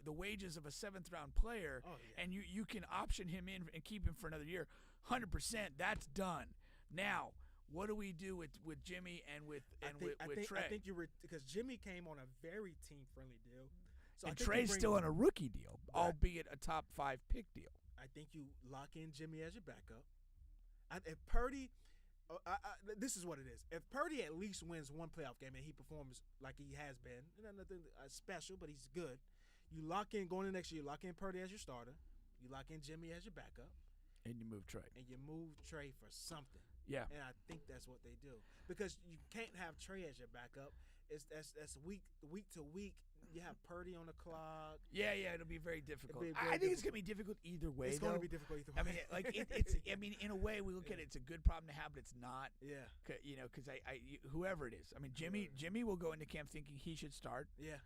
the wages of a 7th round player, Oh, yeah. and you can option him in and keep him for another year, 100%, that's done. Now, what do we do with Jimmy and with Trey? I think because Jimmy came on a very team friendly deal. So I and think you Trey's bring- still on a rookie deal, Right. albeit a top 5 pick deal. I think you lock in Jimmy as your backup. If Purdy, this is what it is. If Purdy at least wins one playoff game and he performs like he has been, nothing special, but he's good, you lock in going into next year. You lock in Purdy as your starter. You lock in Jimmy as your backup, And you move Trey. and you move Trey for something. Yeah. And I think that's what they do, because you can't have Trey as your backup. That's week to week. You have Purdy on the clock. Yeah, it'll be very difficult. It'll be very I think it's going to be difficult either way, It's though. going to be difficult either way. I mean, like it's. I mean, in a way, we look at it. It's a good problem to have, but it's not. Yeah. Because whoever it is. I mean, Jimmy will go into camp thinking he should start. Yeah.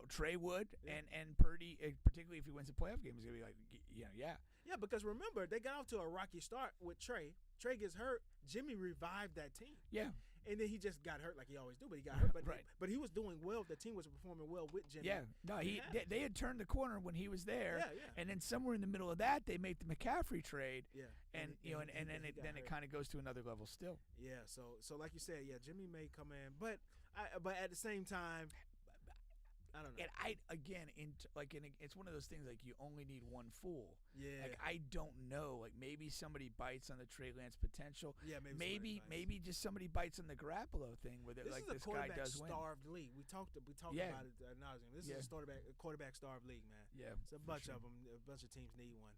Trey would, and Purdy, particularly if he wins a playoff game, is gonna be like, yeah. Yeah, because remember, they got off to a rocky start with Trey. Trey gets hurt. Jimmy revived that team. Yeah. And then he just got hurt like he always do, but he got hurt. But, Right. but he was doing well. The team was performing well with Jimmy. Yeah, no, they had turned the corner when he was there, Yeah. and then somewhere in the middle of that, they make the McCaffrey trade, Yeah. and he then got it hurt. kind of goes to another level still. Yeah, so like you said, yeah, Jimmy may come in, but at the same time, I don't know. And it's one of those things like you only need one fool. Yeah. Like I don't know. Like maybe somebody bites on the Trey Lance potential. Yeah, maybe just somebody bites on the Garoppolo thing where this like is this a guy does win. starved league. We talked Yeah. about it ad nauseum. This is a quarterback starved league, man. Yeah, It's a bunch of them. A bunch of teams need one.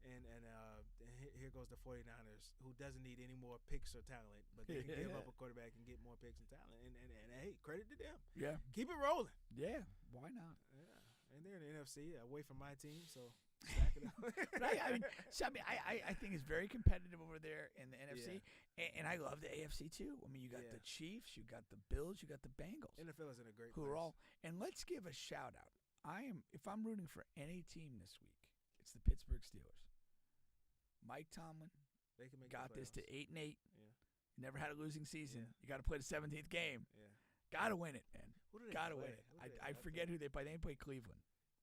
And here goes the 49ers, who doesn't need any more picks or talent, but they can give up a quarterback and get more picks and talent. And hey, credit to them. Yeah. Keep it rolling. Yeah. Why not? Yeah. And they're in the NFC, away from my team, so stack it up. But I think it's very competitive over there in the NFC, and I love the AFC too. I mean, you got the Chiefs, you got the Bills, you got the Bengals. NFL is in a great who place. are all. And let's give a shout out. If I'm rooting for any team this week, it's the Pittsburgh Steelers. Mike Tomlin They can make got the this to playoffs. 8-8. Yeah. Never had a losing season. Yeah. You got to play the 17th game. Yeah. Got to win it, man. Who do they Got to play? win it. Who do they I play? forget who they play. They play Cleveland.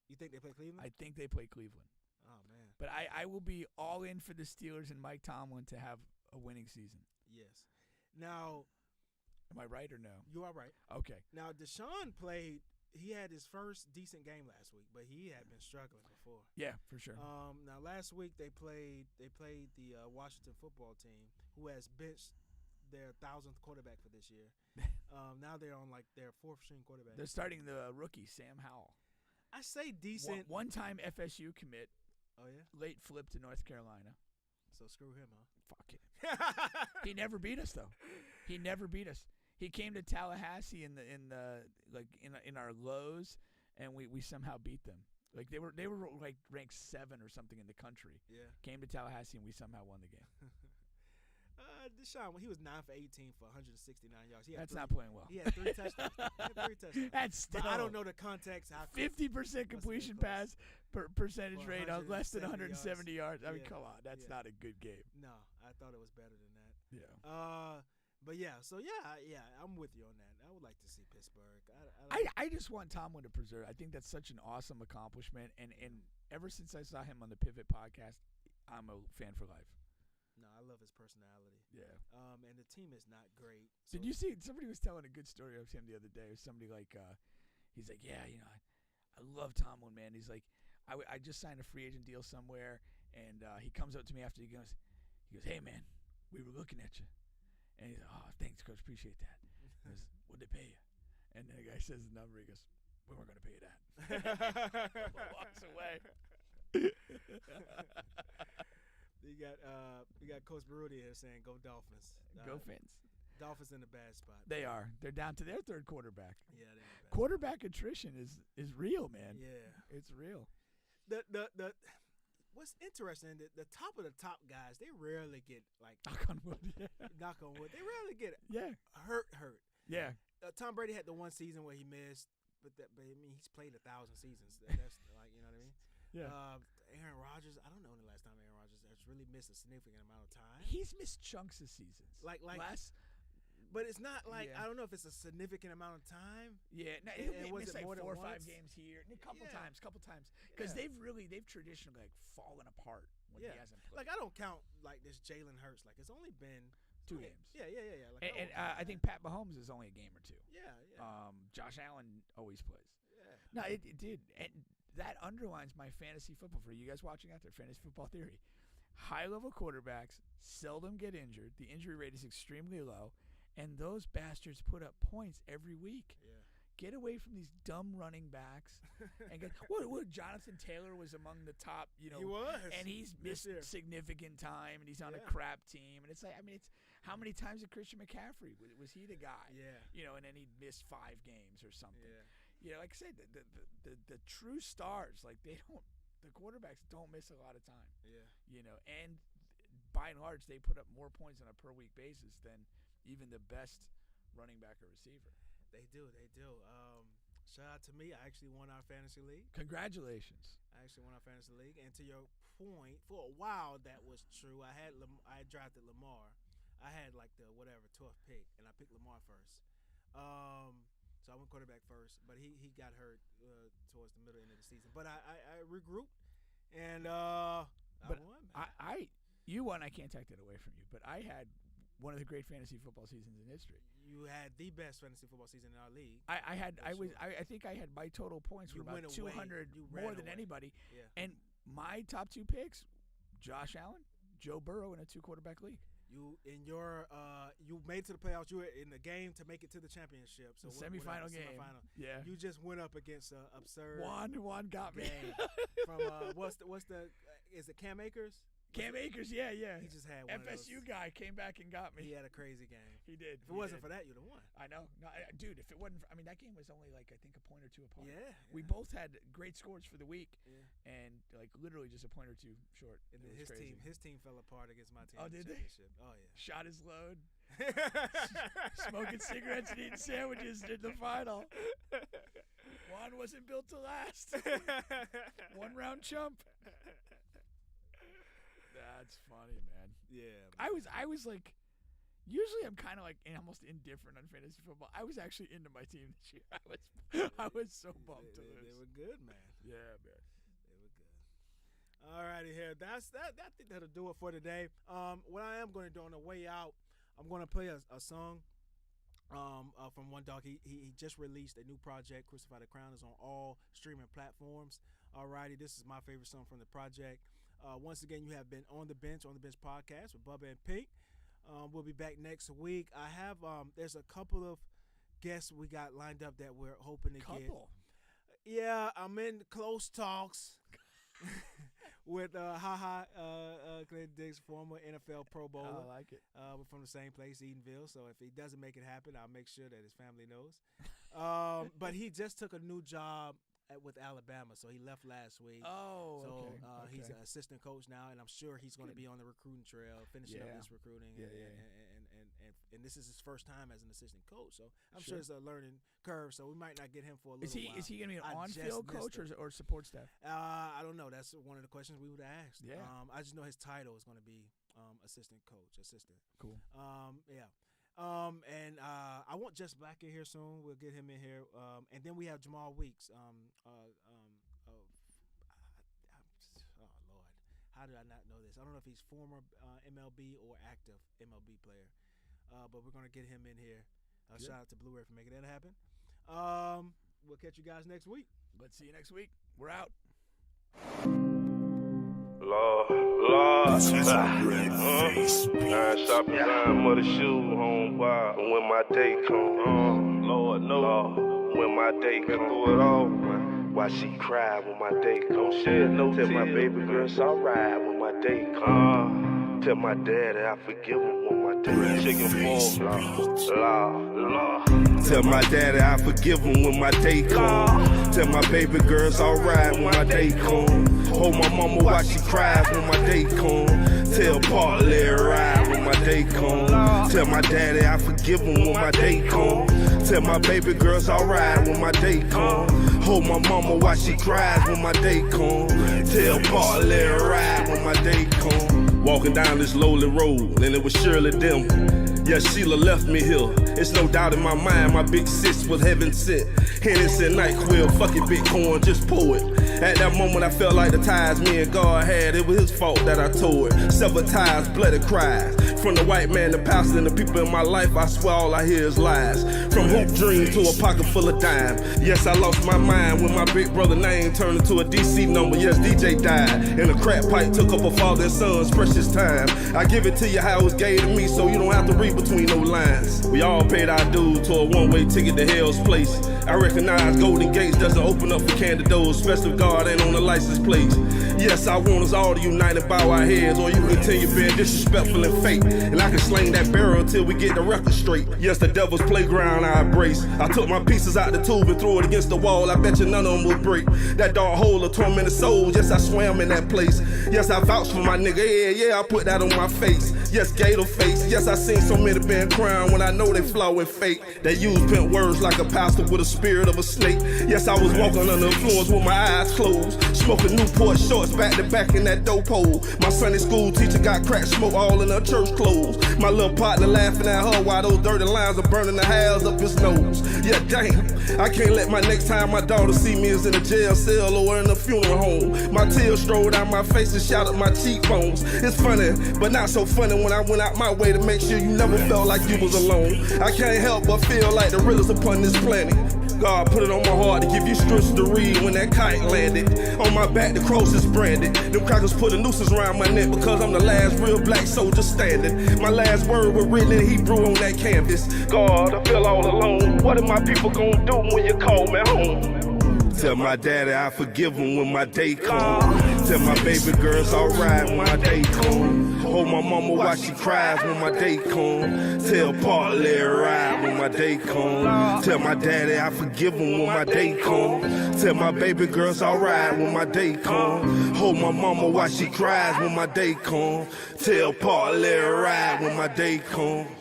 You think they play Cleveland? I think they play Cleveland. Oh, man. But I will be all in for the Steelers and Mike Tomlin to have a winning season. Yes. Now, am I right or no? You are right. Okay. Now, Deshaun played. He had his first decent game last week, but he had been struggling before. Yeah, for sure. Now, last week they played the Washington football team, who has benched their 1,000th quarterback for this year. Now they're on like their fourth string quarterback. They're starting the rookie Sam Howell. I say decent. One-time FSU commit. Oh yeah. Late flip to North Carolina. So screw him, huh? Fuck it. He never beat us though. He never beat us. He came to Tallahassee in our lows, and we somehow beat them. Like they were like ranked 7 or something in the country. Yeah. Came to Tallahassee and we somehow won the game. Deshaun, he was 9 for 18 for 169 yards. That's not playing well. He had 3 touchdowns. That's still. But I don't know the context. 50% completion pass percentage rate on less than 170 yards. I mean, come on, that's not a good game. No, I thought it was better than that. Yeah. But yeah, I'm with you on that. I would like to see Pittsburgh. I just want Tomlin to preserve. I think that's such an awesome accomplishment, and ever since I saw him on the Pivot podcast, I'm a fan for life. No, I love his personality. Yeah. And the team is not great. So Did you see? Somebody was telling a good story of him the other day. It was somebody like, he's like, yeah, I love Tomlin, man. He's like, I just signed a free agent deal somewhere, and he comes up to me after he goes, hey man, we were looking at you. And he's like, oh, thanks, coach, appreciate that. He goes, what'd they pay you? And then the guy says the number. He goes, we weren't going to pay you that. Walks away. You got Coach Barudi here saying, "Go Dolphins." Go Fins. Dolphins in a bad spot. They are. They're down to their third quarterback. Yeah, they're in a bad quarterback attrition is real, man. Yeah, it's real. The what's interesting, the top of the top guys, they rarely get like knock on wood. Yeah. Knock on wood. They rarely get hurt. Yeah. Tom Brady had the one season where he missed, but I mean he's played 1,000 seasons. That's like, you know what I mean. Yeah. Aaron Rodgers, I don't know when the last time Aaron Rodgers has really missed a significant amount of time. He's missed chunks of seasons. Like last. But it's not like, I don't know if it's a significant amount of time. Yeah, no, he'll miss like 4 or 5 games here, a couple times, because they've traditionally like fallen apart when he hasn't played. Like I don't count like this Jalen Hurts. Like it's only been 2 games. Yeah. Like, and I think Pat Mahomes is only a game or 2. Yeah. Josh Allen always plays. Yeah. No, it did, and that underlines my fantasy football. For you guys watching out there, fantasy football theory. High-level quarterbacks seldom get injured. The injury rate is extremely low. And those bastards put up points every week. Yeah. Get away from these dumb running backs. And what Jonathan Taylor was among the top, He was. And he's missed significant time, and he's on a crap team. And it's like, I mean, it's how many times did Christian McCaffrey, was he the guy? Yeah. And then he'd miss 5 games or something. Yeah. Like I said, the true stars, like the quarterbacks don't miss a lot of time. Yeah. And by and large, they put up more points on a per week basis than even the best running back or receiver. They do. Shout out to me. I actually won our fantasy league. Congratulations. I actually won our fantasy league. And to your point, for a while that was true. I drafted Lamar. I had like the 12th pick, and I picked Lamar first. So I went quarterback first, but he got hurt towards the middle end of the season. But I regrouped, and I won. Man. You won. I can't take that away from you. But I had one of the great fantasy football seasons in history. You had the best fantasy football season in our league. I think I had my total points were about 200 more than anybody. Yeah. And my top 2 picks, Josh Allen, Joe Burrow in a 2-quarterback league. You made it to the playoffs. You were in the game to make it to the championship. So the semifinal game. Yeah. You just went up against absurd. Juan got me. From what's the is it Cam Akers? Cam Akers, yeah. He just had one FSU guy came back and got me. He had a crazy game. He did. If it wasn't for that, you'd have won. I know. No, dude, if it wasn't – I mean, that game was only, like, I think a point or two apart. Yeah. We both had great scores for the week and, like, literally just a point or two short. And then his team fell apart against my team. Oh, did they? Oh, yeah. Shot his load. Smoking cigarettes and eating sandwiches in the final. Juan wasn't built to last. 1-round chump. That's funny, man. Yeah. Man. I was like, usually I'm kind of like almost indifferent on fantasy football. I was actually into my team this year. I was so bummed to lose. They were good, man. Yeah, man. They were good. All righty here. I think that'll do it for today. What I am going to do on the way out, I'm going to play a song from One Dog. He just released a new project. Crucify the Crown is on all streaming platforms. All righty. This is my favorite song from the project. Once again, you have been on the bench podcast with Bubba and Pink. We'll be back next week. I have there's a couple of guests we got lined up that we're hoping to get. Yeah, I'm in close talks with Clint Diggs, former NFL Pro Bowler. I like it. We're from the same place, Edenville. So if he doesn't make it happen, I'll make sure that his family knows. But he just took a new job with Alabama, so he left last week. Oh, so okay. He's an assistant coach now, and I'm sure he's going to be on the recruiting trail, finishing up this recruiting. And this is his first time as an assistant coach, so I'm sure it's a learning curve. So we might not get him for a little while. Is he going to be an on-field coach or support staff? I don't know. That's one of the questions we would have asked. Yeah. I just know his title is going to be assistant coach. Cool. Yeah. And I want Just Black in here soon. We'll get him in here. And then we have Jamal Weeks. Oh Lord, how did I not know this? I don't know if he's former MLB or active MLB player. But we're gonna get him in here. Shout out to Blue Ray for making that happen. We'll catch you guys next week. Let's see you next week. We're out. Lord, shop design, mother shoe, home bar. When my day come, Lord, no. When my day come through it all, why she cry when my day come? Shed no tears. Tell my baby girl it's alright when my day come. Tell my daddy I forgive him when my day chicken fall. Lord. Tell my daddy I forgive him when my day come. Tell my baby girl it's alright when my day come. Hold my mama while she cries when my day come. Tell Paul let her ride when my day come. Tell my daddy I forgive him when my day come. Tell my baby girl it's alright when my day come. Hold my mama while she cries when my day come. Tell Paul let her ride when my day come. Walking down this lonely road and it was surely them. Yeah, Sheila left me here. It's no doubt in my mind my big sis was heaven sent. Hennessy and NyQuil, fuck it, Bitcoin, just pour it. At that moment I felt like the ties me and God had, it was his fault that I tore it. Severed ties, bloody cries. From the white man, the pastor, and the people in my life, I swear all I hear is lies. From hoop dream to a pocket full of dime. Yes, I lost my mind when my big brother name turned into a DC number. Yes, DJ died. And a crack pipe took up a father and son's precious time. I give it to you how it was gave to me so you don't have to read between no lines. We all paid our dues to a one-way ticket to hell's place. I recognize Golden Gates doesn't open up for candy doors, especially if God ain't on the license plate. Yes, I want us all to unite and bow our heads, or you continue being disrespectful and fake. And I can sling that barrel till we get the record straight. Yes, the devil's playground I embrace. I took my pieces out the tube and threw it against the wall. I bet you none of them will break. That dark hole of tormented souls. Yes, I swam in that place. Yes, I vouched for my nigga. Yeah, I put that on my face. Yes, Gator face. Yes, I seen so many being crowned when I know they flaw and fake. They use bent words like a pastor with a spirit of a snake. Yes, I was walking under influence with my eyes closed, smoking Newport shorts back to back in that dope hole. My Sunday school teacher got crack smoke all in her church clothes. My little partner laughing at her while those dirty lines are burning the hairs up his nose. Yeah, damn. I can't let my next time my daughter see me is in a jail cell or in a funeral home. My tears strolled down my face and shot up my cheekbones. It's funny, but not so funny when I went out my way to make sure you never felt like you was alone. I can't help but feel like the realest upon this planet. God put it on my heart to give you strength to read when that kite landed. On my back, the cross is branded. Them crackers put a nooses around my neck because I'm the last real black soldier standing. My last word was written in Hebrew on that canvas. God, I feel all alone. What are my people gonna do when you call me home? Tell my daddy I forgive him when my day comes. Tell my baby girl it's alright when my day comes. Hold my mama while she cries when my day comes. Tell Paul let her ride when my day comes. Tell my daddy I forgive him when my day comes. Tell my baby girl it's alright when my day comes. Hold my mama while she cries when my day comes. Tell Paul let her ride when my day comes.